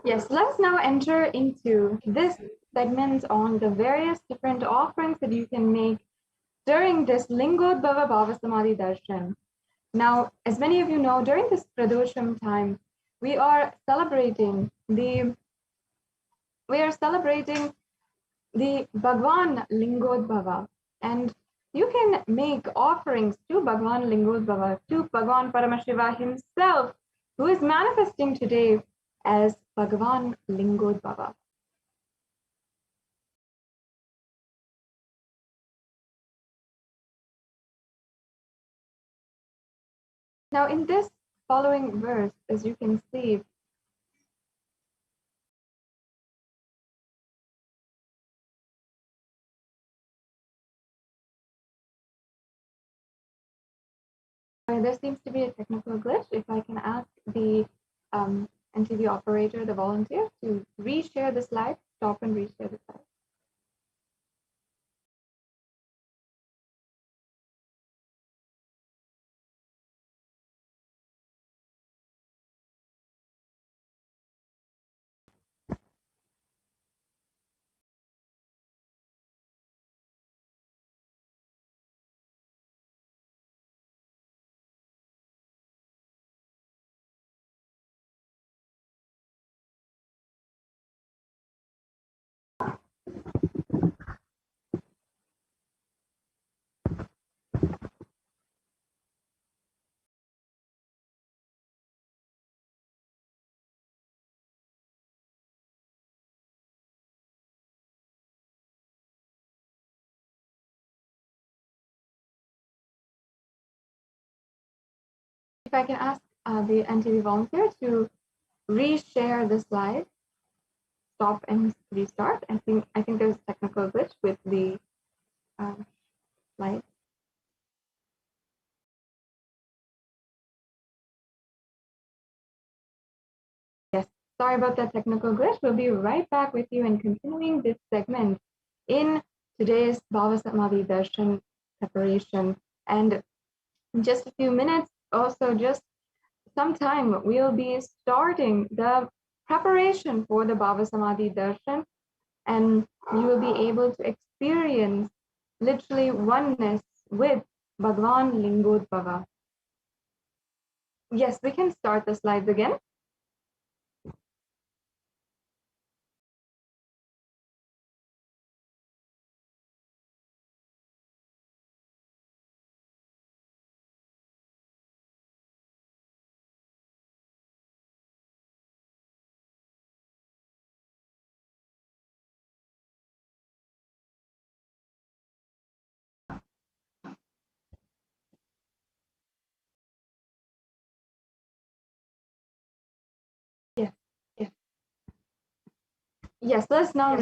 Yes, let's now enter into this segment on the various different offerings that you can make during this Lingodbhava Bhava Samadhi Darshan. Now, as many of you know, during this Pradosham time, we are celebrating the Bhagwan Lingodbhava, and you can make offerings to Bhagwan Lingodbhava, to Bhagwan Paramashiva himself, who is manifesting today as Bhagwan Lingodbhava. Now, in this following verse, as you can see, there seems to be a technical glitch. If I can ask the NTV operator, the volunteer, to reshare the slide, stop and reshare the slide. if I can ask the NTV volunteer to reshare the slide, stop and restart. I think there's a technical glitch with the slide. Yes, sorry about that technical glitch. We'll be right back with you and continuing this segment in today's Bhava Samadhi Darshan preparation. And in just a few minutes, also just sometime, we'll be starting the preparation for the Bhava Samadhi Darshan, and you will be able to experience literally oneness with Bhagwan Lingodbhava. Yes, we can start the slides again. Yes, yes. Yes, let's now.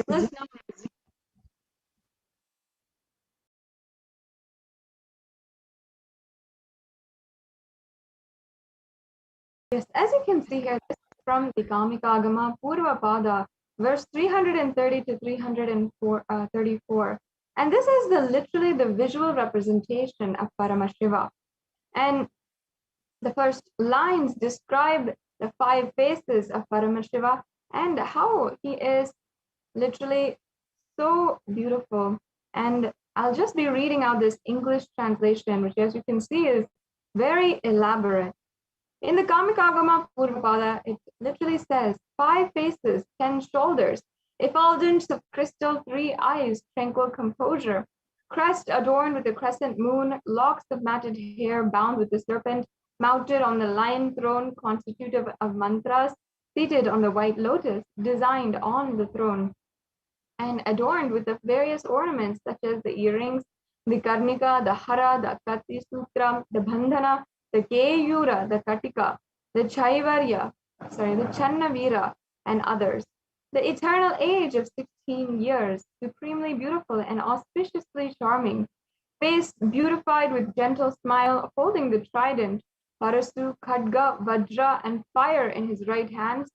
Yes, as you can see here, this is from the Kamikagama Purva Pada, verse 330 to 334. And this is literally the visual representation of Paramashiva. And the first lines describe the 5 faces of Paramashiva and how he is literally so beautiful. And I'll just be reading out this English translation, which, as you can see, is very elaborate. In the Kamikagama Purvapada, it literally says 5 faces, 10 shoulders, effulgence of crystal, 3 eyes, tranquil composure, crest adorned with a crescent moon, locks of matted hair bound with a serpent, mounted on the lion throne constitutive of mantras, seated on the white lotus, designed on the throne, and adorned with the various ornaments such as the earrings, the karnika, the hara, the kati sutra, the bandhana, the keyura, the katika, the chaivarya, the channavira, and others. The eternal age of 16 years, supremely beautiful and auspiciously charming, face beautified with gentle smile, holding the trident, parasu, khadga, vajra, and fire in his right hands,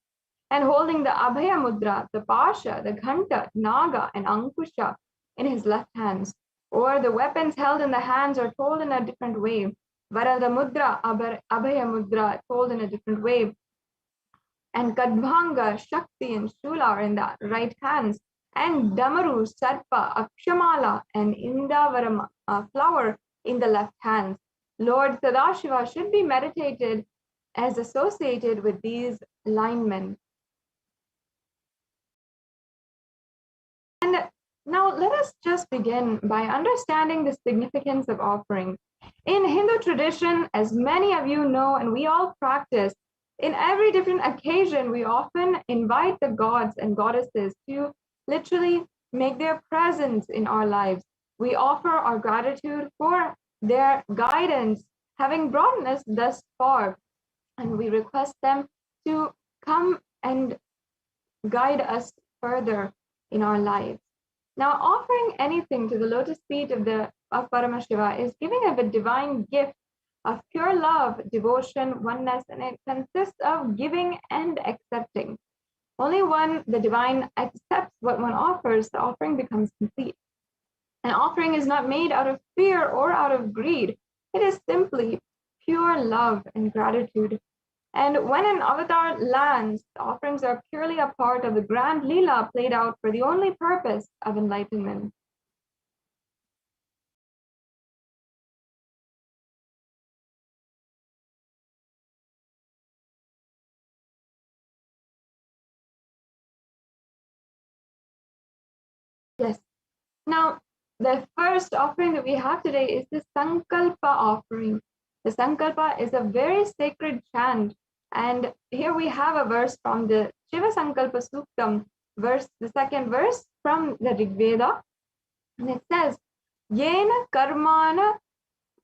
and holding the abhaya mudra, the pasha, the ghanta, naga, and ankusha in his left hands. Or the weapons held in the hands are told in a different way. Varada mudra, abhaya mudra, told in a different way. And Kadbhanga, Shakti, and Shula are in the right hands. And Damaru, Sarpa, Akshamala, and Indavaram, flower in the left hands. Lord Sadashiva should be meditated as associated with these linemen. And now let us just begin by understanding the significance of offering. In Hindu tradition, as many of you know and we all practice, in every different occasion, we often invite the gods and goddesses to literally make their presence in our lives. We offer our gratitude for their guidance, having brought us thus far, and we request them to come and guide us further in our lives. Now, offering anything to the lotus feet of Paramashiva is giving of a divine gift of pure love, devotion, oneness, and it consists of giving and accepting. Only when the divine accepts what one offers, the offering becomes complete. An offering is not made out of fear or out of greed. It is simply pure love and gratitude. And when an avatar lands, the offerings are purely a part of the grand Leela played out for the only purpose of enlightenment. Yes. Now, the first offering that we have today is the Sankalpa offering. The Sankalpa is a very sacred chant. And here we have a verse from the Shiva Sankalpa Suktam, the second verse from the Rig Veda. And it says, Yena karmana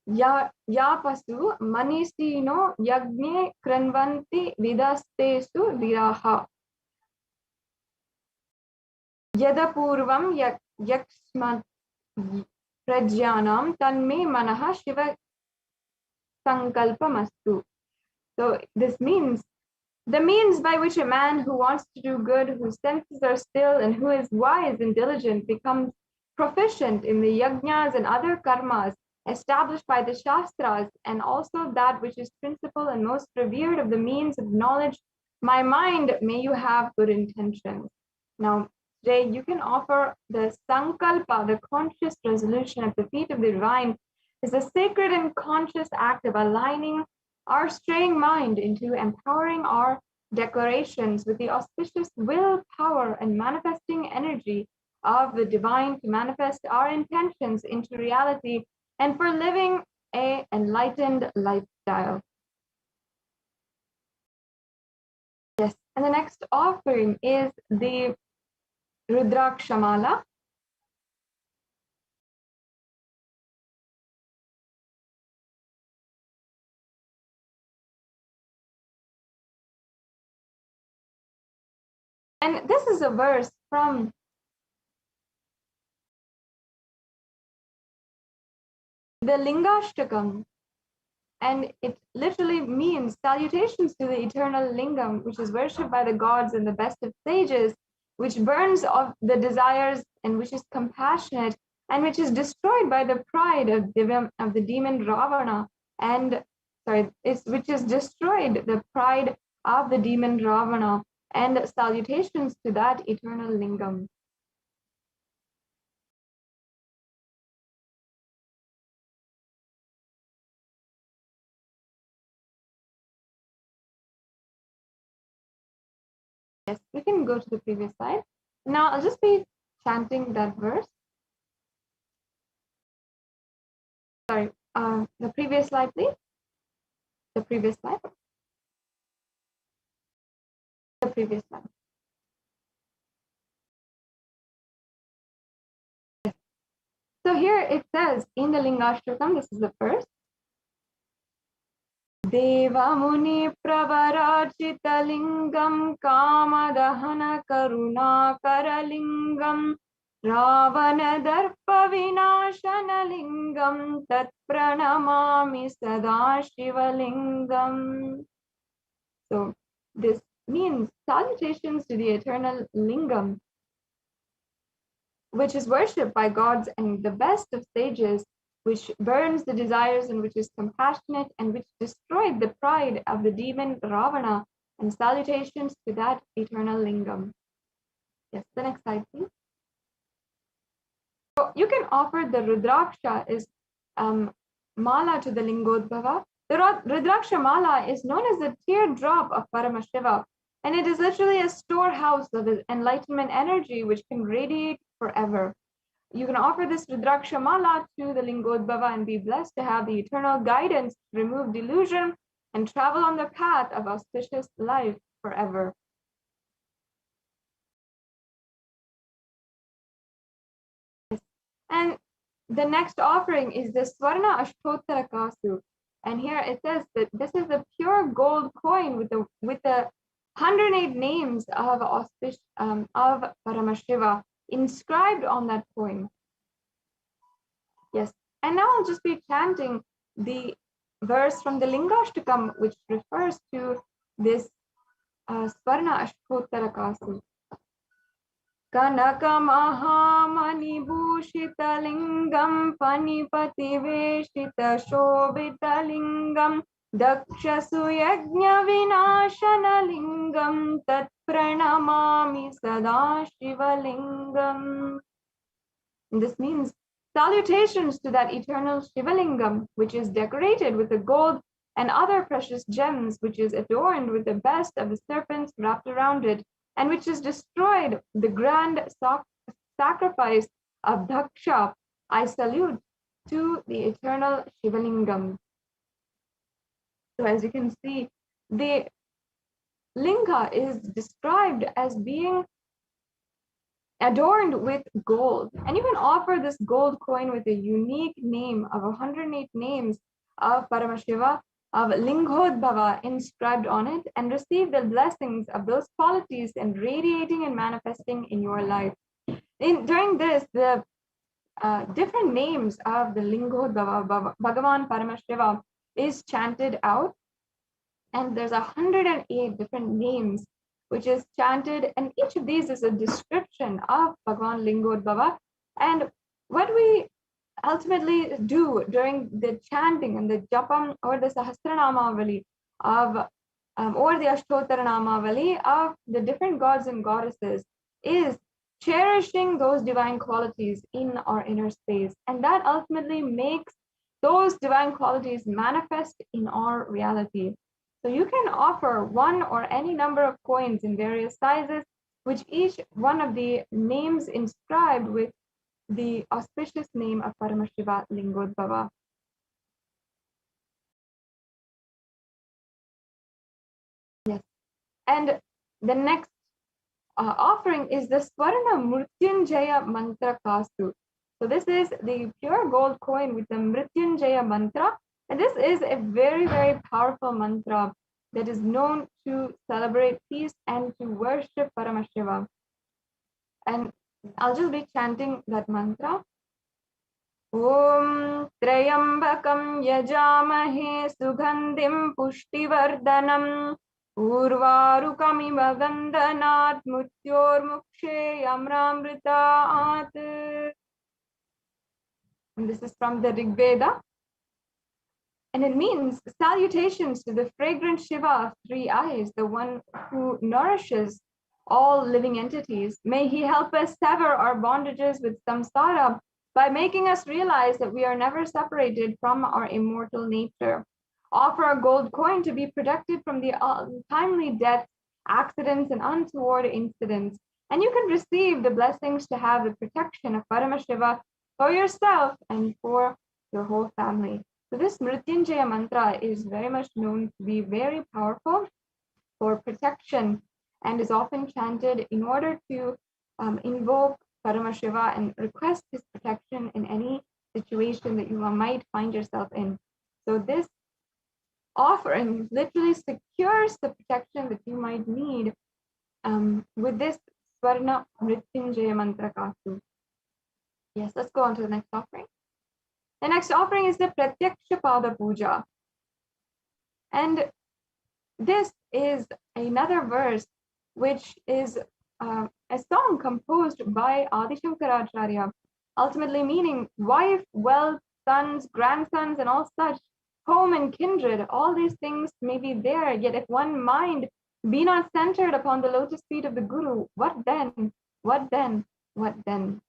yapasu manisino yagne kranvanti vidastesu viraha yadapurvam yaksmat prajyanam tanme manaha shiva sankalpamastu. So this means the means by which a man who wants to do good, whose senses are still, and who is wise and diligent becomes proficient in the yajnas and other karmas established by the shastras, and also that which is principal and most revered of the means of knowledge. My mind, may you have good intentions. Now, today you can offer the sankalpa, the conscious resolution at the feet of the divine, is a sacred and conscious act of aligning our straying mind into empowering our declarations with the auspicious will, power, and manifesting energy of the divine to manifest our intentions into reality and for living a enlightened lifestyle. Yes, and the next offering is the Rudrakshamala. And this is a verse from the Lingashtakam, and it literally means salutations to the eternal lingam, which is worshipped by the gods and the best of sages, which burns off the desires and which is compassionate and which is destroyed by the pride of the demon Ravana, and which is destroyed the pride of the demon Ravana, and salutations to that eternal lingam. Yes, we can go to the previous slide. Now I'll just be chanting that verse. Sorry, the previous slide, please. The previous slide. The previous slide. Yes. So here it says in the Lingashtakam, this is the first. Deva Muni Pravarachita Lingam Kamadahana Karuna Karalingam Ravana Darpa Vinashana Lingam Tat Pranamami Sada Shiva Lingam. So this means salutations to the eternal lingam, which is worshipped by gods and the best of sages, which burns the desires and which is compassionate and which destroyed the pride of the demon Ravana, and salutations to that eternal lingam. Yes, the next slide, please. So you can offer the Rudraksha is mala to the Lingodbhava. The Rudraksha mala is known as the teardrop of Paramashiva, and it is literally a storehouse of enlightenment energy which can radiate forever. You can offer this Rudraksha mala to the Lingodbhava and be blessed to have the eternal guidance to remove delusion and travel on the path of auspicious life forever. And the next offering is the Swarna Ashtottara Kasu. And here it says that this is a pure gold coin with the 108 names of Paramashiva inscribed on that coin. Yes, and now I'll just be chanting the verse from the Lingashtakam, which refers to this Swarna Ashtottara Kasu. Kanaka Mahamani Bhushita Lingam Panipati Veshita Shobhita Lingam Daksha Suyagnya Vinashana Lingam Tat Pranamami Sada Shiva Lingam. This means salutations to that eternal Shiva Lingam, which is decorated with the gold and other precious gems, which is adorned with the best of the serpents wrapped around it, and which has destroyed the grand sacrifice of Daksha. I salute to the eternal Shiva Lingam. So as you can see, the linga is described as being adorned with gold. And you can offer this gold coin with a unique name of 108 names of Paramashiva, of Lingodbhava inscribed on it, and receive the blessings of those qualities and radiating and manifesting in your life. During this, the different names of the Lingodbhava, Bhagavan Paramashiva, is chanted out, and there's 108 different names which is chanted, and each of these is a description of Bhagavan Lingodbhava. And what we ultimately do during the chanting and the japam or the Sahasranamavali of or the Ashtotaranamavali of the different gods and goddesses is cherishing those divine qualities in our inner space, and that ultimately makes those divine qualities manifest in our reality. So you can offer one or any number of coins in various sizes, which each one of the names inscribed with the auspicious name of Paramashiva Lingodbhava. Yes. And the next offering is the Swarna Mrityunjaya Mantra Kastu. So this is the pure gold coin with the Mrityunjaya mantra. And this is a very, very powerful mantra that is known to celebrate peace and to worship Paramashiva. And I'll just be chanting that mantra. Om Trayambakam Yajamahe Sugandhim Pushtivardhanam Urvarukamiva Gandhanat Mutyormukshe Amramritaat. And this is from the Rig Veda. And it means salutations to the fragrant Shiva of 3 eyes, the one who nourishes all living entities. May he help us sever our bondages with samsara by making us realize that we are never separated from our immortal nature. Offer a gold coin to be protected from the untimely deaths, accidents, and untoward incidents. And you can receive the blessings to have the protection of Paramashiva for yourself and for your whole family. So this Mrityunjaya mantra is very much known to be very powerful for protection and is often chanted in order to invoke Paramashiva and request his protection in any situation that you might find yourself in. So this offering literally secures the protection that you might need with this Swarna Mrityunjaya mantra Kastu. Yes, let's go on to the next offering. The next offering is the Pratyaksha Pada Puja. And this is another verse which is a song composed by Adi Shankaracharya, ultimately meaning wife, wealth, sons, grandsons, and all such, home and kindred, all these things may be there, yet if one mind be not centered upon the lotus feet of the Guru, what then? What then? What then?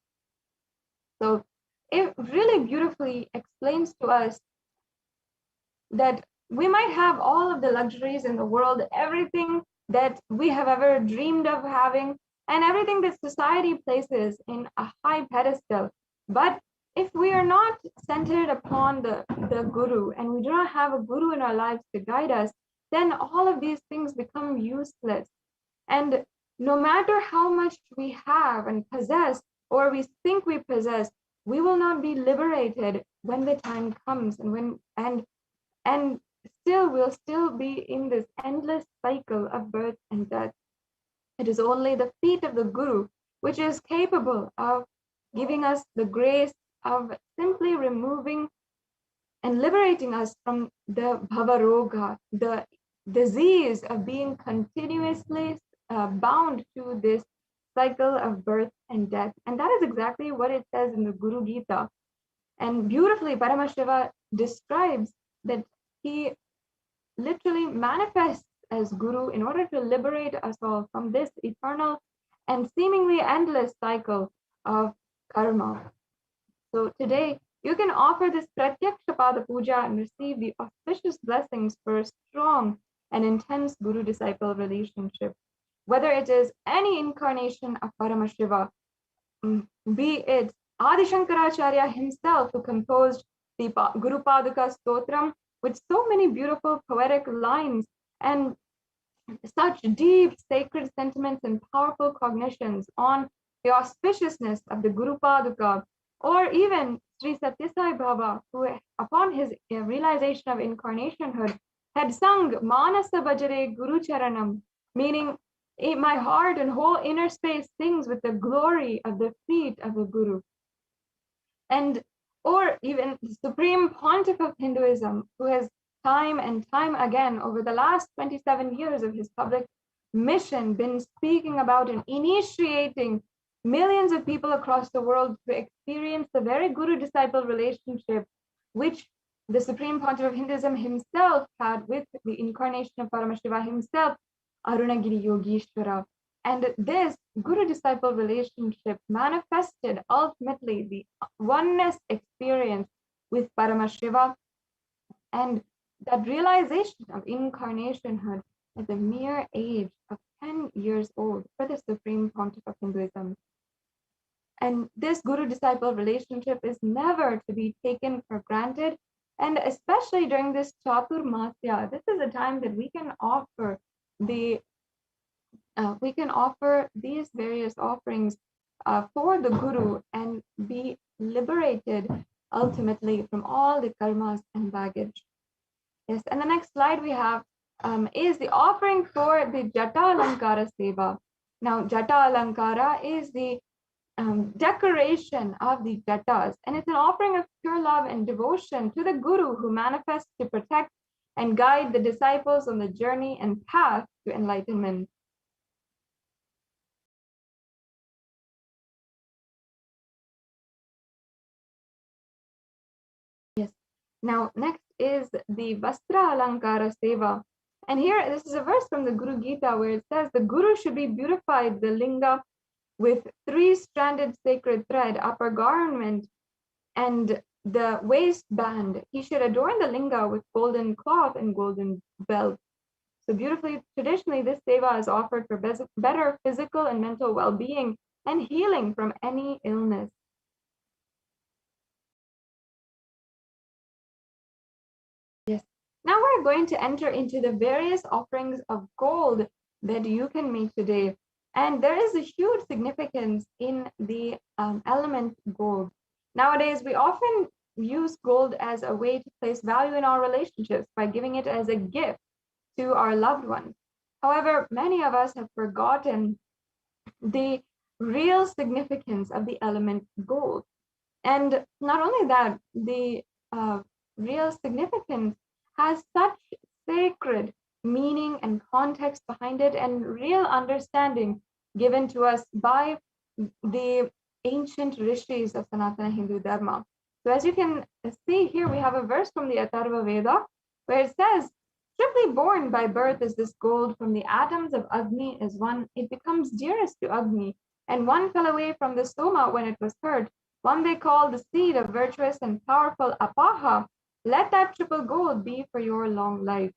So it really beautifully explains to us that we might have all of the luxuries in the world, everything that we have ever dreamed of having, and everything that society places in a high pedestal. But if we are not centered upon the Guru, and we do not have a Guru in our lives to guide us, then all of these things become useless. And no matter how much we have and possess, or we think we possess, we will not be liberated when the time comes, and still we'll still be in this endless cycle of birth and death. It is only the feet of the Guru which is capable of giving us the grace of simply removing and liberating us from the bhavaroga, the disease of being continuously bound to this cycle of birth and death. And that is exactly what it says in the Guru Gita. And beautifully, Paramashiva describes that he literally manifests as Guru in order to liberate us all from this eternal and seemingly endless cycle of karma. So today, you can offer this Pratyaksha Pada Puja and receive the auspicious blessings for a strong and intense Guru-disciple relationship. Whether it is any incarnation of Paramashiva, be it Adi Shankaracharya himself, who composed the Guru Padaka Stotram with so many beautiful poetic lines and such deep sacred sentiments and powerful cognitions on the auspiciousness of the Guru Paduka, or even Sri Satya Sai Baba, who upon his realization of incarnationhood had sung Manasa Bhajare Guru Charanam, meaning my heart and whole inner space sings with the glory of the feet of the Guru. And or even the Supreme Pontiff of Hinduism, who has time and time again over the last 27 years of his public mission been speaking about and initiating millions of people across the world to experience the very guru-disciple relationship which the Supreme Pontiff of Hinduism himself had with the incarnation of Paramashiva himself, Arunagiri Yogeshwara. And this guru-disciple relationship manifested ultimately the oneness experience with Paramashiva, and that realization of incarnationhood at the mere age of 10 years old for the Supreme Pontiff of Hinduism. And this guru-disciple relationship is never to be taken for granted, and especially during this Chaturmasya, this is a time that we can offer these various offerings for the Guru and be liberated ultimately from all the karmas and baggage. Yes, and the next slide we have is the offering for the Jata Alankara Seva. Now, Jata Alankara is the decoration of the jatas, and it's an offering of pure love and devotion to the Guru who manifests to protect and guide the disciples on the journey and path to enlightenment. Yes. Now, next is the Vastra Alankara Seva. And here, this is a verse from the Guru Gita where it says, the Guru should be beautified, the linga, with 3-stranded sacred thread, upper garment, and the waistband. He should adorn the linga with golden cloth and golden belt. So beautifully, traditionally, this seva is offered for better physical and mental well-being and healing from any illness. Yes. Now we're going to enter into the various offerings of gold that you can make today. And there is a huge significance in the element gold. Nowadays, we often use gold as a way to place value in our relationships by giving it as a gift to our loved ones. However, many of us have forgotten the real significance of the element gold. And not only that, the real significance has such sacred meaning and context behind it and real understanding given to us by the ancient rishis of Sanatana Hindu Dharma. So as you can see here, we have a verse from the Atharva Veda where it says, strictly born by birth is this gold, from the atoms of Agni is one, it becomes dearest to Agni, and one fell away from the Soma when it was heard. One they call the seed of virtuous and powerful Apaha. Let that triple gold be for your long life.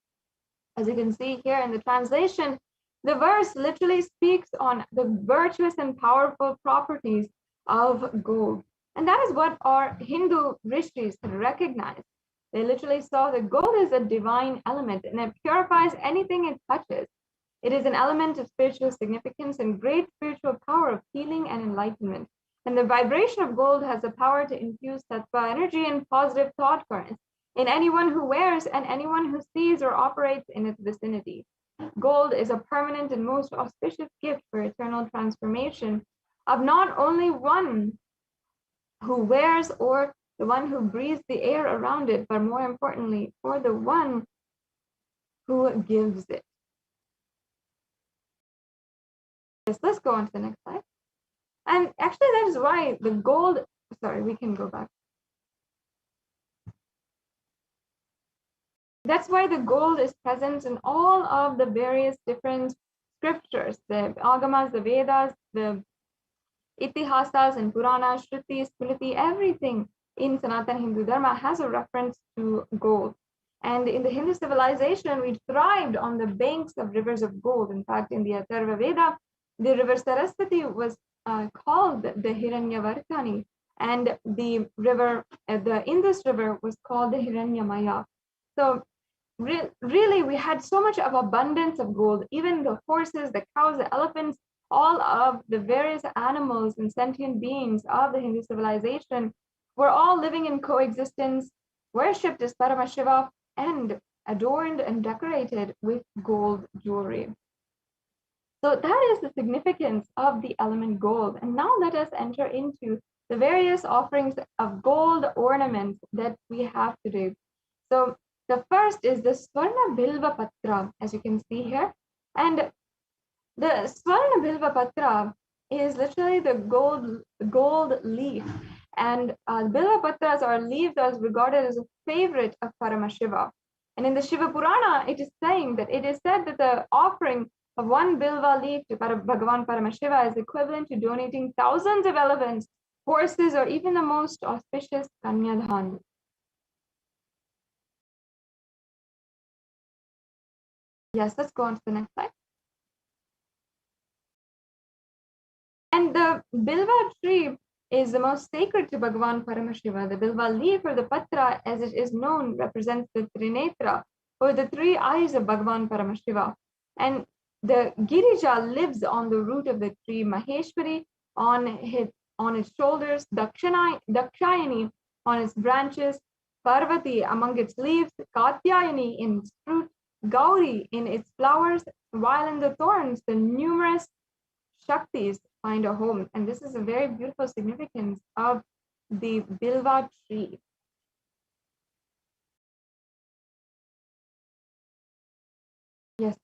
As you can see here in the translation, the verse literally speaks on the virtuous and powerful properties of gold. And that is what our Hindu rishis had recognized. They literally saw that gold is a divine element and it purifies anything it touches. It is an element of spiritual significance and great spiritual power of healing and enlightenment. And the vibration of gold has the power to infuse sattva energy and positive thought currents in anyone who wears and anyone who sees or operates in its vicinity. Gold is a permanent and most auspicious gift for eternal transformation of not only one who wears or the one who breathes the air around it, but more importantly, for the one who gives it. Yes, let's go on to the next slide. And actually, that is why the gold, sorry, we can go back. That's why the gold is present in all of the various different scriptures, the Agamas, the Vedas, the Itihasas and Puranas, Shruti, Smriti, everything in Sanatana Hindu Dharma has a reference to gold. And in the Hindu civilization, we thrived on the banks of rivers of gold. In fact, in the Atharva Veda, the river Saraswati was called the Hiranyavartani, and the river, the Indus River was called the Hiranyamaya. So really, we had so much of abundance of gold. Even the horses, the cows, the elephants all of the various animals and sentient beings of the Hindu civilization were all living in coexistence, worshipped as Paramashiva, and adorned and decorated with gold jewelry. So that is the significance of the element gold. And now let us enter into the various offerings of gold ornaments that we have today. So the first is the Swarna Bilva Patra, as you can see here. And the Swarna Bilva Patra is literally the gold leaf. And Bilva Patras are leaves that is regarded as a favorite of Paramashiva. And in the Shiva Purana, it is saying that it is said that the offering of one Bilva leaf to Bhagavan Paramashiva is equivalent to donating thousands of elephants, horses, or even the most auspicious Kanyadhan. Yes, let's go on to the next slide. And the Bilva tree is the most sacred to Bhagavan Paramashiva. The Bilva leaf, or the Patra as it is known, represents the Trinetra, or the three eyes of Bhagavan Paramashiva. And the Girija lives on the root of the tree, Maheshwari on its shoulders, Dakshayani on its branches, Parvati among its leaves, Katyayani in its fruit, Gauri in its flowers, while in the thorns the numerous Shaktis find a home. And this is a very beautiful significance of the Bilva tree. Yes.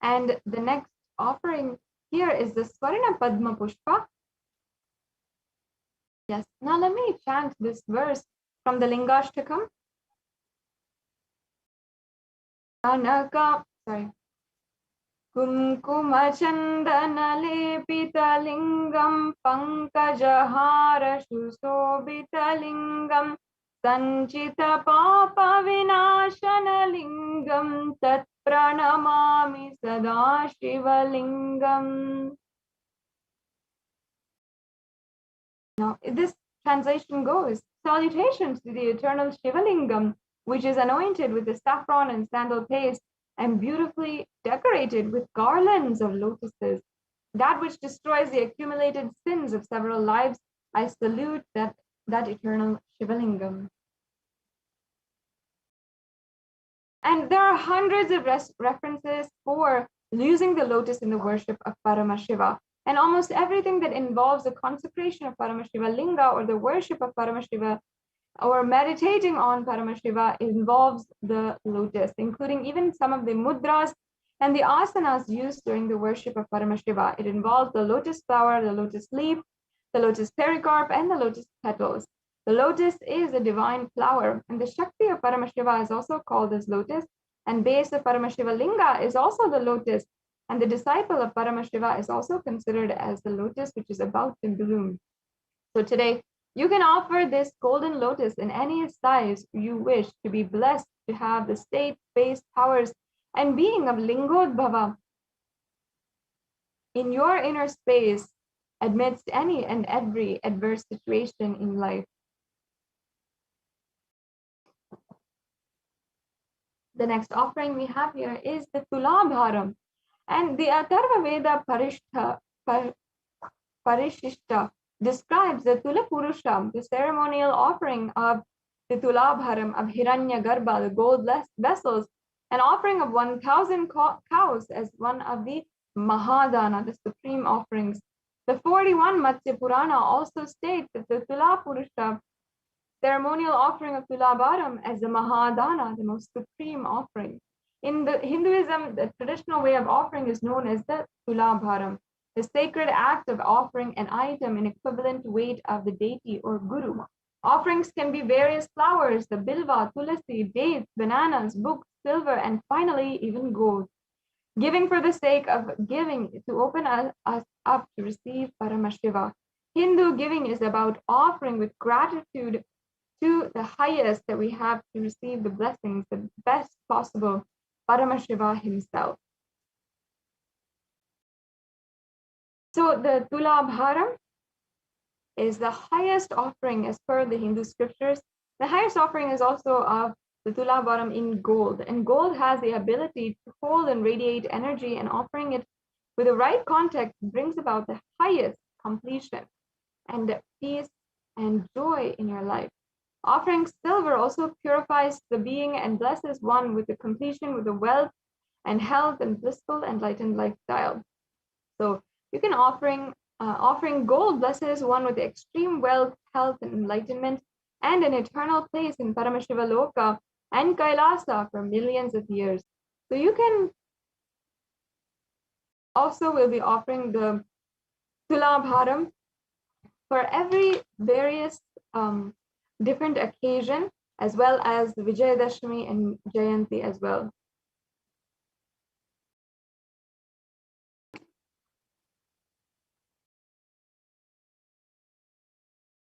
And the next offering here is the Swarna Padma Pushpa. Yes. Now let me chant this verse from the Lingashtakam. Kumkumachandanalepitalingam pankajahara susobitalingam sanchita papa vinashanalingam tat pranamami sada shivalingam. Now this translation goes, salutations to the eternal Shivalingam, which is anointed with the saffron and sandal paste and beautifully decorated with garlands of lotuses. That which destroys the accumulated sins of several lives, I salute that eternal Shivalingam. And there are hundreds of references for using the lotus in the worship of Paramashiva. And almost everything that involves the consecration of Paramashiva Linga or the worship of Paramashiva or meditating on Paramashiva involves the lotus, including even some of the mudras and the asanas used during the worship of Paramashiva. It involves the lotus flower, the lotus leaf, the lotus pericarp, and the lotus petals. The lotus is a divine flower, and the Shakti of Paramashiva is also called as lotus, and base of Paramashiva Linga is also the lotus, and the disciple of Paramashiva is also considered as the lotus which is about to bloom. So today, you can offer this golden lotus in any size you wish to be blessed to have the state-based powers and being of Lingodbhava in your inner space amidst any and every adverse situation in life. The next offering we have here is the Tulabharam. And the Atharva Veda Parishishta describes the Tula Purusha, the ceremonial offering of the Tulabharam of Hiranya Garbha, the gold vessels, an offering of 1,000 cows as one of the Mahadana, the supreme offerings. The 41 Matsya Purana also state that the Tula Purusha ceremonial offering of Tulabharam as the Mahadana, the most supreme offering. In the Hinduism, the traditional way of offering is known as the Tulabharam, the sacred act of offering an item in equivalent weight of the deity or guru. Offerings can be various flowers, the bilva, tulasi, dates, bananas, books, silver, and finally even gold. Giving for the sake of giving to open us up to receive Paramashiva. Hindu giving is about offering with gratitude to the highest that we have to receive the blessings, the best possible, Paramashiva himself. So the Tulabharam is the highest offering as per the Hindu scriptures. The highest offering is also of the Tulabharam in gold, and gold has the ability to hold and radiate energy, and offering it with the right context brings about the highest completion and peace and joy in your life. Offering silver also purifies the being and blesses one with the completion, with the wealth and health and blissful enlightened lifestyle. So you can offering gold blesses one with extreme wealth, health, and enlightenment, and an eternal place in Paramashiva Loka and Kailasa for millions of years. So you can also will be offering the Tulabharam for every various different occasion, as well as the Vijayadashmi and Jayanti as well.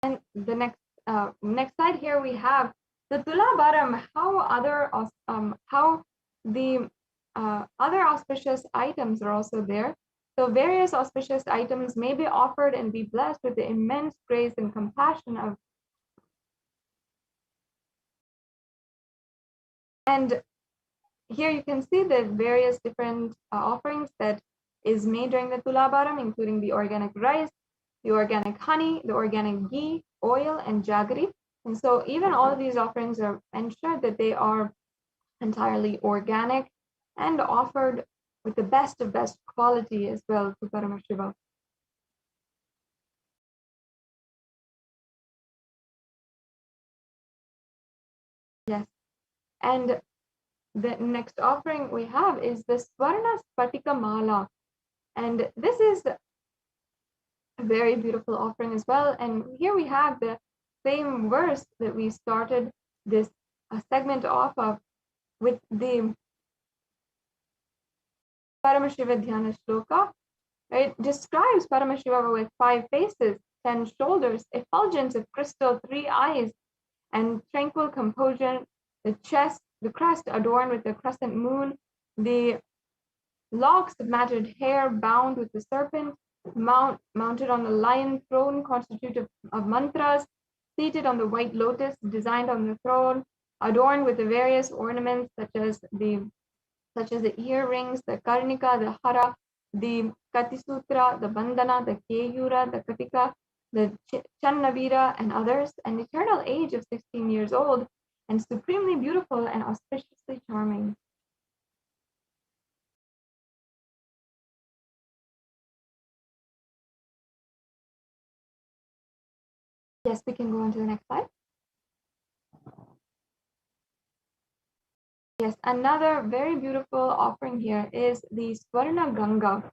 And the next slide here we have the Tulabharam, how the other auspicious items are also there. So various auspicious items may be offered and be blessed with the immense grace and compassion of. And here you can see the various different offerings that is made during the Tulabharam, including the organic rice, the organic honey, the organic ghee, oil, and jaggery. And so even all of these offerings are ensured that they are entirely organic and offered with the best of best quality as well to Paramashiva. Yes. And the next offering we have is the Swarna Spatika Mala. And this is a very beautiful offering as well. And here we have the same verse that we started this segment off of with the Paramashiva Dhyana Shloka. It describes Paramashiva with 5 faces, 10 shoulders, effulgence of crystal, 3 eyes, and tranquil composure, the chest, the crest adorned with the crescent moon, the locks of matted hair bound with the serpent, mounted on a lion throne constituted of mantras, seated on the white lotus designed on the throne, adorned with the various ornaments such as the earrings, the karnika, the hara, the katisutra, the bandana, the keyura, the katika, the channavira, and others, an eternal age of 16 years old, and supremely beautiful and auspiciously charming. Yes, we can go on to the next slide. Yes, another very beautiful offering here is the Swarna Ganga.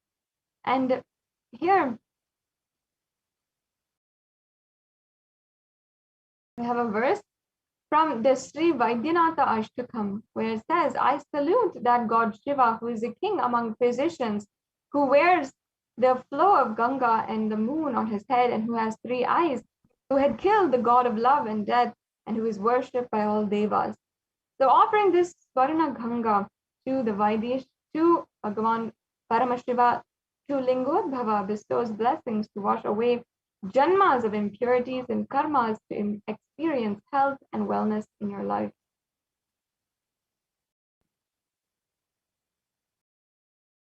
And here we have a verse from the Sri Vaidyanatha Ashtakam, where it says, I salute that God Shiva, who is a king among physicians, who wears the flow of Ganga and the moon on his head, and who has 3 eyes, who had killed the god of love and death, and who is worshipped by all devas. So offering this Swarna Ganga to the Vaidesh, to Bhagavan Paramashiva, to Lingodbhava bestows blessings to wash away janmas of impurities and karmas to experience health and wellness in your life.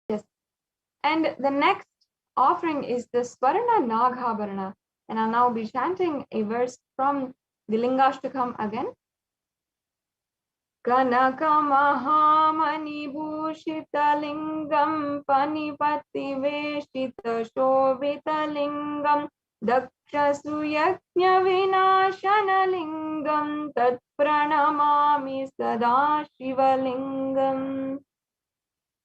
Yes. And the next offering is the Swarna Naghabharana. And I'll now be chanting a verse from the Lingashtakam again. Kanakamahamanibushithalingam panipattiveshitashobhitalingam dakshasuyajnavinashanalingam tatpranamami sadashivalingam.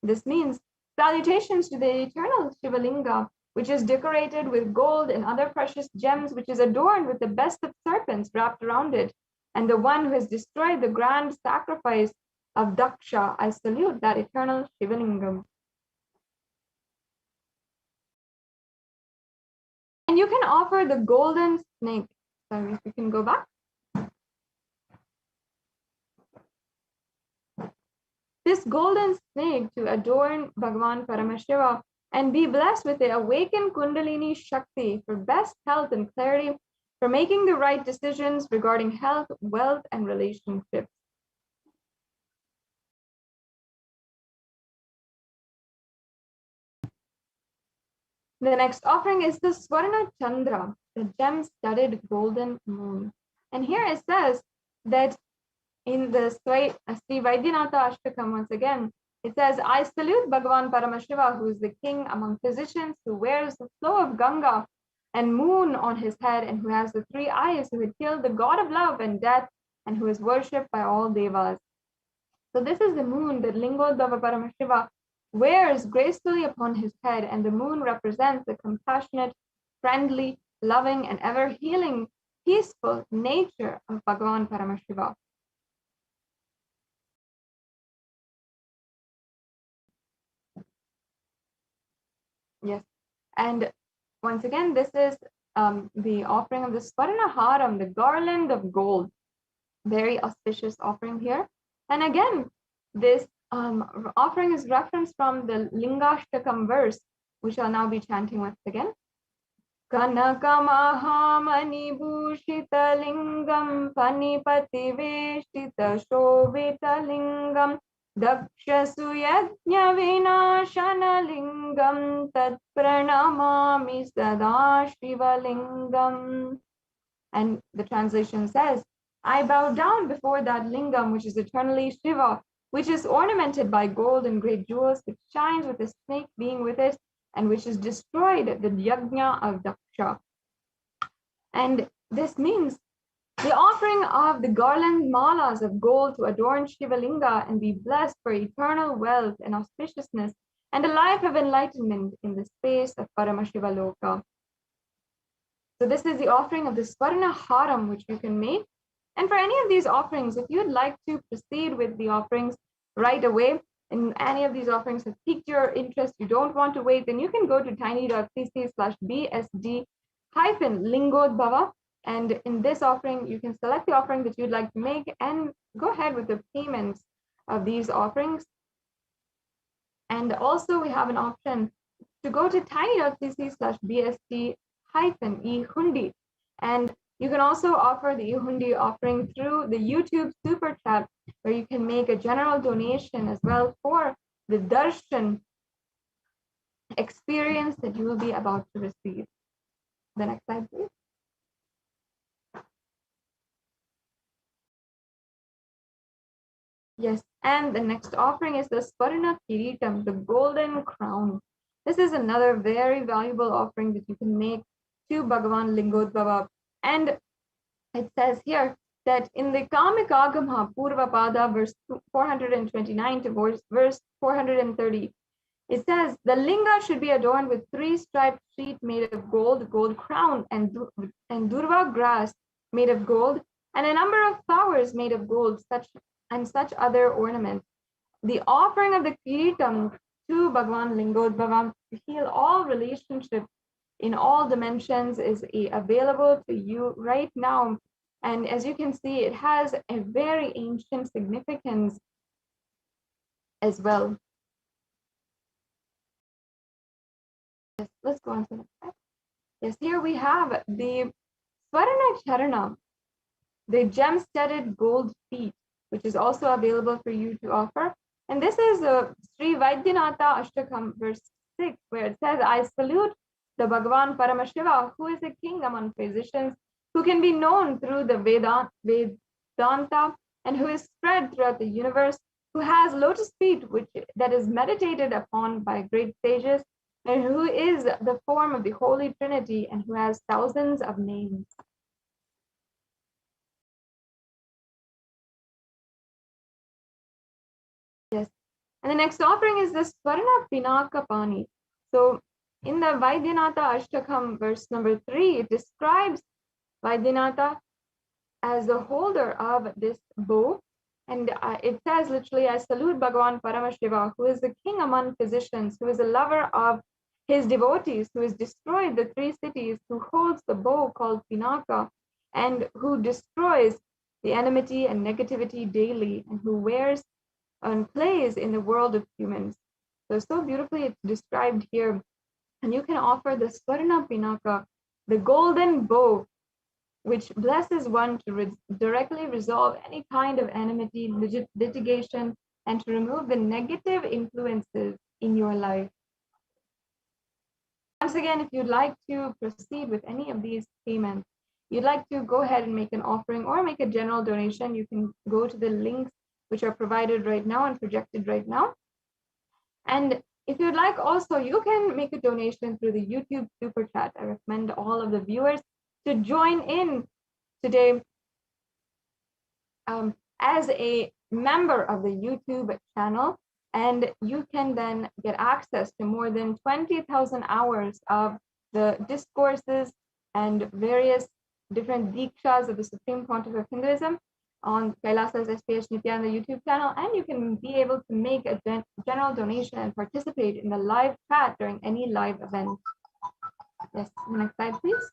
This means salutations to the eternal Shivalinga, which is decorated with gold and other precious gems, which is adorned with the best of serpents wrapped around it, and the one who has destroyed the grand sacrifice of Daksha. I salute that eternal Shivalingam. And you can offer the golden snake. Sorry, if you can go back. This golden snake to adorn Bhagavan Paramashiva and be blessed with the awakened Kundalini Shakti for best health and clarity, for making the right decisions regarding health, wealth, and relationships. The next offering is the Swarna Chandra, the gem-studded golden moon. And here it says that in the Sri Vaidyanatha Ashtakam, once again, it says, I salute Bhagavan Paramashiva, who is the king among physicians, who wears the flow of Ganga and moon on his head, and who has the three eyes, who had killed the god of love and death, and who is worshipped by all devas. So this is the moon that Lingodhava Paramashiva wears gracefully upon his head, and the moon represents the compassionate, friendly, loving, and ever healing, peaceful nature of Bhagavan Paramashiva. Yes, and once again, this is the offering of the Swarna Haram, the garland of gold. Very auspicious offering here. And again, this offering is referenced from the Lingashtakam verse, which I'll now be chanting once again. Kanakamahamani bhushita lingam panipati veshita shobita lingam dakshasu yajna vinashana lingam tat pranamami sada shiva lingam. And the translation says, I bow down before that lingam, which is eternally Shiva, which is ornamented by gold and great jewels, which shines with a snake being with it, and which is destroyed the yajna of Daksha. And this means the offering of the garland malas of gold to adorn Shiva Linga and be blessed for eternal wealth and auspiciousness and a life of enlightenment in the space of Paramashiva Loka. So this is the offering of the Swarna Haram, which you can make. And for any of these offerings, if you'd like to proceed with the offerings right away, and any of these offerings have piqued your interest, you don't want to wait, then you can go to tiny.cc/bsd-lingodbhava. And in this offering, you can select the offering that you'd like to make and go ahead with the payments of these offerings. And also we have an option to go to tiny.cc/bsd-ehundi. And you can also offer the ehundi offering through the YouTube super chat, where you can make a general donation as well for the darshan experience that you will be about to receive. The next slide, please. Yes, and the next offering is the Swarna Kiritam, the golden crown. This is another very valuable offering that you can make to Bhagavan Lingodhava. And it says here that in the Kamikagama Purva Pada, verse 429 to verse 430, it says the linga should be adorned with 3 striped sheet made of gold, gold crown, and durva grass made of gold, and a number of flowers made of gold, such other ornaments. The offering of the kiritam to Bhagavan Lingodhava to heal all relationships in all dimensions is available to you right now. And as you can see, it has a very ancient significance as well. Yes, let's go on to the next slide. Yes, here we have the Swarna Charana, the gem-studded gold feet, which is also available for you to offer. And this is Sri Vaidyanatha Ashtakam, verse 6, where it says, I salute the Bhagavan Paramashiva, who is a king among physicians, who can be known through the Vedanta, and who is spread throughout the universe, who has lotus feet that is meditated upon by great sages, and who is the form of the Holy Trinity, and who has thousands of names. Yes, and the next offering is the Swarna Pinaka Pani. So in the Vaidyanatha Ashtakam, verse number 3, it describes Vaidyanatha as the holder of this bow. And it says literally, I salute Bhagavan Paramashiva, who is the king among physicians, who is a lover of his devotees, who has destroyed the 3 cities, who holds the bow called Pinaka, and who destroys the enmity and negativity daily, and who wears and plays in the world of humans. So beautifully it's described here. And you can offer the Swarna Pinaka, the golden bow, which blesses one to directly resolve any kind of enmity, litigation, and to remove the negative influences in your life. Once again, if you'd like to proceed with any of these payments, you'd like to go ahead and make an offering or make a general donation, you can go to the links which are provided right now and projected right now. And if you'd like also, you can make a donation through the YouTube Super Chat. I recommend all of the viewers to join in today as a member of the YouTube channel, and you can then get access to more than 20,000 hours of the discourses and various different dikshas of the Supreme Pontiff of Hinduism on Kailasa's HDH Nithyananda YouTube channel, and you can be able to make a general donation and participate in the live chat during any live event. Yes, next slide, please.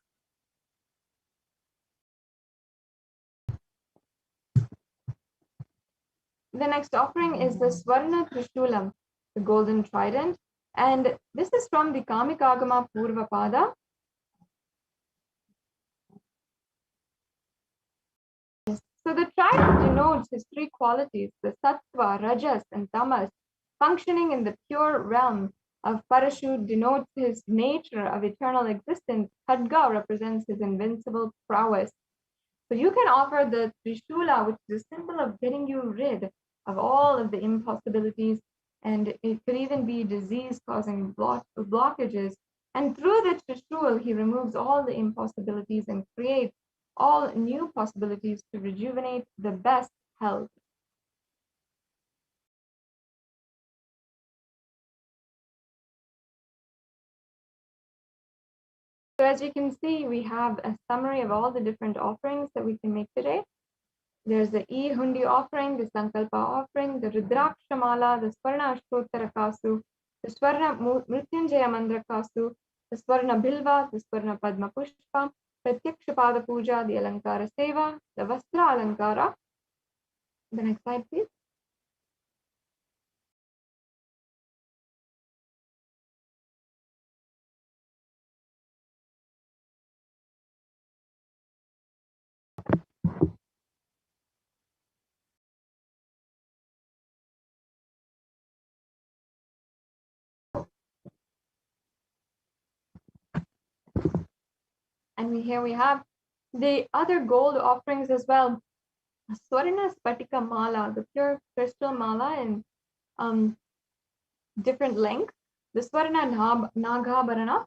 The next offering is the Swarna Trishulam, the golden trident, and this is from the Kamikagama Purvapada. So the trident denotes his three qualities, the Sattva, Rajas, and Tamas, functioning in the pure realm of Parashut denotes his nature of eternal existence. Khadga represents his invincible prowess. So you can offer the Trishula, which is a symbol of getting you rid of all of the impossibilities, and it could even be disease-causing blockages. And through the Trishul, he removes all the impossibilities and creates all new possibilities to rejuvenate the best health. So as you can see, we have a summary of all the different offerings that we can make today. There's the E-Hundi offering, the Sankalpa offering, the Rudrakshamala, the Swarna Ashtottara Kasu, the Swarna Mrityunjaya Mandra Kasu, the Swarna Bilva, the Swarna Padma Pushpa, Pratyakshapada Puja, the Alankara Seva, the Vastra Alankara. The next slide, please. And here we have the other gold offerings as well. Swarna Spatika Mala, the pure crystal mala in different lengths. The Swarna Nagabharana,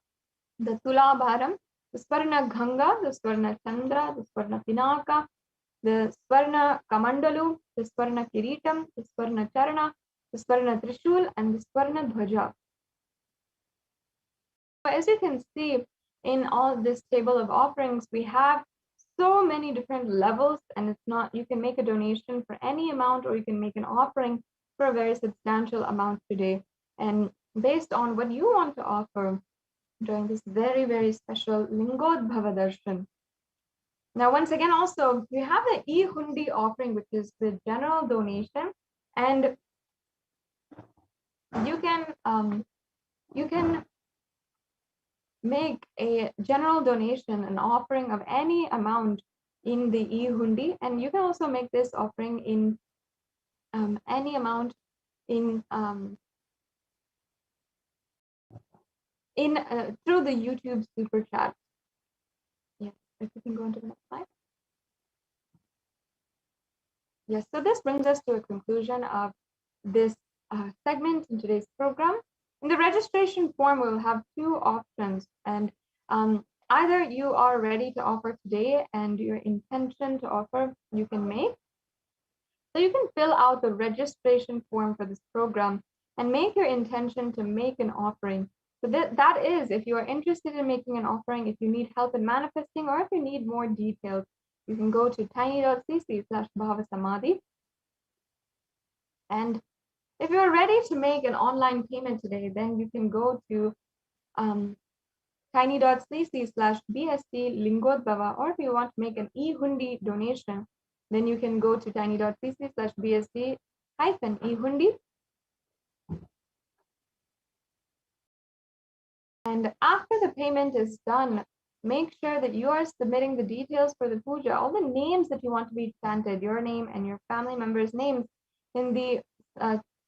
the Tulabharam, the Swarna Ganga, the Swarna Chandra, the Swarna Pinaka, the Swarna Kamandalu, the Swarna Kiritam, the Swarna Charana, the Swarna Trishul, and the Swarna Dhwaja. So as you can see in all this table of offerings, we have so many different levels, and it's not, you can make a donation for any amount, or you can make an offering for a very substantial amount today. And based on what you want to offer during this very, very special Lingodbhava Darshan. Now, once again, also, we have the E-Hundi offering, which is the general donation, and you can make a general donation, an offering of any amount in the E-Hundi, and you can also make this offering in any amount in through the YouTube Super Chat. Yes, if you can go into the next slide. Yes, so this brings us to a conclusion of this segment in today's program. In the registration form, we'll have two options, and either you are ready to offer today and your intention to offer, you can make. So you can fill out the registration form for this program and make your intention to make an offering. So that is, if you are interested in making an offering, if you need help in manifesting, or if you need more details, you can go to tiny.cc/bhavasamadhi. And if you're ready to make an online payment today, then you can go to tiny.cc/bst lingodbhava, or if you want to make an E-Hundi donation, then you can go to tiny.cc/bst-ehundi. And after the payment is done, make sure that you are submitting the details for the puja, all the names that you want to be chanted, your name and your family members' names, in the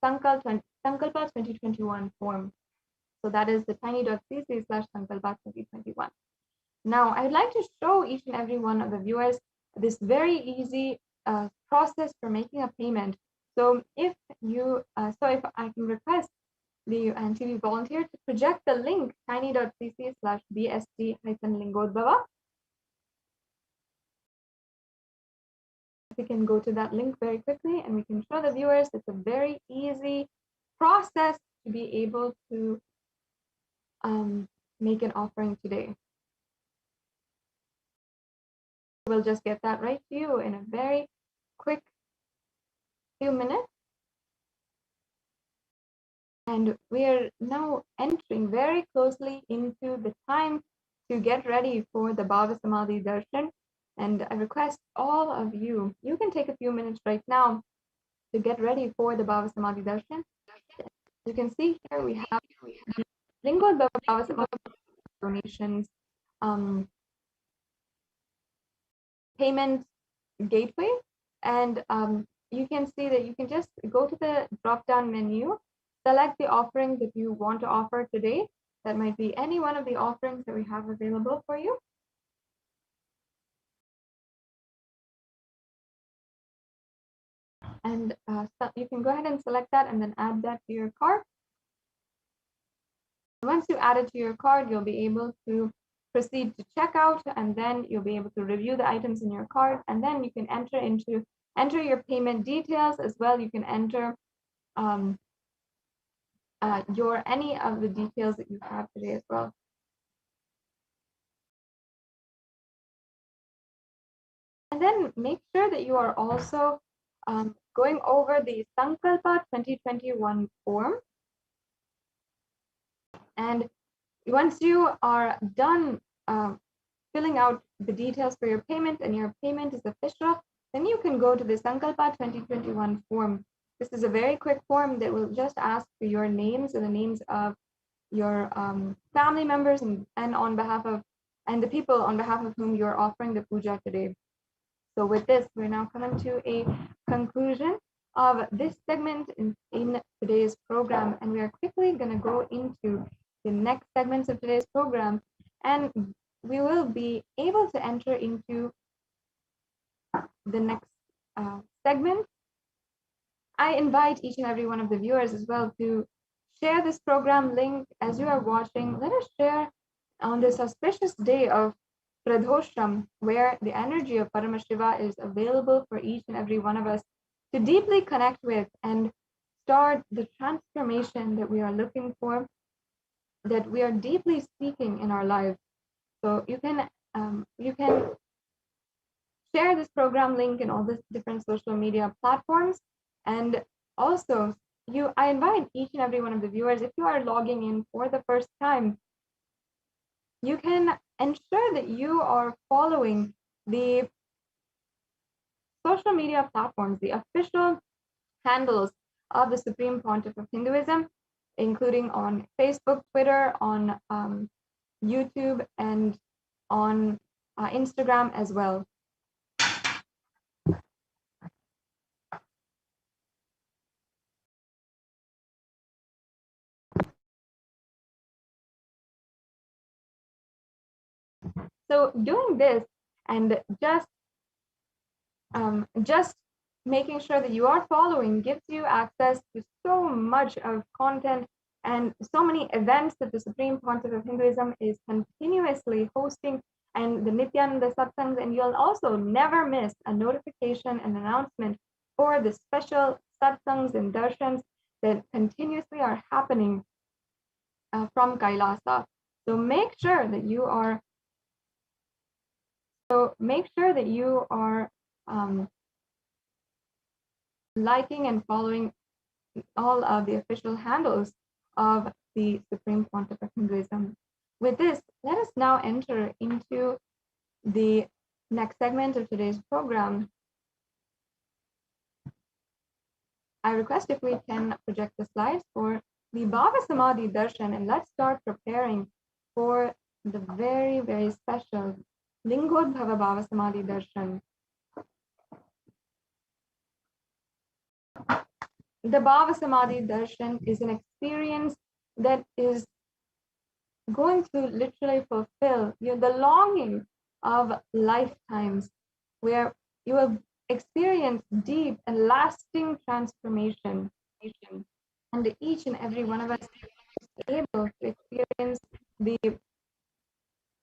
Sankalpa 2021 form. So that is the tiny.cc/sankalpa 2021. Now, I'd like to show each and every one of the viewers this very easy process for making a payment. So if I can request the TV volunteer to project the link tiny.cc/bst-lingodbhava. We can go to that link very quickly and we can show the viewers it's a very easy process to be able to make an offering today. We'll just get that right to you in a very quick few minutes. And we are now entering very closely into the time to get ready for the Bhava Samadhi Darshan. And I request all of you, you can take a few minutes right now to get ready for the Bhava Samadhi Darshan. You can see here we have Lingod Bhava Samadhi donations, payment gateway. And you can see that you can just go to the drop-down menu, select the offering that you want to offer today. That might be any one of the offerings that we have available for you. And so you can go ahead and select that and then add that to your cart. Once you add it to your cart, you'll be able to proceed to checkout, and then you'll be able to review the items in your cart, and then you can enter your payment details as well. You can enter any of the details that you have today as well. And then make sure that you are also going over the Sankalpa 2021 form. And once you are done filling out the details for your payment and your payment is official, then you can go to the Sankalpa 2021 form. This is a very quick form that will just ask for your names and the names of your family members and the people on behalf of whom you're offering the puja today. So with this, we're now coming to a conclusion of this segment in today's program, and we are quickly going to go into the next segments of today's program, and we will be able to enter into the next segment. I invite each and every one of the viewers as well to share this program link as you are watching. Let us share on this auspicious day of Pradhosham, where the energy of Paramashiva is available for each and every one of us to deeply connect with and start the transformation that we are looking for, that we are deeply seeking in our lives. So you can share this program link in all the different social media platforms. And also, I invite each and every one of the viewers, if you are logging in for the first time, you can ensure that you are following the social media platforms, the official handles of the Supreme Pontiff of Hinduism, including on Facebook, Twitter, on YouTube, and on Instagram as well. So doing this and just making sure that you are following gives you access to so much of content and so many events that the Supreme Pontiff of Hinduism is continuously hosting, and the Nithyananda Satsangs, and you'll also never miss a notification and announcement for the special Satsangs and Darshans that continuously are happening from Kailasa. So make sure that you are liking and following all of the official handles of the Supreme Pontiff of Hinduism. With this, let us now enter into the next segment of today's program. I request if we can project the slides for the Bhava Samadhi Darshan, and let's start preparing for the very, very special Lingodbhava Bhava Samadhi Darshan. The Bhava Samadhi Darshan is an experience that is going to literally fulfill the longing of lifetimes, where you will experience deep and lasting transformation. And each and every one of us is able to experience the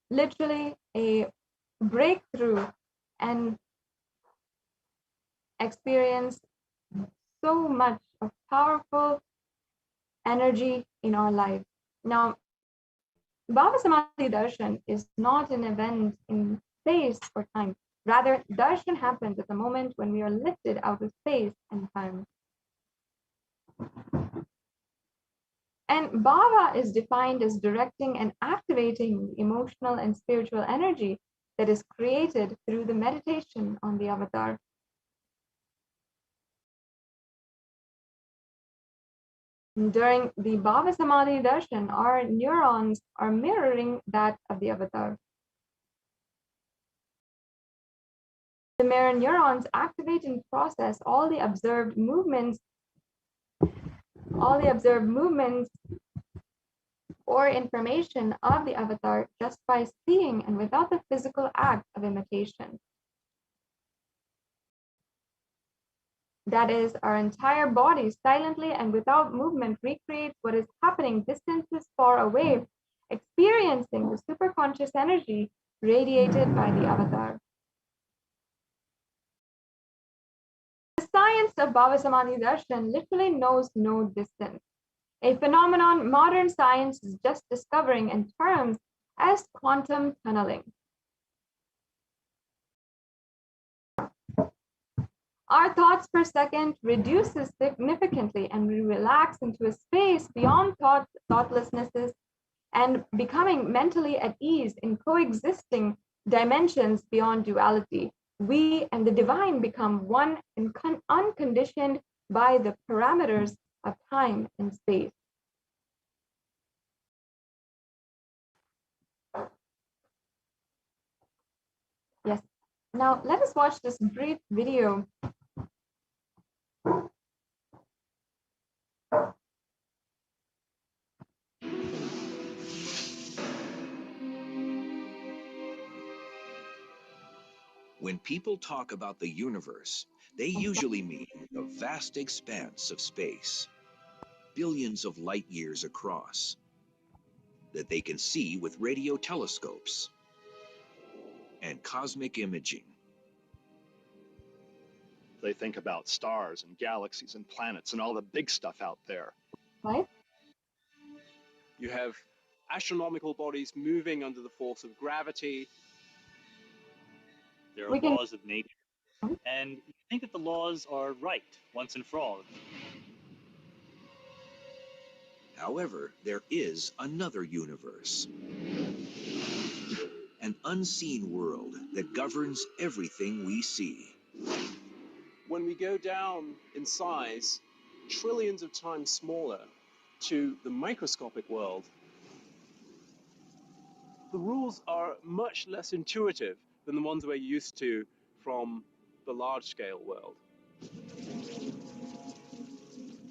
literally a breakthrough and experience so much of powerful energy in our life. Now, Bhava Samadhi Darshan is not an event in space or time. Rather, darshan happens at the moment when we are lifted out of space and time. And bhava is defined as directing and activating the emotional and spiritual energy that is created through the meditation on the avatar. During the Bhava Samadhi Darshan, our neurons are mirroring that of the avatar. The mirror neurons activate and process all the observed movements or information of the avatar just by seeing and without the physical act of imitation. That is, our entire body silently and without movement recreates what is happening distances far away, experiencing the superconscious energy radiated by the avatar. The science of Bhava Samadhi Darshan literally knows no distance, a phenomenon modern science is just discovering in terms as quantum tunneling. Our thoughts per second reduces significantly and we relax into a space beyond thoughtlessnesses and becoming mentally at ease in coexisting dimensions beyond duality. We and the divine become one and unconditioned by the parameters of time and space. Yes. Now let us watch this brief video. When people talk about the universe, they usually mean the vast expanse of space, billions of light years across, that they can see with radio telescopes and cosmic imaging. They think about stars and galaxies and planets and all the big stuff out there. Right? You have astronomical bodies moving under the force of gravity. There are laws of nature, and you think that the laws are right once and for all. However, there is another universe, an unseen world that governs everything we see. When we go down in size, trillions of times smaller, to the microscopic world, the rules are much less intuitive than the ones we're used to from the large-scale world.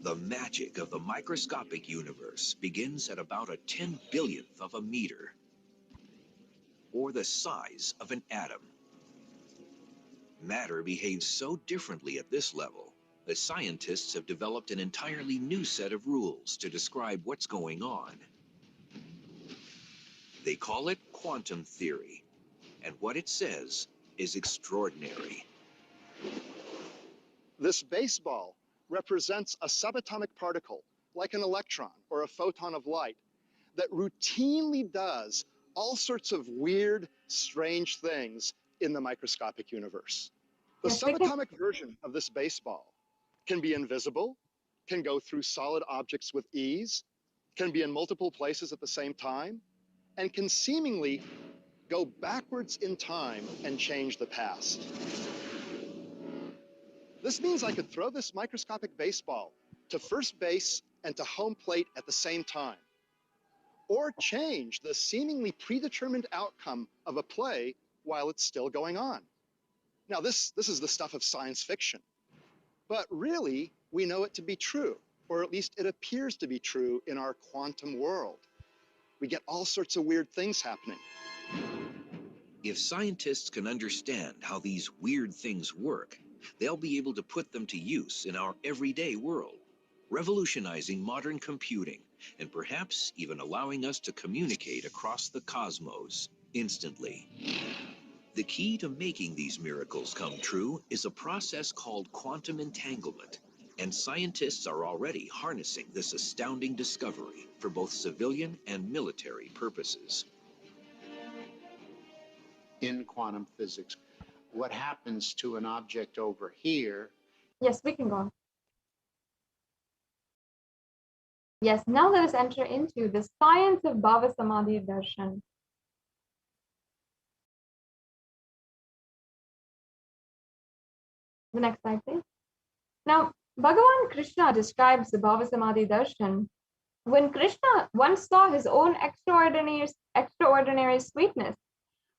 The magic of the microscopic universe begins at about a 10/1000th of a meter, or the size of an atom. Matter behaves so differently at this level that scientists have developed an entirely new set of rules to describe what's going on. They call it quantum theory, and what it says is extraordinary. This baseball represents a subatomic particle, like an electron or a photon of light, that routinely does all sorts of weird, strange things in the microscopic universe. The subatomic version of this baseball can be invisible, can go through solid objects with ease, can be in multiple places at the same time, and can seemingly go backwards in time and change the past. This means I could throw this microscopic baseball to first base and to home plate at the same time, or change the seemingly predetermined outcome of a play while it's still going on. Now, this is the stuff of science fiction, but really, we know it to be true, or at least it appears to be true in our quantum world. We get all sorts of weird things happening. If scientists can understand how these weird things work, they'll be able to put them to use in our everyday world, revolutionizing modern computing and perhaps even allowing us to communicate across the cosmos instantly. The key to making these miracles come true is a process called quantum entanglement, and scientists are already harnessing this astounding discovery for both civilian and military purposes. In quantum physics, what happens to an object over here? Yes, we can go on. Yes, now let us enter into the science of Bhava Samadhi Darshan. The next slide, please. Now, Bhagavan Krishna describes the Bhava Samadhi Darshan. When Krishna once saw his own extraordinary sweetness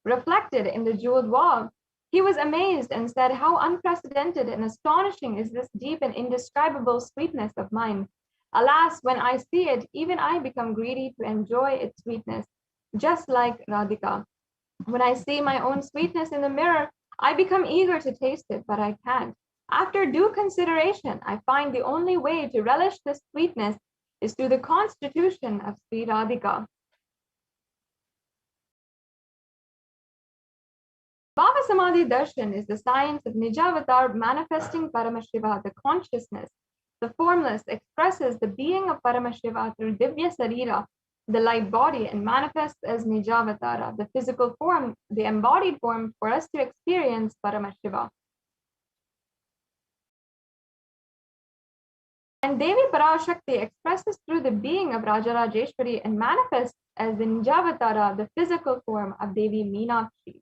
reflected in the jeweled wall, he was amazed and said, "How unprecedented and astonishing is this deep and indescribable sweetness of mine. Alas, when I see it, even I become greedy to enjoy its sweetness, just like Radhika. When I see my own sweetness in the mirror, I become eager to taste it, but I can't. After due consideration, I find the only way to relish this sweetness is through the constitution of Sri Radhika." Bhava Samadhi Darshan is the science of Nijavatar manifesting Paramashiva, the consciousness. The formless expresses the being of Paramashiva through Divya Sarira, the light body, and manifests as Nijavatara, the physical form, the embodied form for us to experience Paramashiva. And Devi Parashakti expresses through the being of Rajarajeshwari and manifests as the Nijavatara, the physical form of Devi Meenakshi.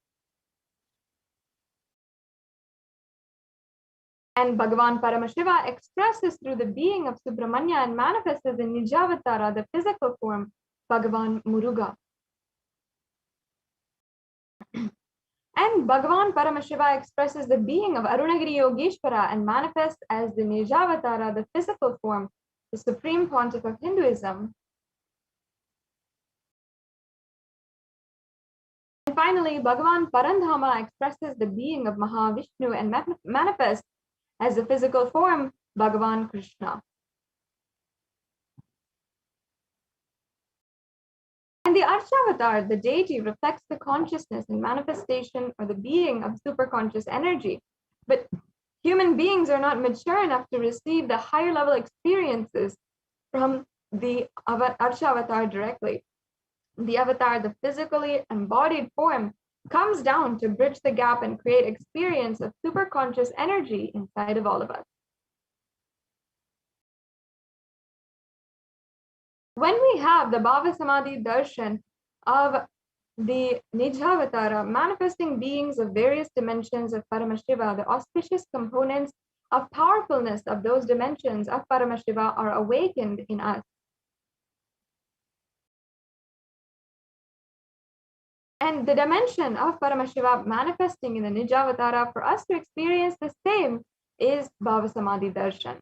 And Bhagavan Paramashiva expresses through the being of Subramanya and manifests as the Nijavatara, the physical form, Bhagavan Muruga. And Bhagavan Paramashiva expresses the being of Arunagiri Yogeshwara and manifests as the Nijavatara, the physical form, the supreme pontiff of Hinduism. And finally, Bhagavan Parandhama expresses the being of Mahavishnu and manifests as the physical form, Bhagavan Krishna. And the Archavatar, the deity, reflects the consciousness and manifestation or the being of superconscious energy. But human beings are not mature enough to receive the higher level experiences from the Archavatar directly. The avatar, the physically embodied form, comes down to bridge the gap and create experience of superconscious energy inside of all of us. When we have the Bhava Samadhi Darshan of the Nijavatara, manifesting beings of various dimensions of Paramashiva, the auspicious components of powerfulness of those dimensions of Paramashiva are awakened in us. And the dimension of Paramashiva manifesting in the Nijavatara, for us to experience the same, is Bhava Samadhi Darshan.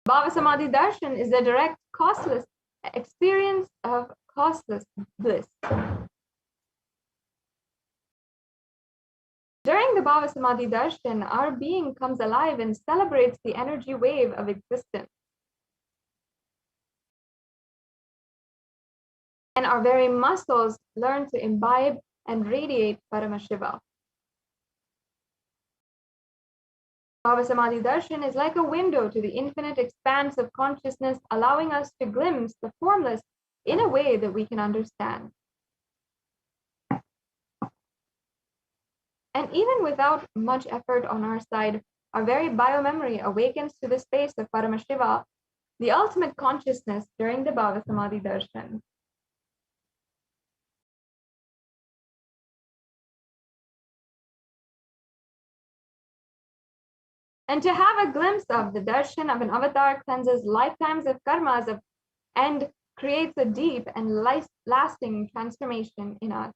Bhava Samadhi Darshan is the direct, costless experience of costless bliss. During the Bhava Samadhi Darshan, our being comes alive and celebrates the energy wave of existence. And our very muscles learn to imbibe and radiate Paramashiva. Bhava Samadhi Darshan is like a window to the infinite expanse of consciousness, allowing us to glimpse the formless in a way that we can understand. And even without much effort on our side, our very biomemory awakens to the space of Paramashiva, the ultimate consciousness, during the Bhava Samadhi Darshan. And to have a glimpse of the darshan of an avatar cleanses lifetimes of karmas and creates a deep and lasting transformation in us.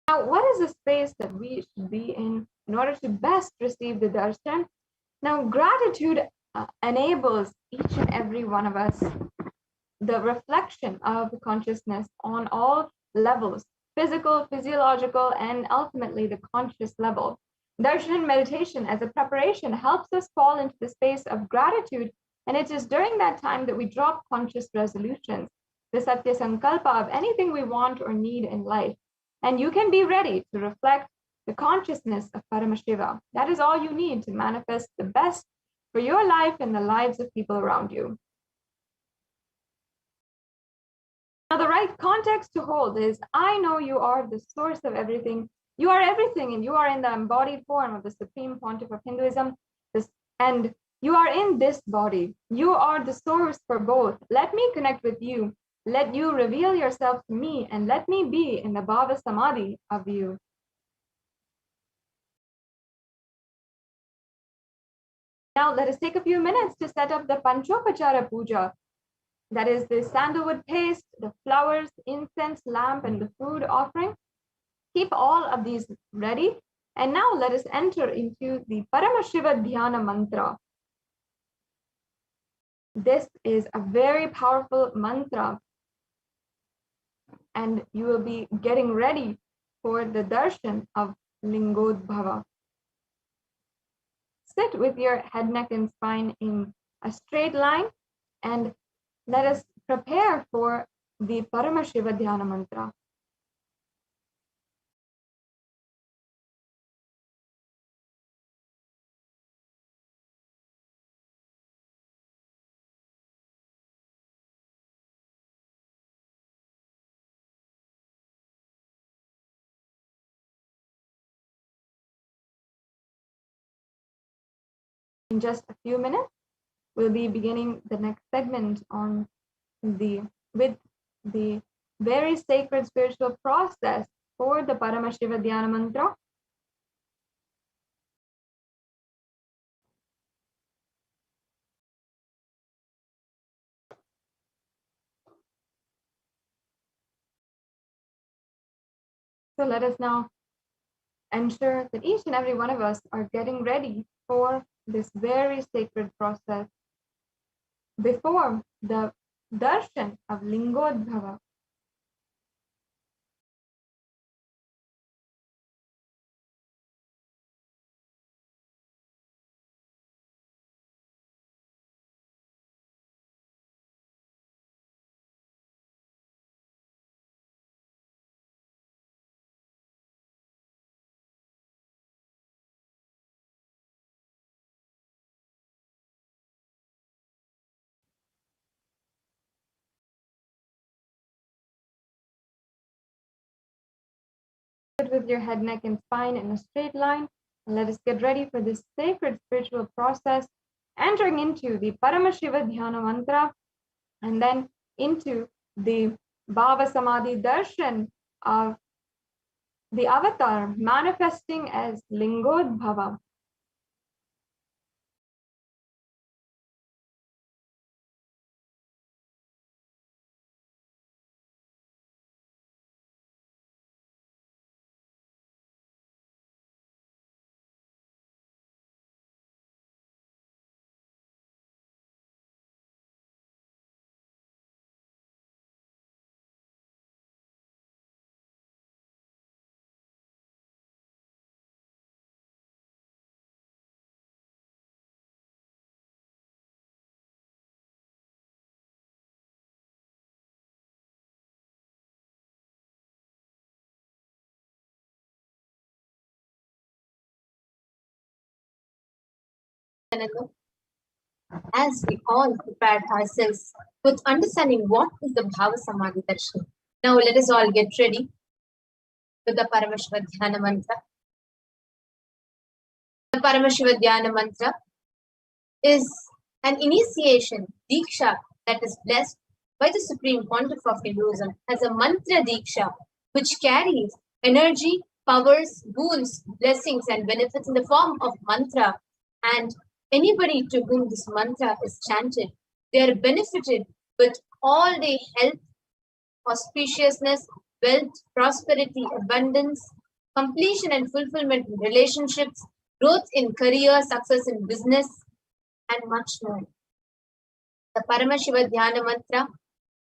Now, what is the space that we should be in order to best receive the darshan? Now, gratitude enables each and every one of us the reflection of consciousness on all levels, physical, physiological, and ultimately the conscious level. Darshan meditation as a preparation helps us fall into the space of gratitude, and it is during that time that we drop conscious resolutions, the Satya Sankalpa of anything we want or need in life. And you can be ready to reflect the consciousness of Paramashiva. That is all you need to manifest the best for your life and the lives of people around you. Now, the right context to hold is, I know you are the source of everything. You are everything, and you are in the embodied form of the Supreme Pontiff of Hinduism, and you are in this body. You are the source for both. Let me connect with you. Let you reveal yourself to me, and let me be in the Bhava Samadhi of you. Now, let us take a few minutes to set up the Panchopachara Puja. That is the sandalwood paste, the flowers, incense, lamp, and the food offering. Keep all of these ready. And now let us enter into the Paramashiva Dhyana mantra. This is a very powerful mantra, and you will be getting ready for the darshan of Lingodbhava. Sit with your head, neck, and spine in a straight line, and let us prepare for the Paramashiva Dhyana mantra. In just a few minutes, we'll be beginning the next segment on with the very sacred spiritual process for the Paramashiva Dhyana mantra. So let us now ensure that each and every one of us are getting ready for this very sacred process before the darshan of Lingodbhava. Sit with your head, neck, and spine in a straight line, and let us get ready for this sacred spiritual process, entering into the Paramashiva Dhyana mantra, and then into the Bhava Samadhi darshan of the avatar manifesting as Lingodbhava. As we all prepare ourselves with understanding what is the Bhava Samadhi Darshan. Now let us all get ready with the Paramashiva Dhyana mantra. The Paramashiva Dhyana mantra is an initiation, Diksha, that is blessed by the Supreme Pontiff of Hinduism as a mantra Diksha, which carries energy, powers, boons, blessings, and benefits in the form of mantra. And anybody to whom this mantra is chanted, they are benefited with all the health, auspiciousness, wealth, prosperity, abundance, completion and fulfillment in relationships, growth in career, success in business, and much more. The Paramashiva Dhyana Mantra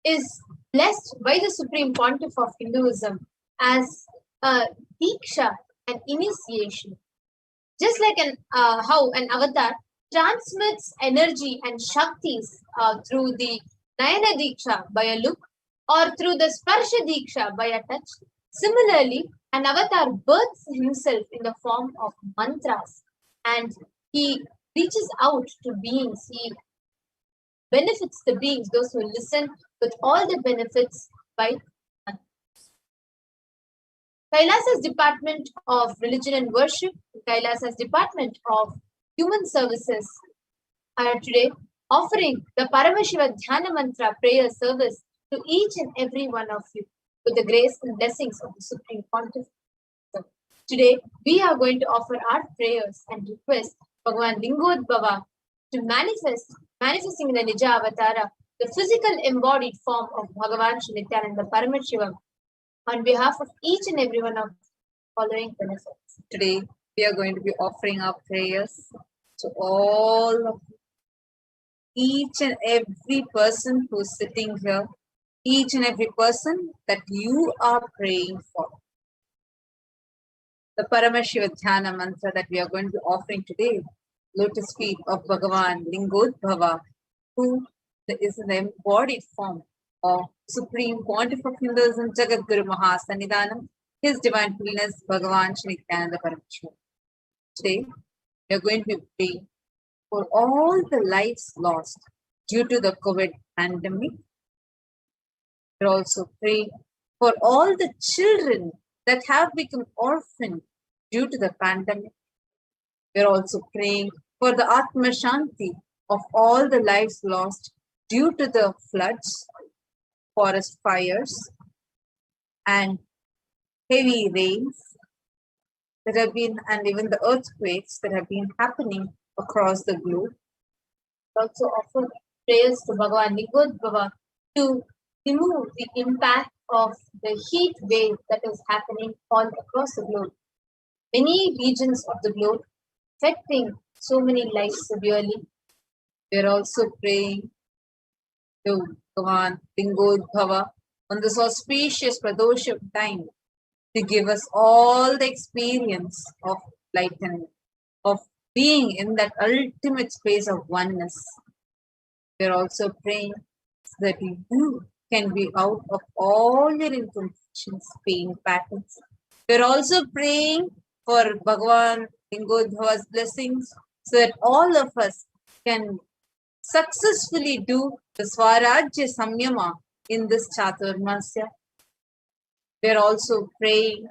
is blessed by the Supreme Pontiff of Hinduism as a Diksha, an initiation. Just like how an avatar transmits energy and Shaktis through the Nayana Diksha by a look or through the Sparsha Diksha by a touch, similarly, an avatar births himself in the form of mantras and he reaches out to beings. He benefits the beings, those who listen, with all the benefits by Kailasa's Department of Religion and Worship, Kailasa's Department of Human Services are today offering the Paramashiva Dhyana Mantra prayer service to each and every one of you with the grace and blessings of the Supreme Pontiff. Today, we are going to offer our prayers and request Bhagavan Lingodbhava to manifesting in the Nija Avatara, the physical embodied form of Bhagavan Shri Nithyananda Paramashivam, on behalf of each and every one of following benefits. Today, we are going to be offering our prayers to all of you. Each and every person who's sitting here, each and every person that you are praying for. The Paramashiva Dhyana Mantra that we are going to be offering today, Lotus feet of Bhagavan Lingodbhava, who is an embodied form of Supreme Pontiff of Hinduism, Jagadguru Mahasannidhanam, His Divine Holiness Bhagavan Shri Nithyananda Paramashivam. Today, we are going to be praying for all the lives lost due to the COVID pandemic. We are also praying for all the children that have become orphaned due to the pandemic. We are also praying for the Atma Shanti of all the lives lost due to the floods, forest fires, and heavy rains that have been, and even the earthquakes that have been happening across the globe. We also offer prayers to Bhagavan Lingodbhava to remove the impact of the heat wave that is happening all across the globe. Many regions of the globe affecting so many lives severely. We are also praying to Bhagavan Lingodbhava on this auspicious Pradosham time to give us all the experience of enlightenment, of being in that ultimate space of oneness. We are also praying that you can be out of all your imperfections, pain patterns. We are also praying for Bhagavan Lingodbhava's blessings so that all of us can successfully do the Swarajya Samyama in this Chaturmasya. We are also praying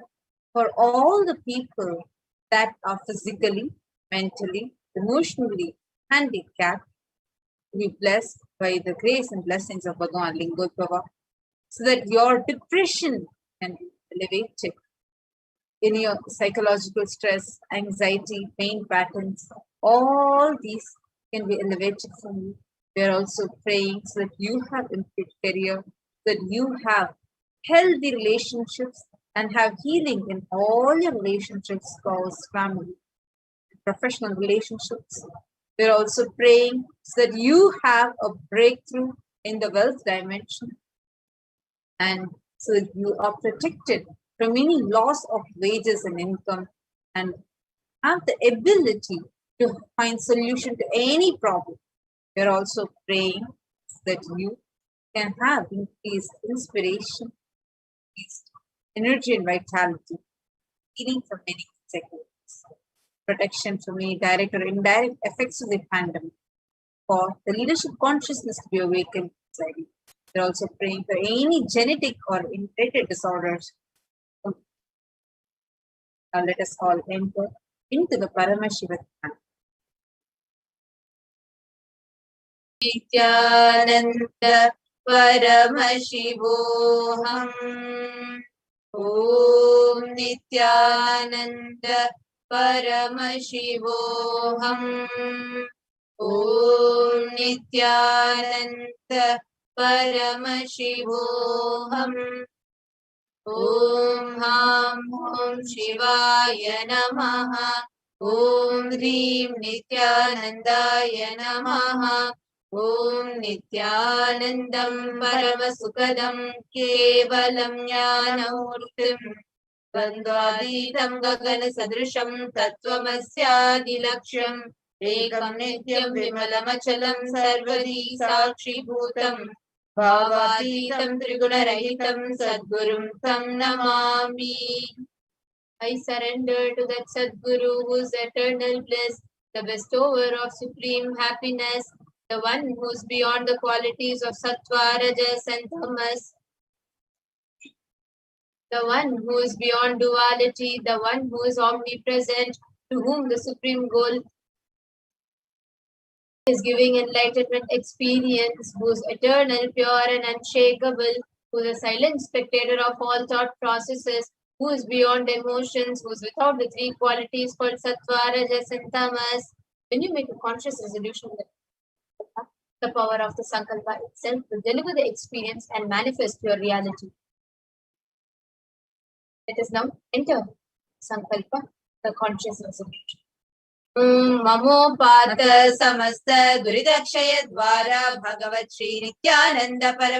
for all the people that are physically, mentally, emotionally handicapped to be blessed by the grace and blessings of Bhagavan Lingodbhava so that your depression can be elevated. In your psychological stress, anxiety, pain patterns, all these can be elevated from you. We are also praying so that you have improved career, that you have healthy relationships and have healing in all your relationships, spouse, family, professional relationships. We are also praying so that you have a breakthrough in the wealth dimension and so that you are protected from any loss of wages and income and have the ability to find solution to any problem. We are also praying that you can have increased inspiration, increased energy and vitality, healing from many sicknesses, protection from any direct or indirect effects of the pandemic, for the leadership consciousness to be awakened inside you. We are also praying for any genetic or inherited disorders. Now let us all enter into the Paramashivoham. Nithyananda Paramashivoham. Om Nithyananda Paramashivoham. Om Nithyananda Paramashivoham. Om Ham Om Shivaya Namaha. Om Hrim Nithyanandaya Namaha. Om Nithyanandam Paramasukadam Kevalam Jnanamurtim Bandhaditam Gagana Sadrisham Tattvamasyaadilaksham Ekam Nityam Vimalamachalam Sarvadi Sakshi Bhutam Bhavatitam Triguna-rahitam Sadgurum Tam Namami. I surrender to that Sadguru who is eternal bliss, the bestower of supreme happiness, the one who is beyond the qualities of Sattva, Rajas and Tamas, the one who is beyond duality, the one who is omnipresent, to whom the supreme goal is giving enlightenment experience, who is eternal, pure and unshakable, who is a silent spectator of all thought processes, who is beyond emotions, who is without the three qualities called Sattva, Rajas and Tamas. When you make a conscious resolution, the power of the Sankalpa itself will deliver the experience and manifest your reality. Let us now enter Sankalpa, the conscious resolution. Mamopata samasta duridakshaya dvara bhagavat Shri Nithyananda Paramashivam